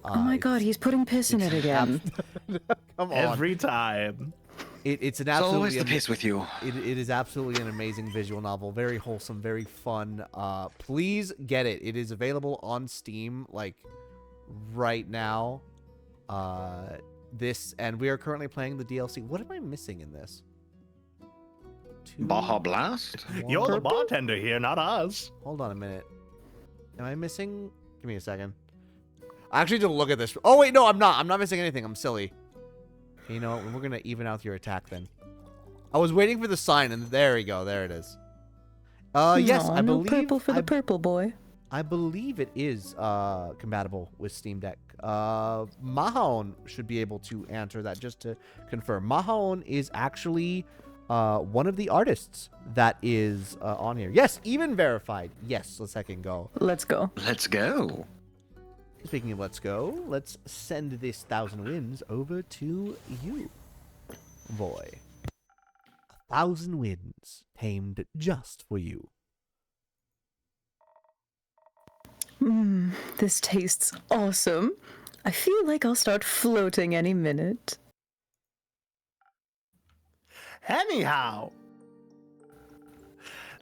Oh my god, he's putting piss in it again. Come on. Every time. It's an It's absolutely always the piss with you. It is absolutely an amazing visual novel, very wholesome, very fun. Please get it. It is available on Steam like right now. And we are currently playing the DLC. What am I missing in this? Baja Blast? You're the bartender here, not us. Hold on a minute. Am I missing? Give me a second. I actually didn't look at this. Oh wait, no, I'm not. I'm not missing anything. I'm silly. Okay, you know what? We're gonna even out your attack then. I was waiting for the sign, and there we go. There it is. Yes, I no believe. purple for the purple boy. I believe it is compatible with Steam Deck. Mahon should be able to answer that just to confirm. Mahon is actually one of the artists that is on here. Yes, even verified. Yes, a second go. Let's go. Let's go. Speaking of let's go, let's send this 1,000 wins over to you, boy. 1,000 wins tamed just for you. This tastes awesome. I feel like I'll start floating any minute. Anyhow,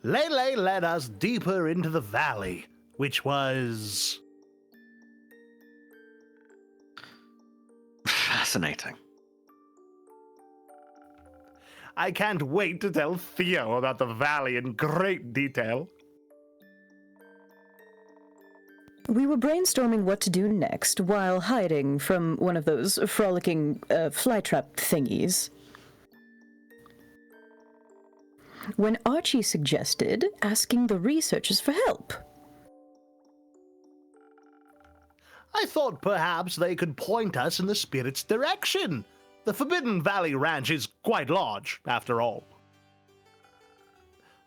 Lele led us deeper into the valley, which was Fascinating. I can't wait to tell Theo about the valley in great detail. We were brainstorming what to do next while hiding from one of those frolicking flytrap thingies, when Archie suggested asking the researchers for help. I thought perhaps they could point us in the spirit's direction. The Forbidden Valley Ranch is quite large, after all.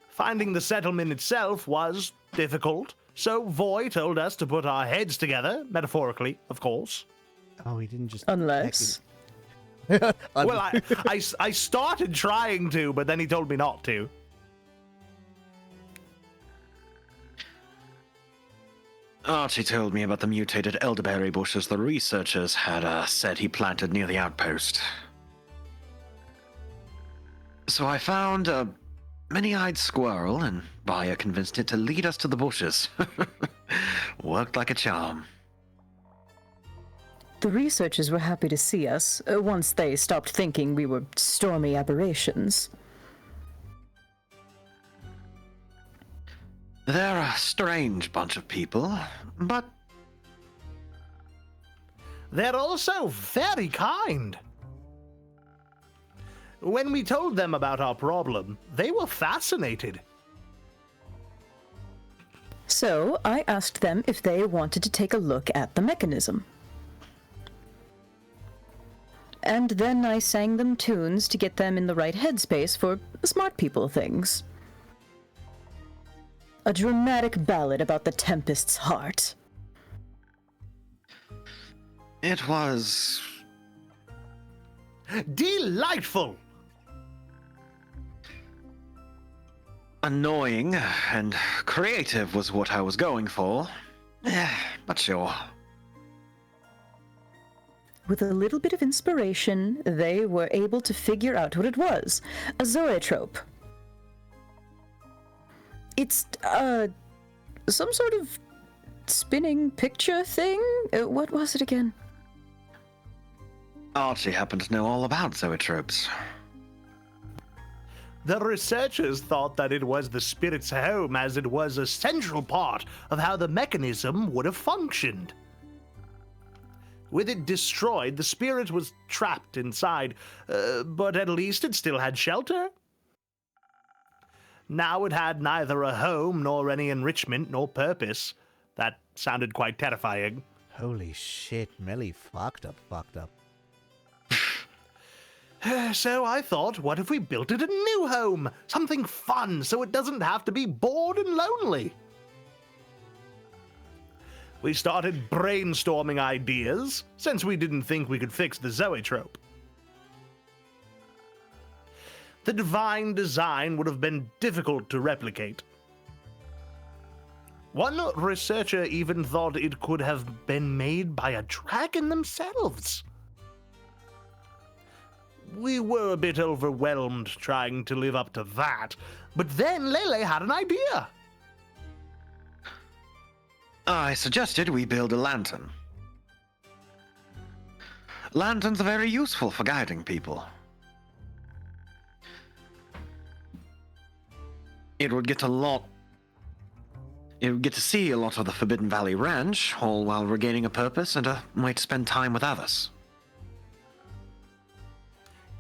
Finding the settlement itself was difficult, so Voy told us to put our heads together, metaphorically, of course. Oh, he didn't just... Unless... Well, I started trying to, but then he told me not to. Archie told me about the mutated elderberry bushes the researchers had said he planted near the outpost. So I found a many-eyed squirrel, and Vaya convinced it to lead us to the bushes. Worked like a charm. The researchers were happy to see us once they stopped thinking we were stormy aberrations. They're a strange bunch of people, but they're also very kind. When we told them about our problem, they were fascinated. So I asked them if they wanted to take a look at the mechanism. And then I sang them tunes to get them in the right headspace for smart people things. A dramatic ballad about the Tempest's heart. it was delightful. Annoying and creative was what I was going for. But sure. With a little bit of inspiration, they were able to figure out what it was. A zoetrope. It's, some sort of spinning picture thing? What was it again? Archie happened to know all about zoetropes. The researchers thought that it was the spirit's home, as it was a central part of how the mechanism would have functioned. With it destroyed, the spirit was trapped inside, but at least it still had shelter. Now it had neither a home, nor any enrichment, nor purpose. That sounded quite terrifying. Holy shit, Melly fucked up. So I thought, what if we built it a new home? Something fun, so it doesn't have to be bored and lonely. We started brainstorming ideas, since we didn't think we could fix the zoetrope. The divine design would have been difficult to replicate. One researcher even thought it could have been made by a dragon themselves. We were a bit overwhelmed trying to live up to that, but then Lele had an idea. I suggested we build a lantern. Lanterns are very useful for guiding people. It would get to see a lot of the Forbidden Valley Ranch, all while regaining a purpose and a way to spend time with others.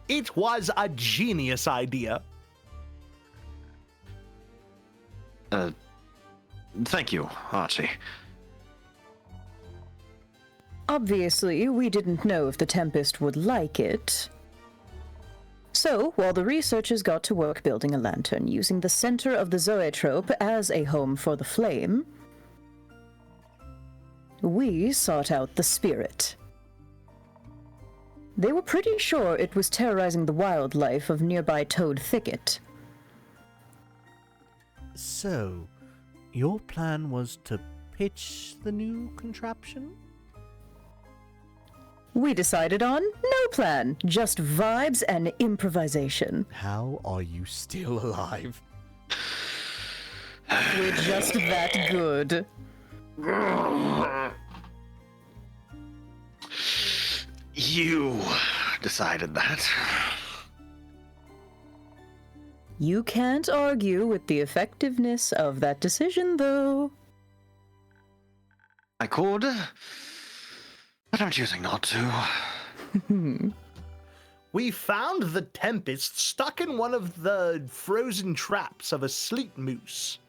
It was a genius idea. Thank you, Archie. Obviously, we didn't know if the Tempest would like it. So, while the researchers got to work building a lantern using the center of the zoetrope as a home for the flame, we sought out the spirit. They were pretty sure it was terrorizing the wildlife of nearby Toad Thicket. So, your plan was to pitch the new contraption? We decided on no plan, just vibes and improvisation. How are you still alive? We're just that good. You decided that. You can't argue with the effectiveness of that decision, though. I could, but I'm choosing not to. We found the Tempest stuck in one of the frozen traps of a sleet moose.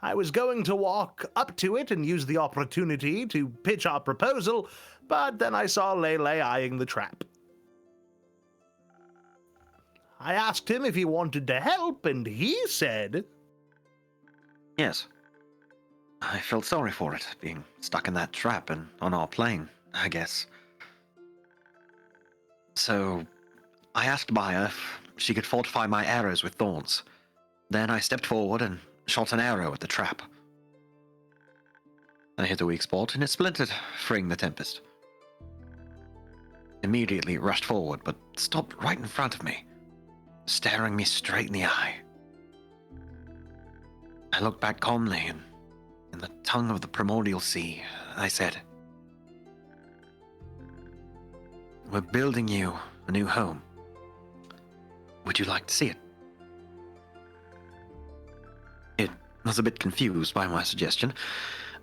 I was going to walk up to it and use the opportunity to pitch our proposal, but then I saw Lele eyeing the trap. I asked him if he wanted to help, and he said... Yes. I felt sorry for it, being stuck in that trap and on our plane, I guess. So, I asked Maya if she could fortify my arrows with thorns. Then I stepped forward and shot an arrow at the trap. I hit a weak spot and it splintered, freeing the Tempest. Immediately it rushed forward, but stopped right in front of me, staring me straight in the eye. I looked back calmly, and in the tongue of the primordial sea, I said, "We're building you a new home. Would you like to see it?" It was a bit confused by my suggestion,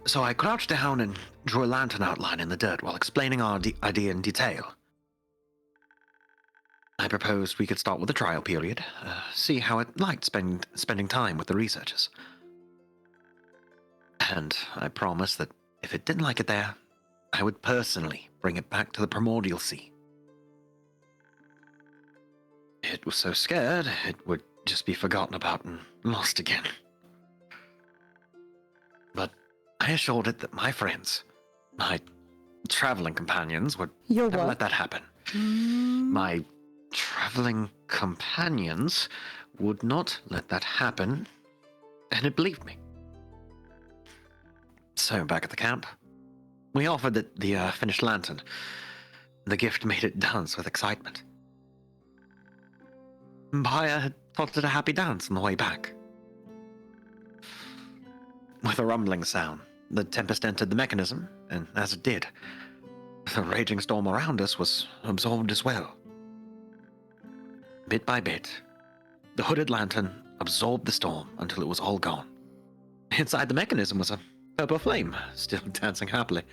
so I crouched down and drew a lantern outline in the dirt while explaining our idea in detail. I proposed we could start with a trial period, see how it liked spending time with the researchers. And I promised that if it didn't like it there, I would personally bring it back to the primordial sea. It was so scared it would just be forgotten about and lost again. But I assured it that my friends, my traveling companions, would never let that happen. My traveling companions would not let that happen, and it believed me. So, back at the camp, we offered it the finished lantern. The gift made it dance with excitement. Maya had taught it a happy dance on the way back. With a rumbling sound, the Tempest entered the mechanism, and as it did, the raging storm around us was absorbed as well. Bit by bit, the hooded lantern absorbed the storm until it was all gone. Inside the mechanism was a purple flame, still dancing happily.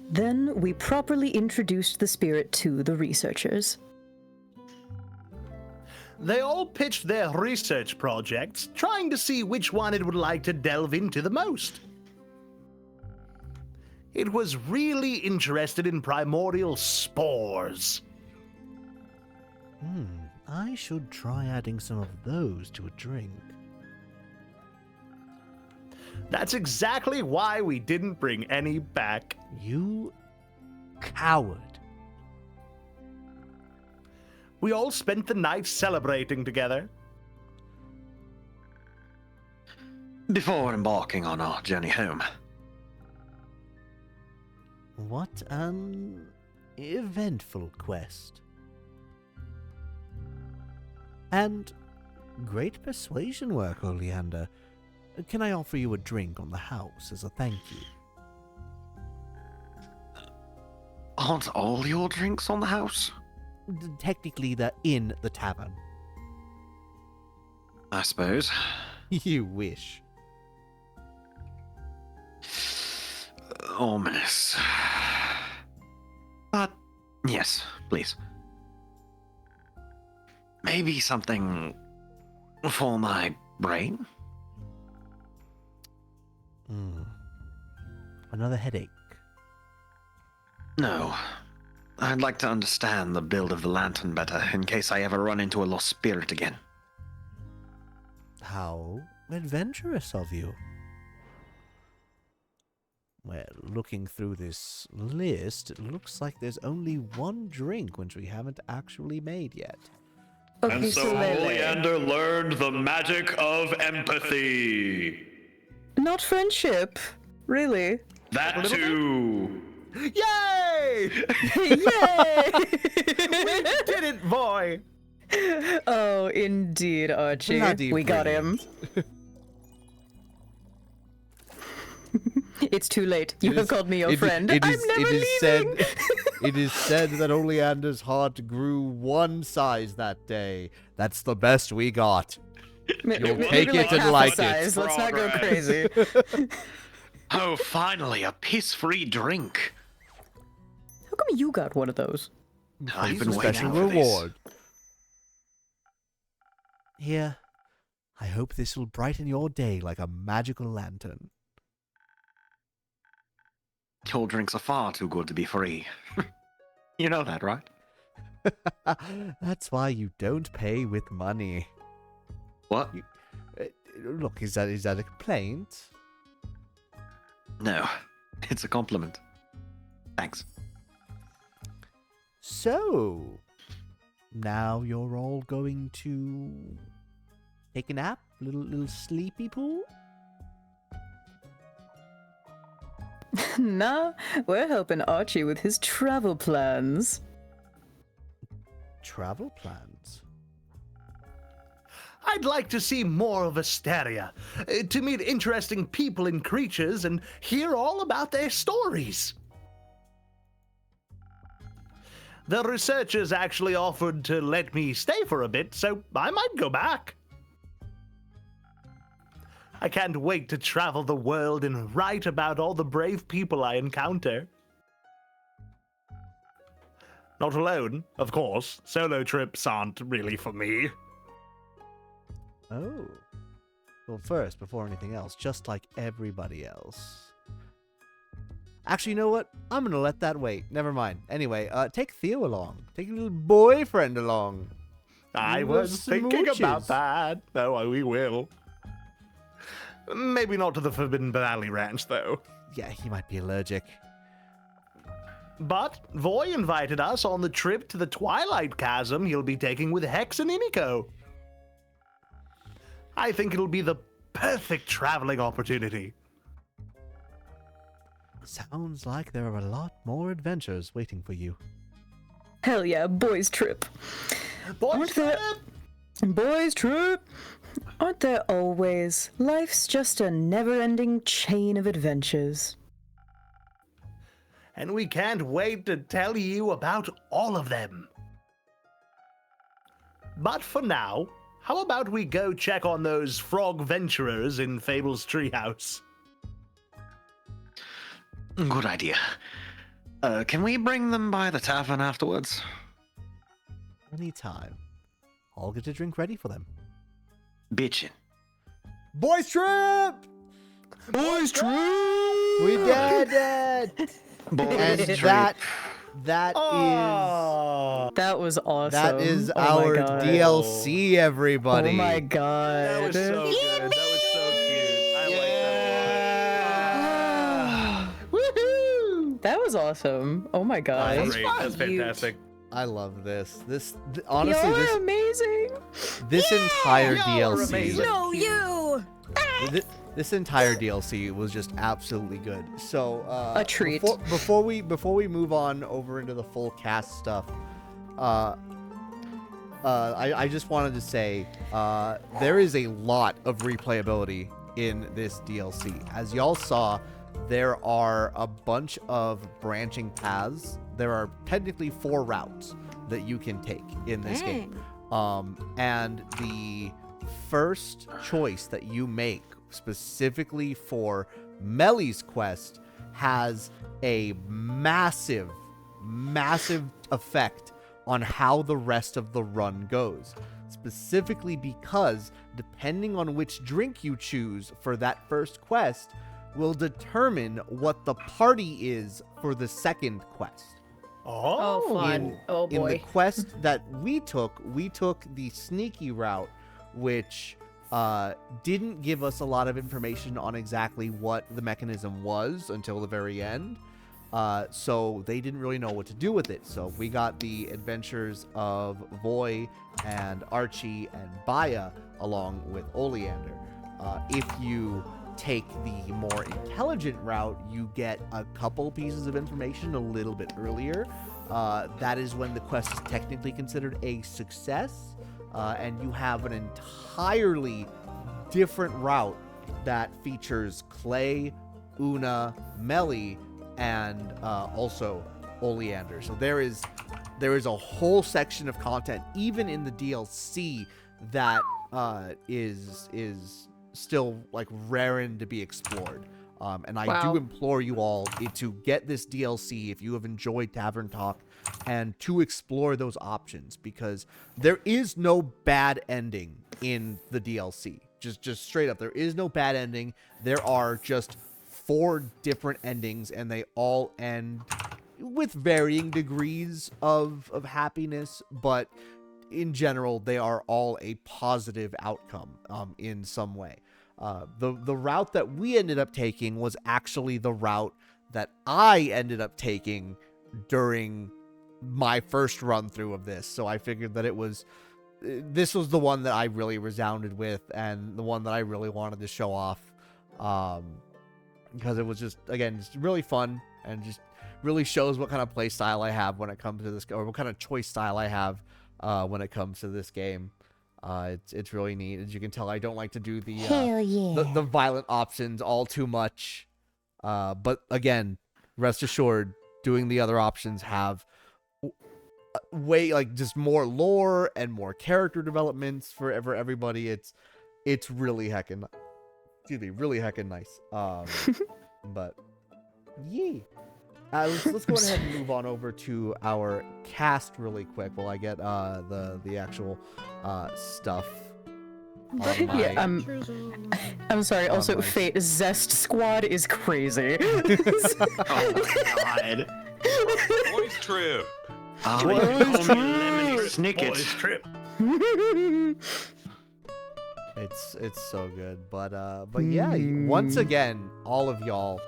Then we properly introduced the spirit to the researchers. They all pitched their research projects, trying to see which one it would like to delve into the most. It was really interested in primordial spores. I should try adding some of those to a drink. That's exactly why we didn't bring any back. You coward. We all spent the night celebrating together. Before embarking on our journey home. What an eventful quest. And great persuasion work, Oleander. Can I offer you a drink on the house as a thank you? Aren't all your drinks on the house? Technically, they're in the tavern. I suppose. You wish. Ominous. But, yes, please. Maybe something For my brain? Another headache. No. I'd like to understand the build of the lantern better in case I ever run into a lost spirit again. How adventurous of you. Well, looking through this list, it looks like there's only one drink which we haven't actually made yet. Okay, so Oleander learned the magic of empathy. not friendship, really. That too. Yay! Yay! We did it, boy! Oh, indeed, Archie. Bloody We got him. It's too late. You have called me your friend. I'm never leaving. It is said that Oleander's heart grew one size that day. That's the best we got. You'll take it and like it. Let's not go crazy. Oh, finally, a piss-free drink. How come you got one of those? I've Please, been a waiting special for this. reward. Here, I hope this will brighten your day like a magical lantern. Your drinks are far too good to be free. You know that, right? That's why you don't pay with money. What? Look, is that a complaint? No, it's a compliment. Thanks. So, now you're all going to take a nap? Little sleepy pool? Nah, we're helping Archie with his travel plans. Travel plans? I'd like to see more of Asteria, to meet interesting people and creatures and hear all about their stories. The researchers actually offered to let me stay for a bit, so I might go back. I can't wait to travel the world and write about all the brave people I encounter. Not alone, of course. Solo trips aren't really for me. Oh. Well, first, before anything else, just like everybody else. Actually, you know what? I'm gonna let that wait. Never mind. Anyway, take Theo along. Take your little boyfriend along. I You was love thinking smooches. about that. No, we will. Maybe not to the Forbidden Valley Ranch, though. Yeah, he might be allergic. But Voy invited us on the trip to the Twilight Chasm he'll be taking with Hex and Iniko. I think it'll be the perfect traveling opportunity. Sounds like there are a lot more adventures waiting for you. Hell yeah, boys trip. Boys trip! Boys trip! Aren't there always? Life's just a never-ending chain of adventures. And we can't wait to tell you about all of them. But for now, how about we go check on those frog venturers in Fable's treehouse? Good idea. Can we bring them by the tavern afterwards? Anytime. I'll get a drink ready for them. Bitchin'. Boys trip! Boys trip! We did it! And Boys that Oh, That was awesome. that is Oh my our God. DLC, everybody. Oh my god. that was so good. That was so cute. I like that one. Woohoo! That was awesome. Oh my god. That's great. That's fantastic. I love this. Honestly, Y'all this are amazing. this entire Y'all are DLC. amazing. No, you! This entire DLC was just absolutely good. So A treat. Before we move on over into the full cast stuff, I just wanted to say there is a lot of replayability in this DLC. As y'all saw, there are a bunch of branching paths. There are technically 4 routes that you can take in this game. And the first choice that you make specifically for Melly's quest has a massive effect on how the rest of the run goes. specifically because depending on which drink you choose for that first quest will determine what the party is for the second quest. Oh, fun. Oh, In the boy. quest that we took the sneaky route, which didn't give us a lot of information on exactly what the mechanism was until the very end. So they didn't really know what to do with it. So we got the adventures of Voy and Archie and Baya along with Oleander. If you take the more intelligent route, you get a couple pieces of information a little bit earlier. That is when the quest is technically considered a success, and you have an entirely different route that features Clay, Una, Melly, and also Oleander. So there is a whole section of content, even in the DLC, that is still like raring to be explored. And I do implore you all to get this DLC if you have enjoyed Tavern Talk, and to explore those options, because there is no bad ending in the DLC. Just straight up, there is no bad ending. There are just 4 different endings, and they all end with varying degrees of happiness, but in general, they are all a positive outcome in some way. The route that we ended up taking was actually the route that I ended up taking during my first run through of this. So I figured that this was the one that I really resounded with, and the one that I really wanted to show off, because it was just really fun, and just really shows what kind of play style I have when it comes to this, or what kind of choice style I have when it comes to this game. It's really neat. As you can tell, I don't like to do the violent options all too much. But again, rest assured, doing the other options have way just more lore and more character developments for everybody. It's really heckin' nice. But yeah. Let's go ahead and move on over to our cast really quick while I get the actual stuff. Yeah, I'm sorry. Also, Fate Zest Squad is crazy. Oh my god. Boys trip. Boys trip. It's so good, but yeah, once again, all of y'all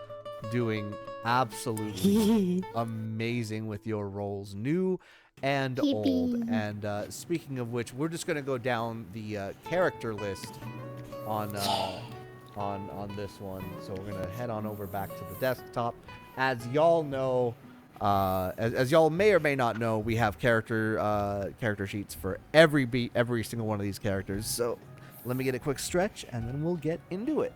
doing absolutely amazing with your roles, new and old. And speaking of which, we're just gonna go down the character list on this one. So we're gonna head on over back to the desktop. As y'all know, as y'all may or may not know, we have character sheets for every single one of these characters. So let me get a quick stretch, and then we'll get into it.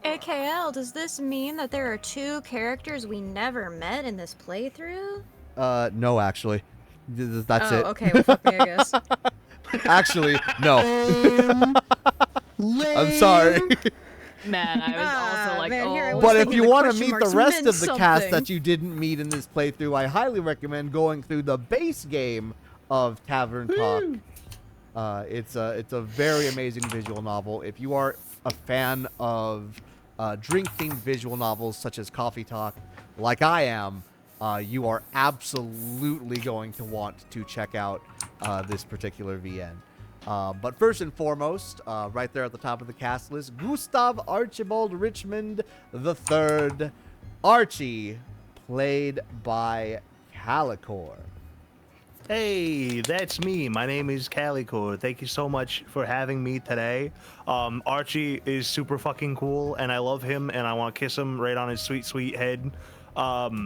AKL, does this mean that there are 2 characters we never met in this playthrough? No, actually. That's it. Oh, okay, well, fuck me, I guess. Actually, no. I'm sorry. Man, I was also like, man, here I was But if thinking you the want to question meet the marks rest meant of the cast something. that you didn't meet in this playthrough, I highly recommend going through the base game of Tavern Talk. It's a very amazing visual novel. If you are a fan of drink-themed visual novels such as Coffee Talk, like I am, you are absolutely going to want to check out this particular VN. But first and foremost, right there at the top of the cast list, Gustav Archibald Richmond III, Archie, played by Calicor. Hey, that's me. My name is Calicor. Thank you so much for having me today. Archie is super fucking cool, and I love him, and I want to kiss him right on his sweet, sweet head. Yeah,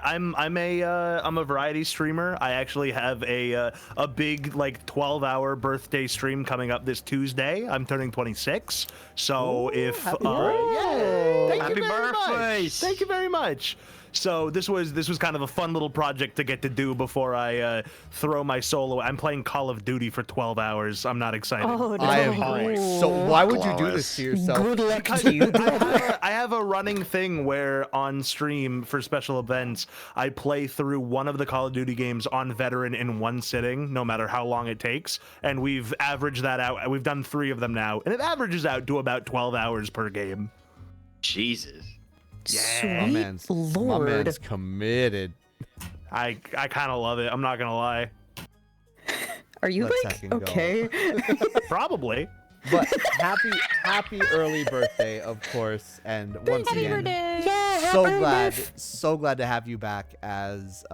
I'm a variety streamer. I actually have a big 12-hour birthday stream coming up this Tuesday. I'm turning 26. So Ooh, if happy birthday. yeah, thank Happy you very birthday. much. Thank you very much. So this was kind of a fun little project to get to do before I throw my solo. I'm playing Call of Duty for 12 hours. I'm not excited. Oh, no. I am. So why would you do this to yourself? Good luck Because to you. I have a running thing where on stream for special events, I play through one of the Call of Duty games on veteran in one sitting, no matter how long it takes. And we've averaged that out. We've done 3 of them now, and it averages out to about 12 hours per game. Jesus. Yeah. Sweet Lord. My man's committed. I kind of love it. I'm not gonna lie. Are you Let's like second go. okay? Probably. But happy early birthday, of course, and once Happy again, birthday! Yeah, so glad to have you back as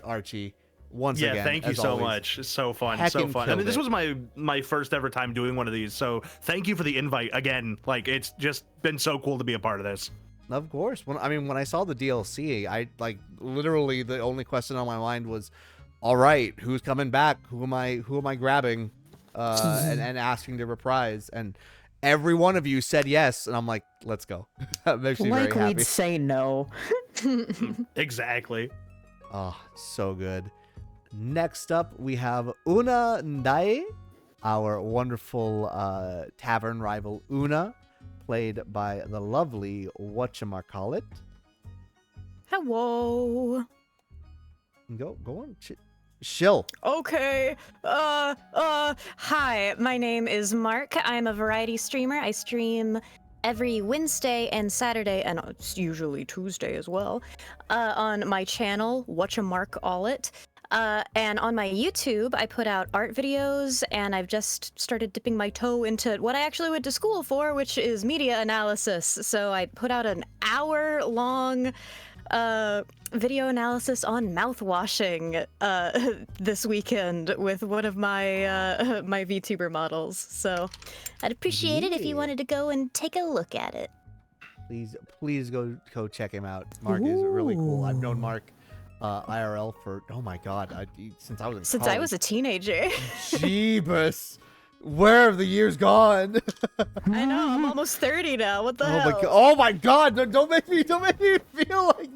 Archie. Once Yeah, again, thank you as so always. much. It's so fun. Heckin' So fun. I killed mean, this it. was my first ever time doing one of these. So thank you for the invite again. Like, it's just been so cool to be a part of this. Of course. When I saw the DLC, I like literally the only question on my mind was, all right, who's coming back? Who am I grabbing? And asking to reprise, and every one of you said yes, and I'm like, let's go. That makes me Like very happy. we'd say no. Exactly. Oh, so good. Next up, we have Una Ndaye, our wonderful tavern rival Una, played by the lovely whatchamacallit. Hello. Go on, shill. Okay. Hi, my name is Mark. I'm a variety streamer. I stream every Wednesday and Saturday, and it's usually Tuesday as well, on my channel, whatchamacallit. And on my YouTube, I put out art videos, and I've just started dipping my toe into what I actually went to school for, which is media analysis. So I put out an hour-long video analysis on mouthwashing this weekend with one of my my VTuber models. So I'd appreciate it if you wanted to go and take a look at it. Please go check him out. Mark is really cool. I've known Mark IRL for since I was in Since college. I was a teenager. Jeebus. Where have the years gone? I know, I'm almost 30 now. What the hell? Oh my god, don't make me feel like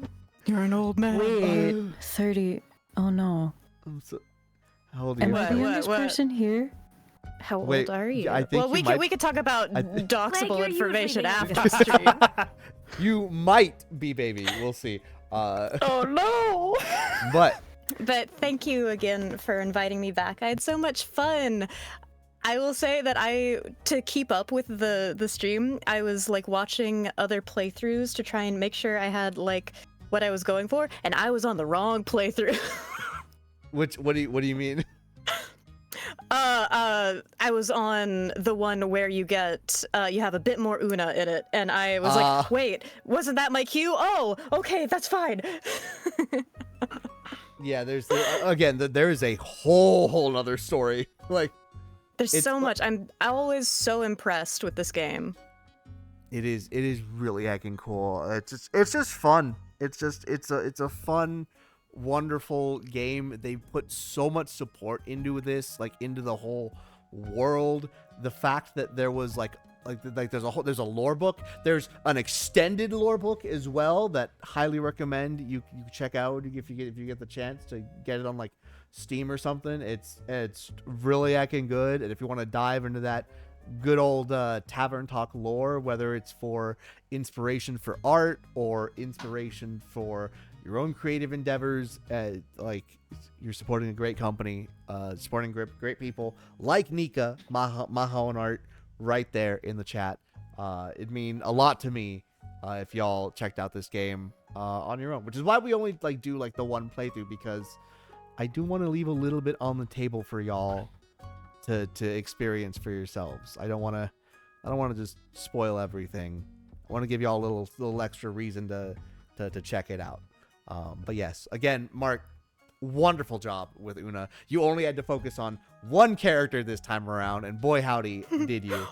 You're an old man. Wait, 30. Oh no. how old are Am you? I the youngest person here? How Wait, old are you? I think Well, you we could talk about doxable you're information using after stream. You might be, baby. We'll see. Oh no! But But thank you again for inviting me back. I had so much fun. I will say that to keep up with the stream, I was like watching other playthroughs to try and make sure I had like what I was going for, and I was on the wrong playthrough. what do you mean? I was on the one where you get you have a bit more Una in it, and I was like, wait, wasn't that my cue? Oh, okay, that's fine. Yeah, there is a whole other story. Like, There's so much. I'm always so impressed with this game. it is really heckin' cool. It's just fun. It's a fun, wonderful game. They put so much support into this, like into the whole world. The fact that there was like there's a lore book. There's an extended lore book as well that highly recommend you check out if you get the chance to get it on like Steam or something. It's really heckin' good. And if you want to dive into that good old Tavern Talk lore, whether it's for inspiration for art or inspiration for your own creative endeavors, like you're supporting a great company, supporting great people like Nika, Maha and Art, right there in the chat. It'd mean a lot to me if y'all checked out this game on your own, which is why we only do the one playthrough, because I do want to leave a little bit on the table for y'all to experience for yourselves. I don't want to just spoil everything. I want to give y'all a little extra reason to check it out. But yes, again, Mark, wonderful job with Una. You only had to focus on one character this time around, and boy howdy did you.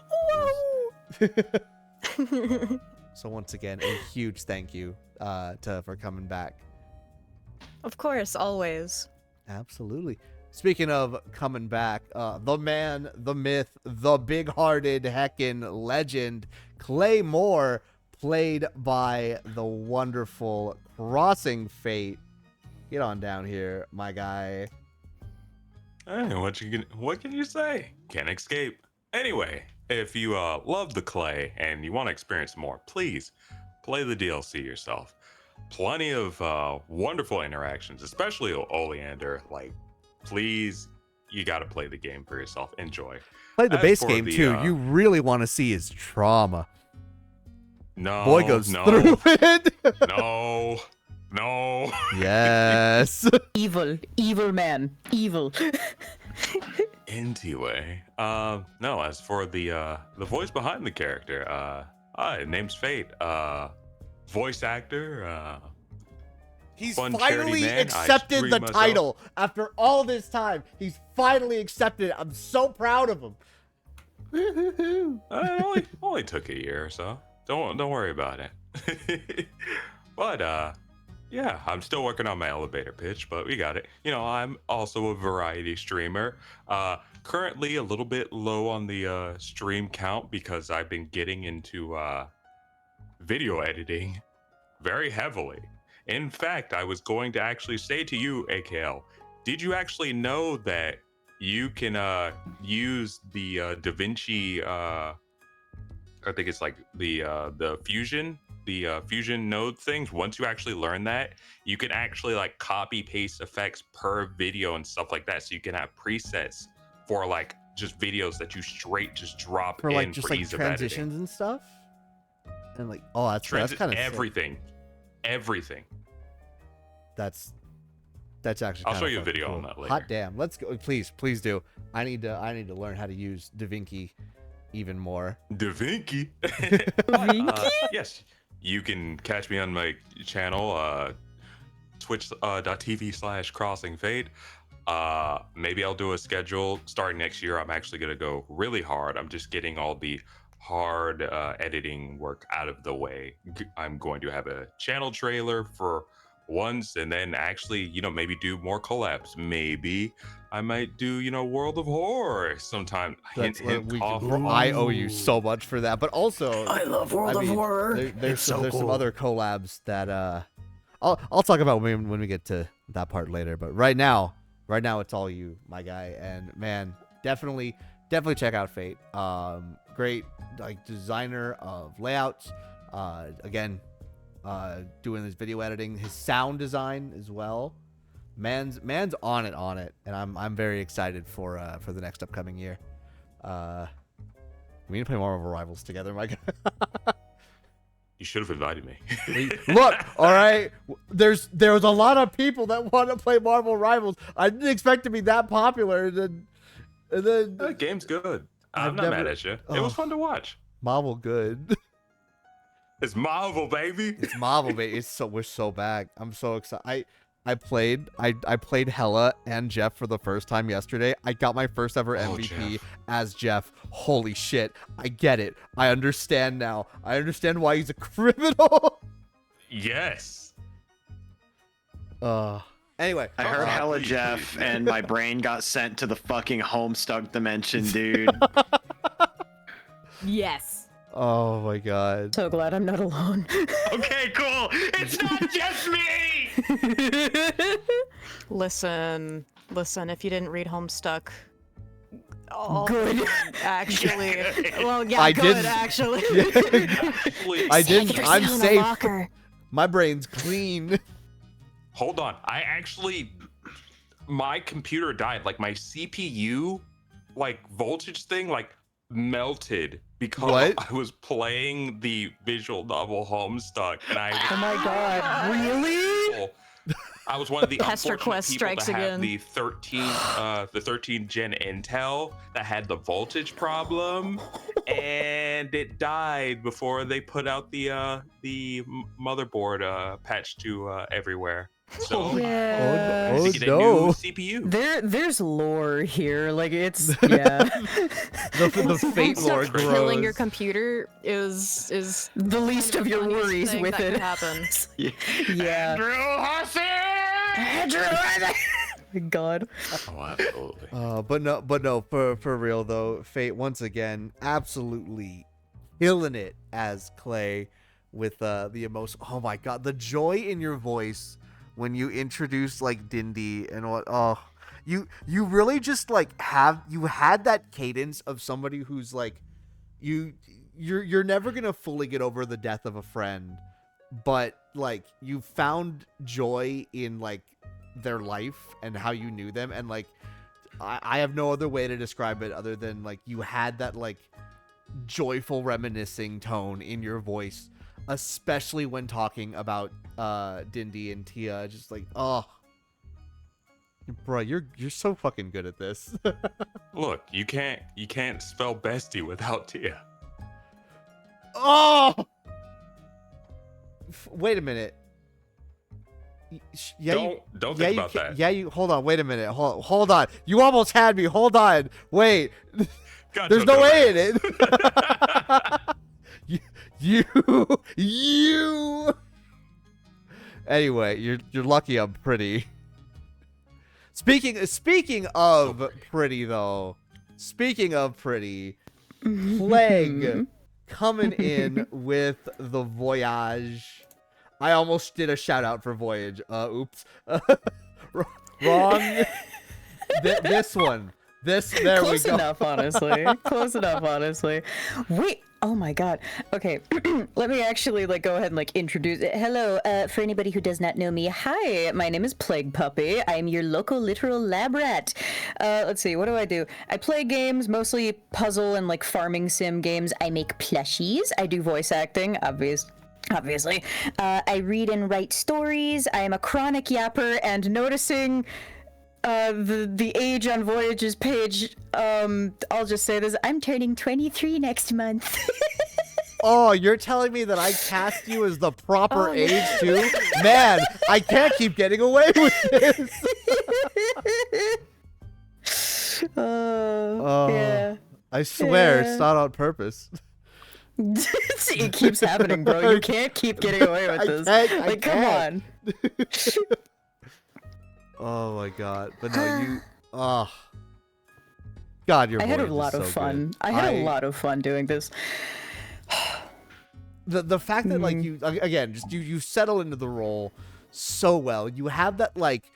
So once again, a huge thank you for coming back. Of course, always. Absolutely. Speaking of coming back, the man, the myth, the big-hearted heckin' legend, Clay Moore, played by the wonderful Crossing Fate. Get on down here, my guy. Hey, what can you say? Can't escape. Anyway, if you love the clay and you want to experience more, please play the DLC yourself. Plenty of wonderful interactions, especially Oleander. Like, please, you got to play the game for yourself. Enjoy. Play the As base for game the, too. You really want to see his trauma. No, Boy goes through it. No. Yes. Evil man. Evil. Anyway, no. As for the voice behind the character, hi, name's Fate. Voice actor. He's fun finally charity man. I accepted stream the myself. title after all this time. He's finally accepted it. I'm so proud of him. It only took a year or so. Don't worry about it. But yeah, I'm still working on my elevator pitch, but we got it. You know, I'm also a variety streamer. Currently a little bit low on the stream count because I've been getting into video editing very heavily. In fact, I was going to actually say to you, AKL, did you actually know that you can use the DaVinci, I think it's like the fusion node things. Once you actually learn that, you can actually like copy paste effects per video and stuff like that. So you can have presets for like just videos that you straight just drop For in like just for like ease transitions of editing. and stuff. And like, oh, that's kind of everything. That's actually. I'll kinda show you a fucking video cool. on that later. Hot damn! Let's go, please do. I need to learn how to use DaVinci even more. DaVinci. Yes, you can catch me on my channel, twitch.tv/crossingfate. Maybe I'll do a schedule starting next year. I'm actually gonna go really hard. I'm just getting all the hard editing work out of the way. I'm going to have a channel trailer for once, and then actually, maybe do more collabs. Maybe I might do, World of Horror sometime. I owe you so much for that, but also I love World of Horror. There's some other collabs that I'll talk about when we get to that part later. But right now it's all you, my guy. And man, definitely check out Fate. Great like designer of layouts. Again, doing his video editing, his sound design as well. Man's on it, and I'm very excited for the next upcoming year. We need to play Marvel Rivals together, my guy. You should have invited me. Look, all right. There's a lot of people that want to play Marvel Rivals. I didn't expect to be that popular. And then The game's good. I'm not mad at you. It was fun to watch. Marvel good. It's Marvel, baby. It's Marvel, baby. We're so back. I'm so excited. I played Hella and Jeff for the first time yesterday. I got my first ever MVP as Jeff. Holy shit. I get it. I understand now. I understand why he's a criminal. Yes. Anyway. I heard Hella Jeff and my brain got sent to the fucking Homestuck dimension, dude. Yes. Oh my god. So glad I'm not alone. Okay, cool. It's not just me. Listen, if you didn't read Homestuck. Oh, Good. Actually. Well, yeah, I good, didn't- actually. I didn't. You're I'm still in a safe. locker. My brain's clean. Hold on. My computer died. Like my CPU, voltage thing, melted because I was playing the visual novel Homestuck, and Oh my god, really? I was one of the Hester unfortunate Quest people strikes to have again. the 13 gen Intel that had the voltage problem, and it died before they put out the motherboard patch to everywhere. So Yeah. I had to get a no. new CPU. There's lore here. It's yeah. the fate lore Homestuck killing your grows. computer is The least of your funniest worries thing with that it. could happen. Yeah. Andrew God. Oh, absolutely. But no, for real though, Fate once again absolutely killing it as Clay. with the emotion. Oh my god, the joy in your voice when you introduce like Dindy and what. Oh, you really just like had that cadence of somebody who's like you're never gonna fully get over the death of a friend, but like you found joy in like their life and how you knew them, and like I have no other way to describe it other than like you had that like joyful reminiscing tone in your voice, especially when talking about Dindy and Tia. Just like, oh, bro, you're so fucking good at this. Look, you can't spell bestie without Tia. Oh, wait a minute. Yeah, don't think about that. Yeah, you hold on. Wait a minute. Hold on. You almost had me. Hold on. Wait. There's no way in it. you. Anyway, you're lucky I'm pretty. Speaking of pretty though. Speaking of pretty, Plague coming in with the Voyage. I almost did a shout out for Voyage. Oops. Wrong. This one. There we go. Close enough, honestly. Close enough, honestly. Wait. Oh my god. Okay. Let me actually like go ahead and like introduce it. Hello, for anybody who does not know me. Hi, my name is Plague Puppy. I'm your local literal lab rat. Let's see, what do? I play games, mostly puzzle and like farming sim games. I make plushies. I do voice acting, obviously. I read and write stories. I am a chronic yapper, and noticing the age on Voyage's page, I'll just say this, I'm turning 23 next month. Oh, you're telling me that I cast you as the proper age too? Man, I can't keep getting away with this. Yeah. I swear, it's not on purpose. It keeps happening, bro. You can't keep getting away with this. Come on. Oh my god. But no, you... Oh. God, your I had a voice lot is of so fun. good. I had a lot of fun doing this. The fact that, like, you... Again, just you settle into the role so well. You have that, like...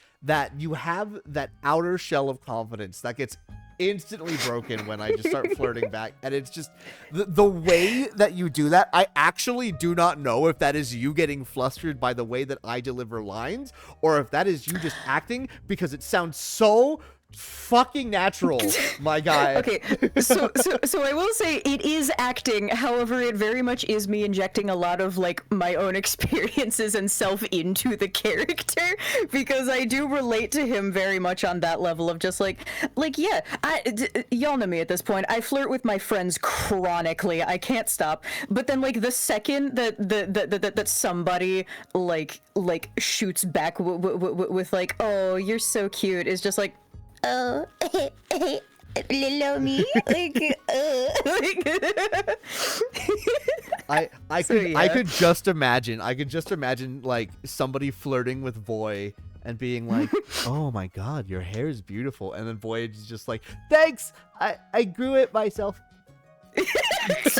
You have that outer shell of confidence that gets instantly broken when I just start flirting back, and it's just the way that you do that. I actually do not know if that is you getting flustered by the way that I deliver lines, or if that is you just acting, because it sounds so fucking natural, my guy. Okay, so I will say it is acting. However, it very much is me injecting a lot of like my own experiences and self into the character, because I do relate to him very much on that level of just like yeah, y'all know me at this point. I flirt with my friends chronically. I can't stop. But then like the second that somebody like shoots back with like, oh, you're so cute, is just like, oh, little me, I could just imagine like somebody flirting with Voy and being like, oh my god, your hair is beautiful, and then Voyage is just like, thanks, I grew it myself. Thanks.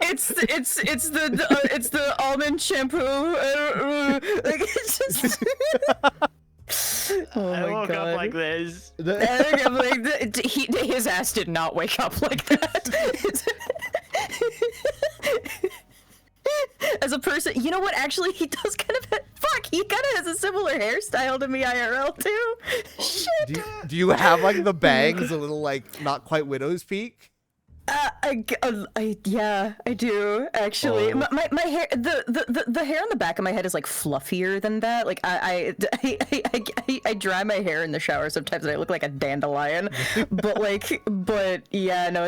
It's the almond shampoo. Like it's just. Oh I my woke god. up like this. His ass did not wake up like that. As a person, you know what? Actually, he does kind of. Fuck, he kind of has a similar hairstyle to me IRL too. Shit. Do you have like the bangs, a little like not quite widow's peak? Yeah, I do actually. Oh. My hair, the hair on the back of my head is like fluffier than that. Like I dry my hair in the shower sometimes and I look like a dandelion. but yeah, no,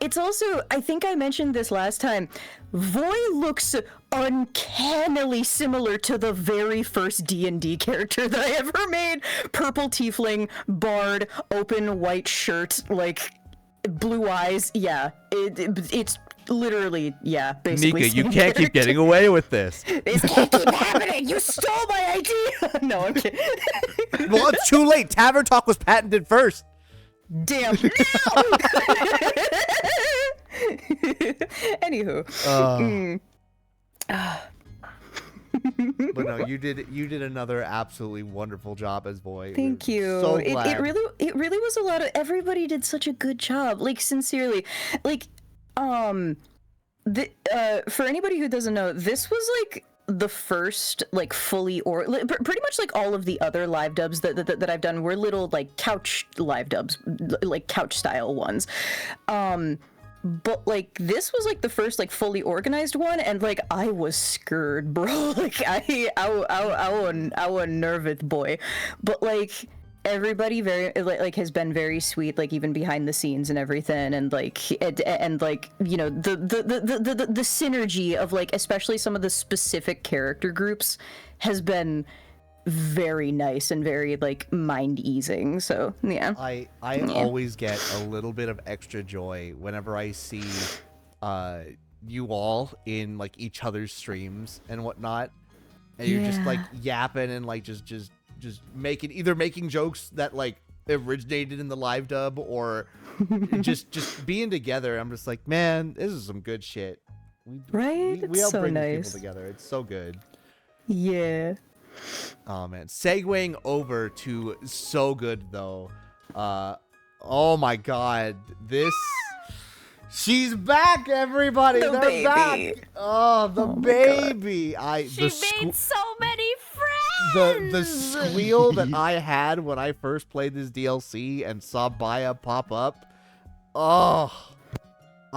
it's also, I think I mentioned this last time, Voy looks uncannily similar to the very first D&D character that I ever made. Purple tiefling, bard, open white shirt, like blue eyes. Yeah, it's literally, yeah, basically. Nika, you can't keep getting away with this. This can't keep happening. You stole my idea. No, I'm kidding. Well, it's too late. Tavern Talk was patented first. Damn. No. Anywho. But no, you did another absolutely wonderful job as boy. Thank you. So it glad. really was a lot of, everybody did such a good job. Like, sincerely. Like, for anybody who doesn't know, this was like the first like fully pretty much like all of the other live dubs that I've done were little like couch live dubs, like couch style ones. But like this was like the first like fully organized one, and like I was scared, bro. Like I was nervous, boy. But like everybody very like has been very sweet, like even behind the scenes and everything, and like and like, you know, the synergy of like especially some of the specific character groups has been very nice and very like mind easing. So yeah, I always get a little bit of extra joy whenever I see you all in like each other's streams and whatnot, and you're just like yapping and like just making jokes that like originated in the live dub, or just being together. I'm just like, man, this is some good shit. We help so bring nice. people together. It's so good. Yeah. Oh man, segueing over to so good though. Oh my god, she's back, everybody. The They're baby. back. Oh, the baby. She made so many friends. The squeal that I had when I first played this DLC and saw Baya pop up. Oh.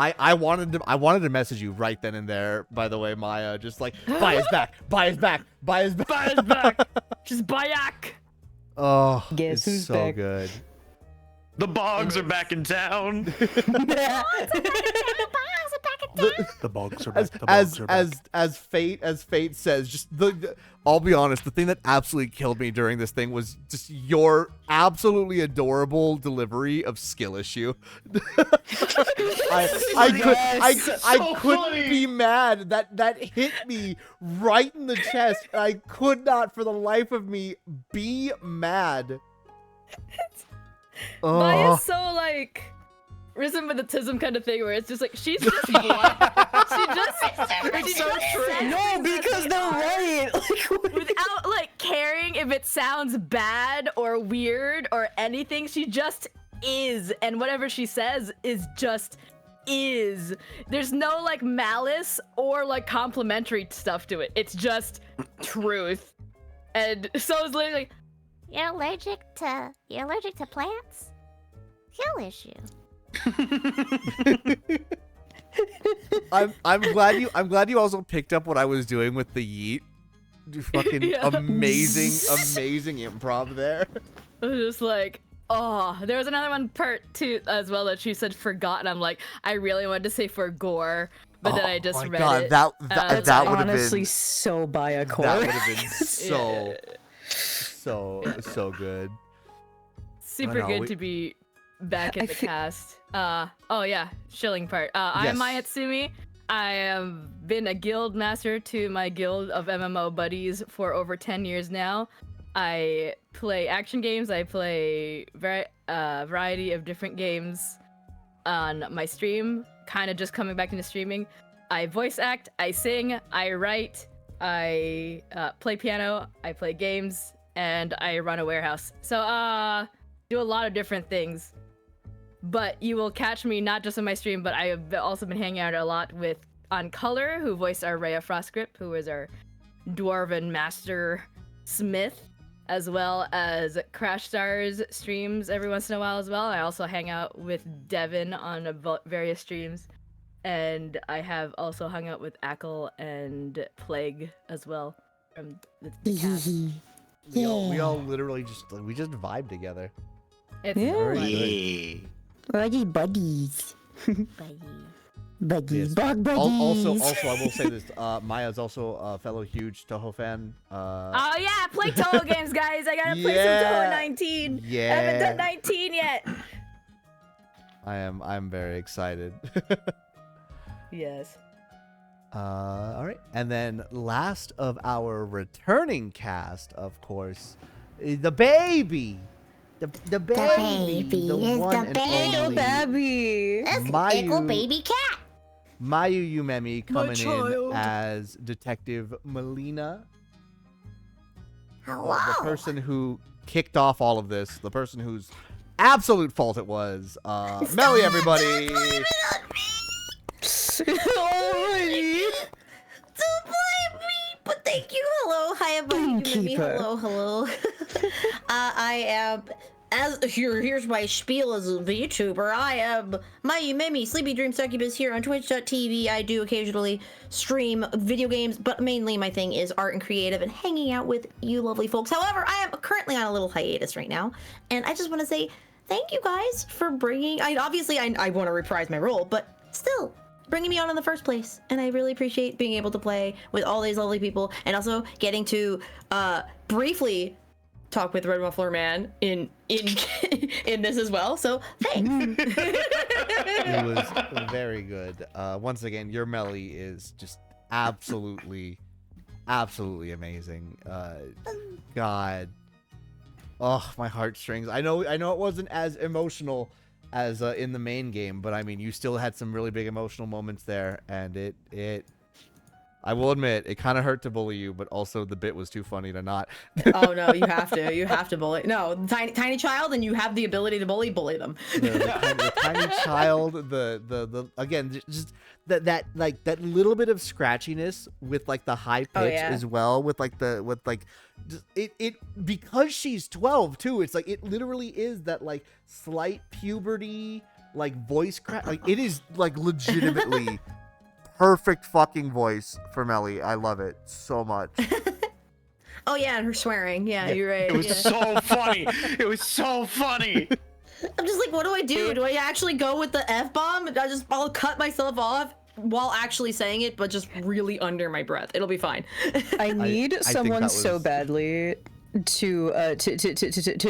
I wanted to message you right then and there, by the way, Maya. Just like, Baya's back. Baya's back. Baya's back. Baya's back. She's Bayak. Oh, Guess it's who's so back? good. The bogs are back in town. The bugs are back. The bugs are back. As fate says, just I'll be honest, the thing that absolutely killed me during this thing was just your absolutely adorable delivery of skill issue. I couldn't be mad. That hit me right in the chest, and I could not for the life of me be mad. Maya's so like risen with autism kind of thing, where it's just like she's just black. she just No, because they're right. without like caring if it sounds bad or weird or anything. She just is, and whatever she says is just is. There's no like malice or like complimentary stuff to it. It's just truth. And so it's literally like, You're allergic to plants? Skill issue. I'm glad you also picked up what I was doing with the yeet. Fucking Yeah. amazing improv there. I was just like, oh, there was another one part too as well that she said forgot, and I'm like, I really wanted to say for gore, but then I just my read God, it. that and I was that like, would have Honestly, been so by a core. that would have been so good. super know, good we- to be back in I the fe- cast. Oh yeah, shilling part. I'm Yes. Mayatsumi. I have been a guild master to my guild of MMO buddies for over 10 years now. I play action games. I play variety of different games on my stream. Kind of just coming back into streaming. I voice act. I sing. I write. I play piano. I play games, and I run a warehouse. So do a lot of different things. But you will catch me not just on my stream, but I have also been hanging out a lot with On Color, who voiced our Rhea Frostgrip, who is our dwarven master smith, as well as Crash Stars streams every once in a while as well. I also hang out with Devin on various streams, and I have also hung out with Ackle and Plague as well from the cast. We all literally just vibe together. It's Yeah. fun. Yeah. We're just buddies. Buddies. Yes. Bug buddies. Also, I will say this: Maya's also a fellow huge Toho fan. Oh yeah, play Toho games, guys. I gotta play some Yeah. Toho 19. I Yeah. haven't done 19 yet. I'm very excited. Yes. All right, and then last of our returning cast, of course, is the baby. The baby. baby The is one the and baby. only Babby. That's Mayu. Echo Baby Cat. Mayu Umemi coming in child. as Detective Melina. Hello. The person who kicked off all of this, the person whose absolute fault it was. Melly, everybody. Don't blame me, but thank you. Hello, hi everybody. Innkeeper. Hello. I am. Here's my spiel as a VTuber. I am Mayu Mimi, Sleepy Dream Succubus here on Twitch.tv. I do occasionally stream video games, but mainly my thing is art and creative and hanging out with you lovely folks. However, I am currently on a little hiatus right now, and I just want to say thank you guys for bringing. I want to reprise my role, but still bringing me on in the first place, and I really appreciate being able to play with all these lovely people, and also getting to briefly talk with Red Muffler Man in this as well. So thanks. It was very good. Once again, your Melly is just absolutely amazing. God, oh, my heartstrings. I know it wasn't as emotional as in the main game, but I mean, you still had some really big emotional moments there, and it. I will admit, it kind of hurt to bully you, but also the bit was too funny to not. Oh no, you have to bully. No, tiny child, and you have the ability to bully them. The tiny child, the again, just that little bit of scratchiness with like the high pitch as well, with just, it because she's 12 too. It's like it literally is that like slight puberty, like voice crack. Like it is like legitimately. Perfect fucking voice for Melly. I love it so much. Oh yeah, and her swearing. Yeah, you're right. It was so funny. It was so funny. I'm just like, what do I do? Do I actually go with the F-bomb? I'll cut myself off while actually saying it, but just really under my breath. It'll be fine. I need someone so badly to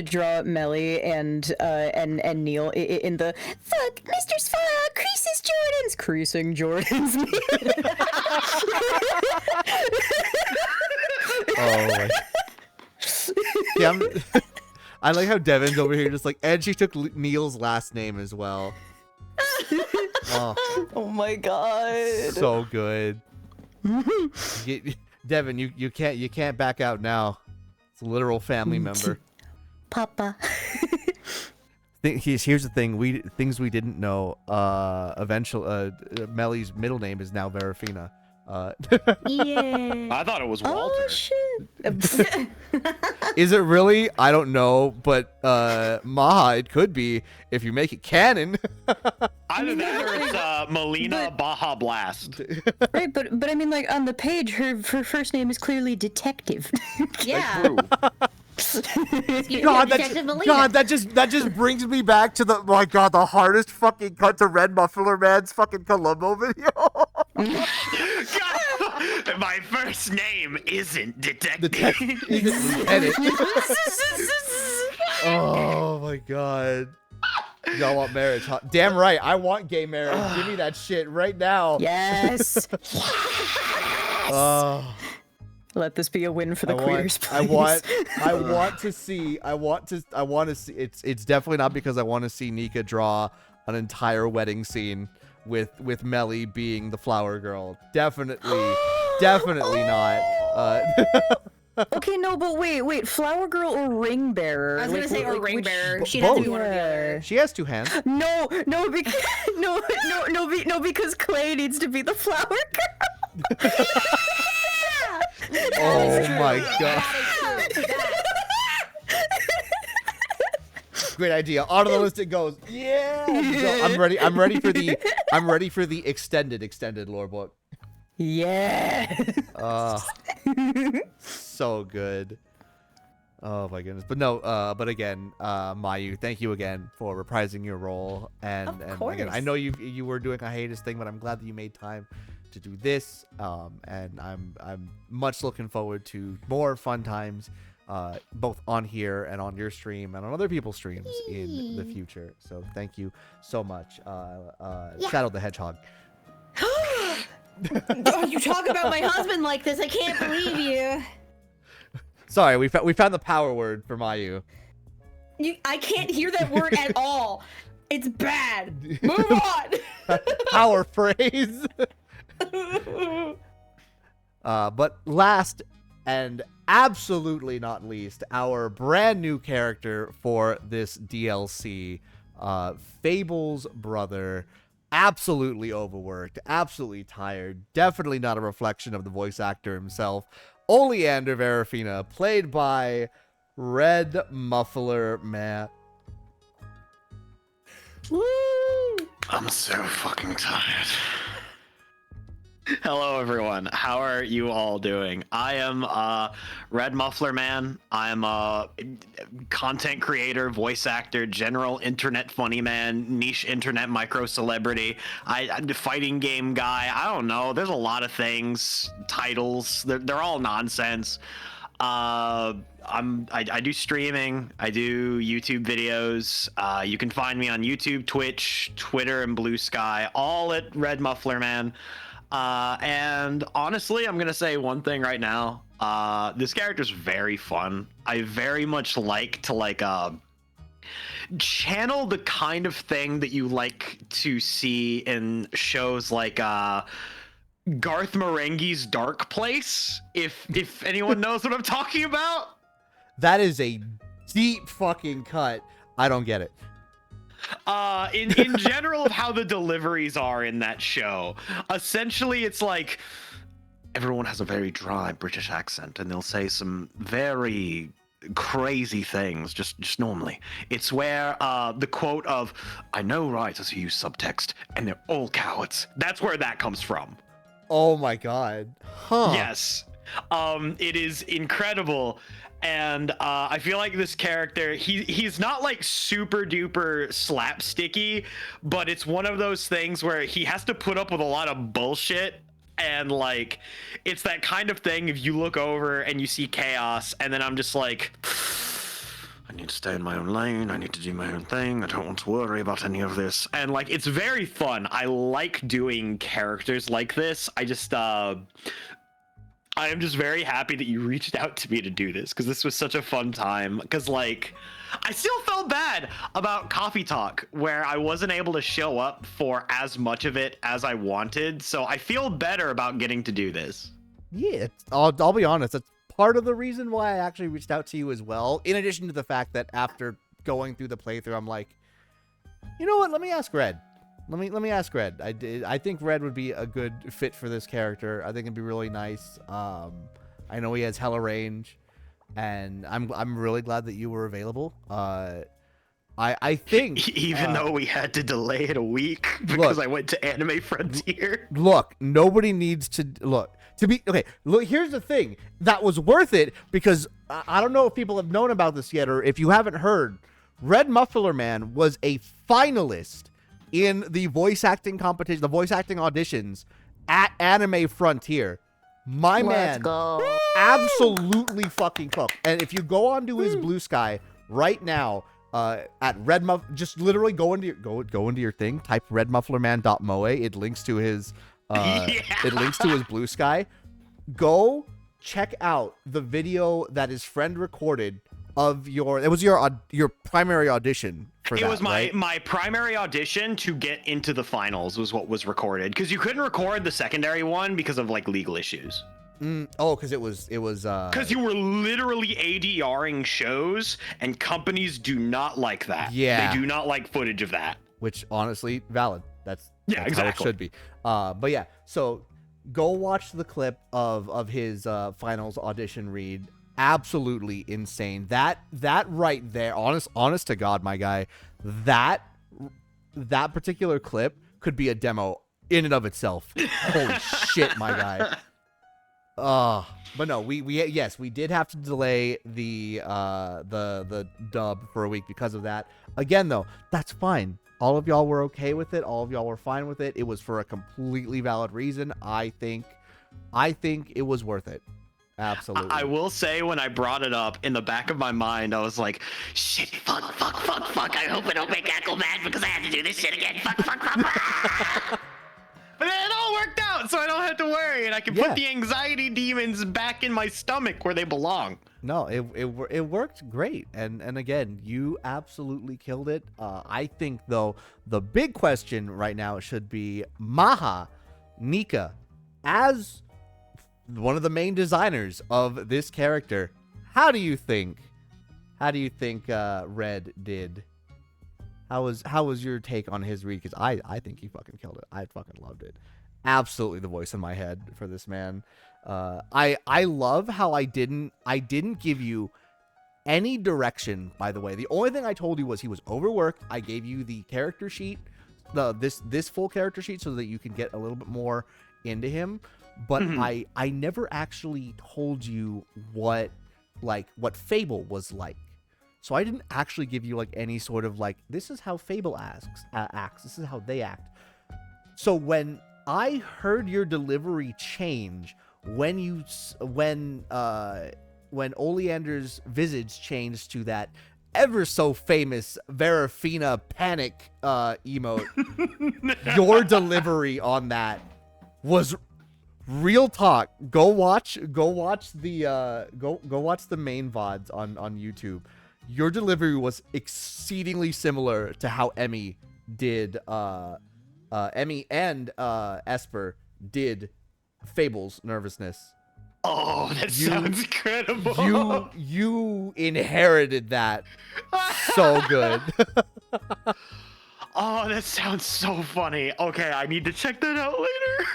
draw Melly and Neil in the fuck Mr. Sfire creasing Jordans Oh my. Yeah, I like how Devin's over here just like, and she took Neil's last name as well. Oh my god. So good. Devin, you can't back out now. It's a literal family member. Papa. Here's the thing. Things we didn't know. Eventually, Melly's middle name is now Verafina. Yeah. I thought it was Walter. Oh shit. Is it really? I don't know, but Maha, it could be if you make it canon. Either that or it's Melina Baja Blast. Right, but I mean, like on the page, her first name is clearly Detective. Yeah. God, that just brings me back to the hardest fucking cut to Red Muffler Man's fucking Columbo video. God, my first name isn't Detective. Oh my god. Y'all want marriage, huh? Damn right, I want gay marriage. Give me that shit right now. Yes. Oh. Let this be a win for the queers, please. I want to see. It's definitely not because I want to see Nika draw an entire wedding scene with Melly being the flower girl. Definitely not. Okay, no, but wait, flower girl or ring bearer? I was gonna say or ring bearer. She'd both. have to be one or the other. She has two hands. No, because Clay needs to be the flower girl. Oh my god. Great idea. On the list it goes. Yeah. So I'm ready for the extended lore book. Yeah. So good. Oh my goodness. But no, but again, Mayu, thank you again for reprising your role. And again, I know you were doing a hiatus thing, but I'm glad that you made time to do this. And I'm much looking forward to more fun times, both on here and on your stream and on other people's streams in the future. So thank you so much. Shadow the Hedgehog. Don't you talk about my husband like this? I can't believe you. Sorry, we found the power word for Mayu. I can't hear that word at all. It's bad. Move on. power phrase. But last and absolutely not least, our brand new character for this DLC, Fable's brother. Absolutely overworked, absolutely tired, definitely not a reflection of the voice actor himself. Oleander Verafina, played by Red Muffler Man. Woo! I'm so fucking tired. Hello, everyone. How are you all doing? I am Red Muffler Man. I'm a content creator, voice actor, general internet funny man, niche internet micro celebrity. I'm the fighting game guy. I don't know. There's a lot of things, titles. They're all nonsense. I do streaming. I do YouTube videos. You can find me on YouTube, Twitch, Twitter, and Blue Sky, all at Red Muffler Man. And honestly, I'm gonna say one thing right now. This character's very fun. I very much like to channel the kind of thing that you like to see in shows like Garth Marenghi's Dark Place, if anyone knows what I'm talking about. That is a deep fucking cut. I don't get it. In general of how the deliveries are in that show, essentially it's like everyone has a very dry British accent and they'll say some very crazy things just normally. It's where the quote of "I know writers who use subtext and they're all cowards." That's where that comes from. Oh my god. Huh. Yes. It is incredible. And I feel like this character, he's not like super duper slapsticky, but it's one of those things where he has to put up with a lot of bullshit. And like, it's that kind of thing if you look over and you see chaos, and then I'm just like, I need to stay in my own lane. I need to do my own thing. I don't want to worry about any of this. And like, it's very fun. I like doing characters like this. I am just very happy that you reached out to me to do this, because this was such a fun time. Because like, I still felt bad about Coffee Talk, where I wasn't able to show up for as much of it as I wanted. So I feel better about getting to do this. Yeah, I'll be honest. That's part of the reason why I actually reached out to you as well. In addition to the fact that after going through the playthrough, I'm like, you know what? Let me ask Red. Let me ask Red. I think Red would be a good fit for this character. I think it'd be really nice. I know he has hella range, and I'm really glad that you were available. I think even though we had to delay it a week because I went to Anime Frontier. Look, nobody needs to look. To be okay, look, here's the thing. That was worth it because I don't know if people have known about this yet, or if you haven't heard, Red Muffler Man was a finalist in the voice acting competition, the voice acting auditions at Anime Frontier. My man absolutely fucking cooked. And if you go onto his Blue Sky right now, at Red Muff, just literally go into your thing, type redmufflerman.moe. It links to his it links to his Blue Sky. Go check out the video that his friend recorded of your primary audition for that. It was right? my primary audition to get into the finals was what was recorded, because you couldn't record the secondary one because of like legal issues. Because it was because you were literally ADRing shows, and companies do not like that. Yeah, they do not like footage of that. Which honestly, valid. That's exactly how it should be. But yeah, so go watch the clip of his finals audition read. Absolutely insane. That right there, honest to God, my guy, that particular clip could be a demo in and of itself. Holy shit, my guy. But no, we did have to delay the dub for a week because of that. Again, though, that's fine. All of y'all were okay with it. All of y'all were fine with it. It was for a completely valid reason. I think it was worth it. Absolutely. I will say, when I brought it up, in the back of my mind, I was like, shit, fuck. I hope I don't make Echo mad because I have to do this shit again. Fuck. But then it all worked out, so I don't have to worry. and I can Yeah. put the anxiety demons back in my stomach where they belong. No, it worked great, and again, you absolutely killed it. I think though the big question right now should be Maha, Nika, as one of the main designers of this character. How do you think Red did? How was your take on his read? Because I think he fucking killed it. I fucking loved it. Absolutely the voice in my head for this man. I love how I didn't give you any direction, by the way. The only thing I told you was he was overworked. I gave you the character sheet, this full character sheet, so that you can get a little bit more into him. But I never actually told you what Fable was like. So I didn't actually give you like any sort of like, this is how Fable acts. This is how they act. So when I heard your delivery change when Oleander's visage changed to that ever so famous Verafina panic emote, your delivery on that was real talk. Go watch the main VODs on YouTube. Your delivery was exceedingly similar to how Emmy and Esper did Fable's nervousness. Oh, that sounds incredible. You inherited that so good. Oh, that sounds so funny. Okay, I need to check that out later.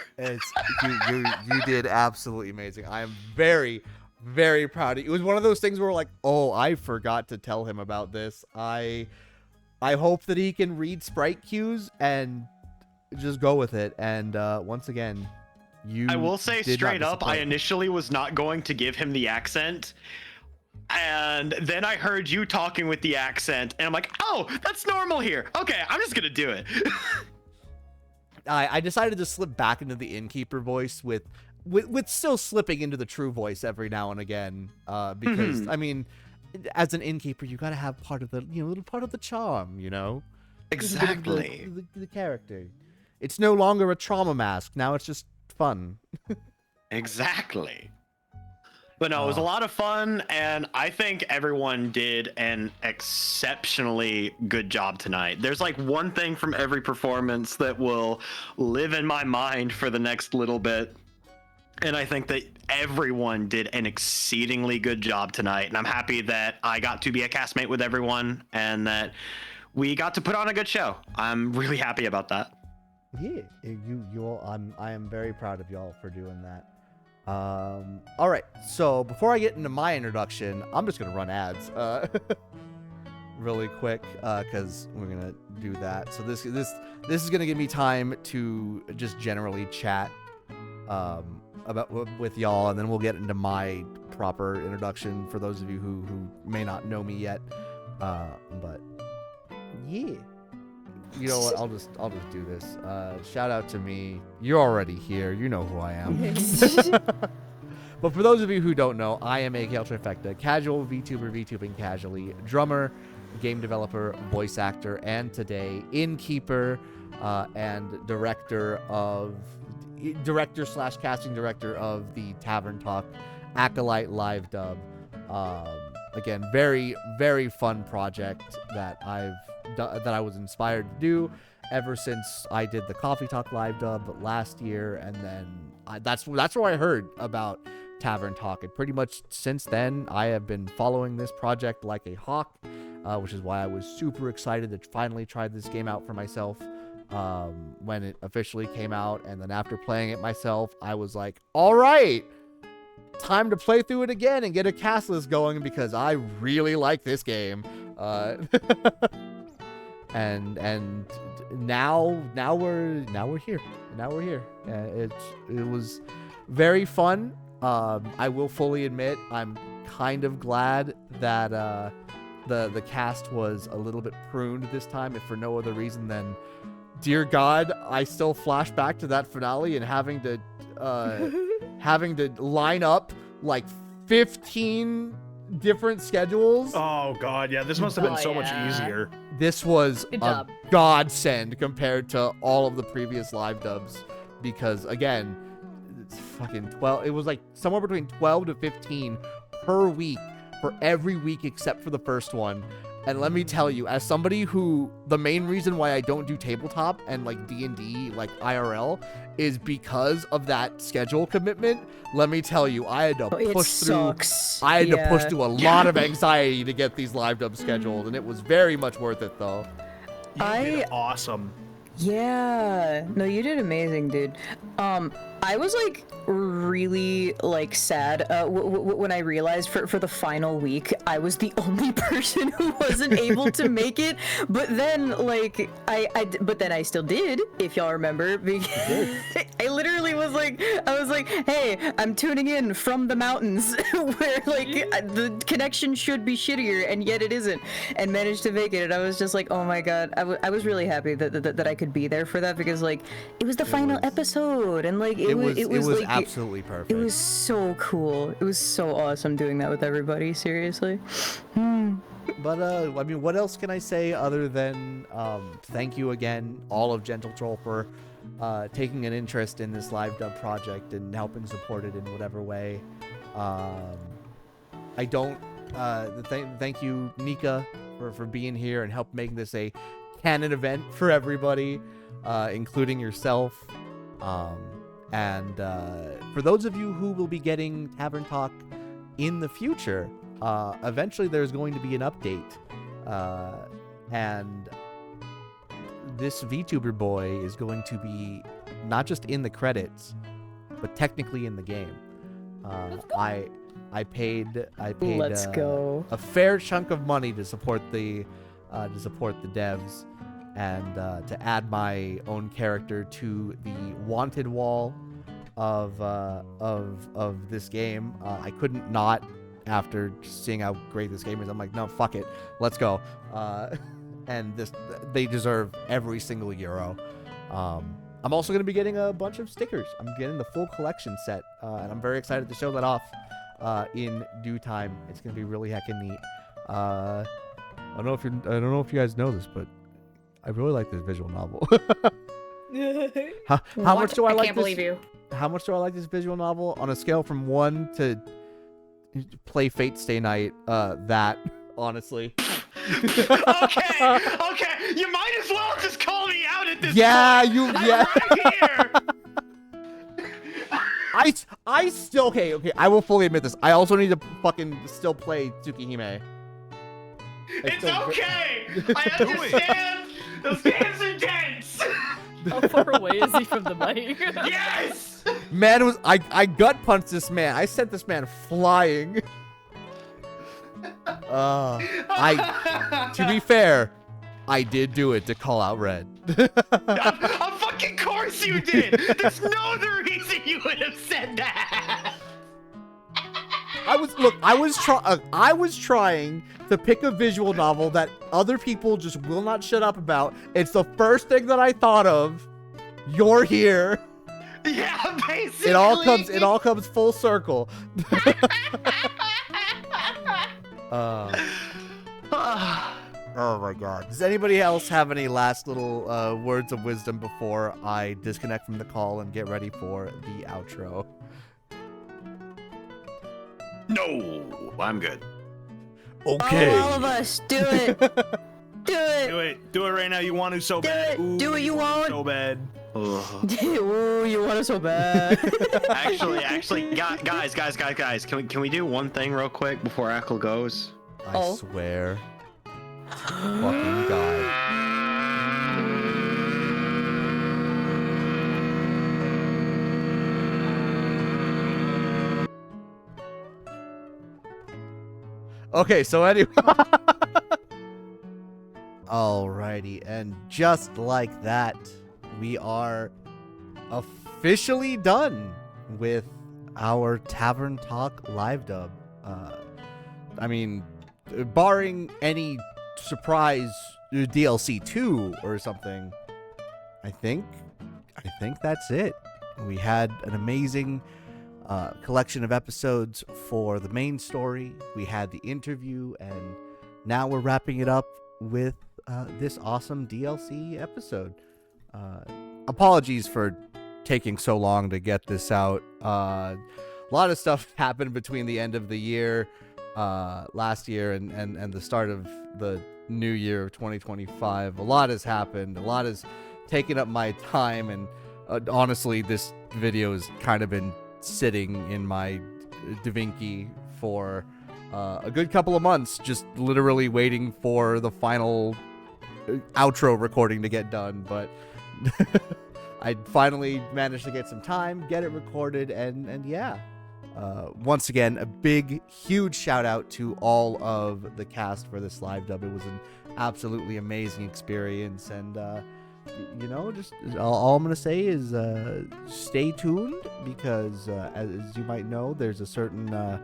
You did absolutely amazing. I am very, very proud of you. It was one of those things where like, oh, I forgot to tell him about this. I hope that he can read sprite cues and just go with it. And once again, I will say straight up, I initially was not going to give him the accent. And then I heard you talking with the accent, and I'm like, oh, that's normal here. Okay, I'm just going to do it. I decided to slip back into the Innkeeper voice with still slipping into the true voice every now and again. Because, I mean, as an Innkeeper, you got to have part of the, little part of the charm, Exactly. The character. It's no longer a trauma mask. Now it's just fun. Exactly. But no, it was a lot of fun, and I think everyone did an exceptionally good job tonight. There's like one thing from every performance that will live in my mind for the next little bit. And I think that everyone did an exceedingly good job tonight. And I'm happy that I got to be a castmate with everyone and that we got to put on a good show. I'm really happy about that. Yeah, I am very proud of y'all for doing that. All right, so before I get into my introduction, I'm just gonna run ads really quick because we're gonna do that. So this is gonna give me time to just generally chat about with y'all, and then we'll get into my proper introduction for those of you who may not know me yet. But yeah. You know what? I'll just do this. Shout out to me. You're already here. You know who I am. But for those of you who don't know, I am AKLTrifecta, casual VTuber, VTubing casually, drummer, game developer, voice actor, and today Innkeeper and director/casting director of the Tavern Talk Acolyte Livedub. Again, very, very fun project that I was inspired to do ever since I did the Coffee Talk Livedub last year, and then that's where I heard about Tavern Talk, and pretty much since then I have been following this project like a hawk, which is why I was super excited to finally try this game out for myself when it officially came out. And then after playing it myself, I was like, all right, time to play through it again and get a cast list going because I really like this game. And now we're here. It was very fun. I will fully admit I'm kind of glad that the cast was a little bit pruned this time, if for no other reason than, dear God, I still flash back to that finale and having to line up like 15 different schedules. Oh God, yeah, this must have been so much easier. This was a godsend compared to all of the previous live dubs, because again, it's fucking 12. It was like somewhere between 12 to 15 per week for every week except for the first one. And let me tell you, as somebody who, the main reason why I don't do tabletop and like D&D, like IRL, is because of that schedule commitment. Let me tell you, I had to push through. I had to push through a lot of anxiety to get these Livedub scheduled, and it was very much worth it, though. You did awesome. Yeah, no, you did amazing, dude. I was like really like sad when I realized for the final week I was the only person who wasn't able to make it. But then like but then I still did, if y'all remember. Because I literally was like, hey, I'm tuning in from the mountains where like the connection should be shittier and yet it isn't, and managed to make it. And I was just like, oh my god, I was really happy that I could be there for that, because like it was the final episode, and like it was like absolutely perfect. It was so cool. It was so awesome doing that with everybody. Seriously. But I mean, what else can I say other than thank you again, all of Gentle Troll, for taking an interest in this Livedub project and helping support it in whatever way. I don't. Thank you, Nika, for being here and help making this a canon event for everybody, including yourself. And for those of you who will be getting Tavern Talk in the future, eventually there's going to be an update. And this VTuber boy is going to be not just in the credits, but technically in the game. I paid Let's go. a fair chunk of money to support the devs, and to add my own character to the wanted wall of this game. I couldn't not, after seeing how great this game is. I'm like, no, fuck it, let's go. And they deserve every single euro. I'm also going to be getting a bunch of stickers. I'm getting the full collection set, and I'm very excited to show that off in due time. It's going to be really heckin' neat. I don't know if you guys know this, but I really like this visual novel. How much do I like this? I can't believe you. How much do I like this visual novel? On a scale from 1 to play Fate Stay Night, that, honestly. Okay, you might as well just call me out at this point. I'm right here. I still, okay, I will fully admit this. I also need to fucking still play Tsukihime. It's okay! I understand! Those games are dense! How far away is he from the mic? Yes! Man, I gut punched this man. I sent this man flying. To be fair, I did do it to call out Red. Of fucking course you did! There's no other reason you would have said that! I was trying to pick a visual novel that other people just will not shut up about. It's the first thing that I thought of. You're here. Yeah, basically. It all comes full circle. Oh my god. Does anybody else have any last little words of wisdom before I disconnect from the call and get ready for the outro? No, I'm good. Okay. All of us, do it. Do it. Do it right now. You want to so bad. Ooh, do what you want. So bad. Ooh, you want it so bad. Actually, guys, can we do one thing real quick before Echo goes? I swear. Fucking God. Okay, so anyway. Alrighty, and just like that, we are officially done with our Tavern Talk Livedub. I mean, barring any surprise DLC 2 or something, I think that's it. We had an amazing collection of episodes for the main story. We had the interview, and now we're wrapping it up with this awesome DLC episode. Apologies for taking so long to get this out. A lot of stuff happened between the end of the year last year and the start of the new year of 2025. A lot has happened. A lot has taken up my time, and honestly, this video has kind of been sitting in my DaVinci for a good couple of months, just literally waiting for the final outro recording to get done. But I finally managed to get some time, get it recorded, and yeah. Once again, a big, huge shout out to all of the cast for this live dub. It was an absolutely amazing experience, and you know, just all I'm gonna say is stay tuned, because as you might know, there's a certain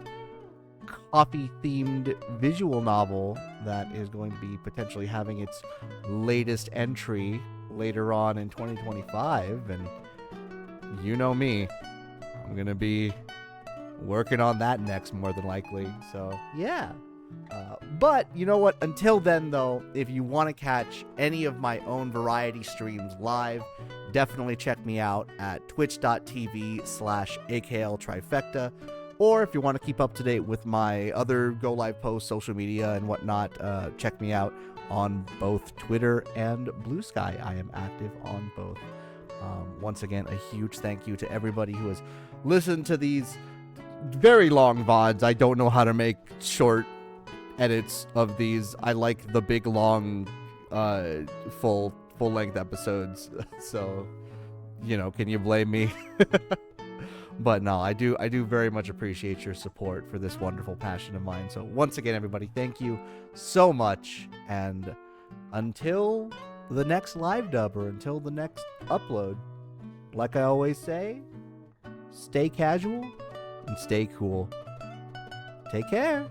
coffee-themed visual novel that is going to be potentially having its latest entry later on in 2025, and you know me, I'm gonna be working on that next, more than likely. So yeah, but you know what, until then though, if you want to catch any of my own variety streams live, definitely check me out at twitch.tv/AKLTrifecta, or if you want to keep up to date with my other go live posts, social media and whatnot, check me out on both Twitter and Blue Sky. I am active on both. Once again, a huge thank you to everybody who has listened to these very long VODs. I don't know how to make short edits of these. I like the big, long, full length episodes. So, you know, can you blame me? But no, I do very much appreciate your support for this wonderful passion of mine. So once again, everybody, thank you so much. And until the next live dub, or until the next upload, like I always say, stay casual and stay cool. Take care.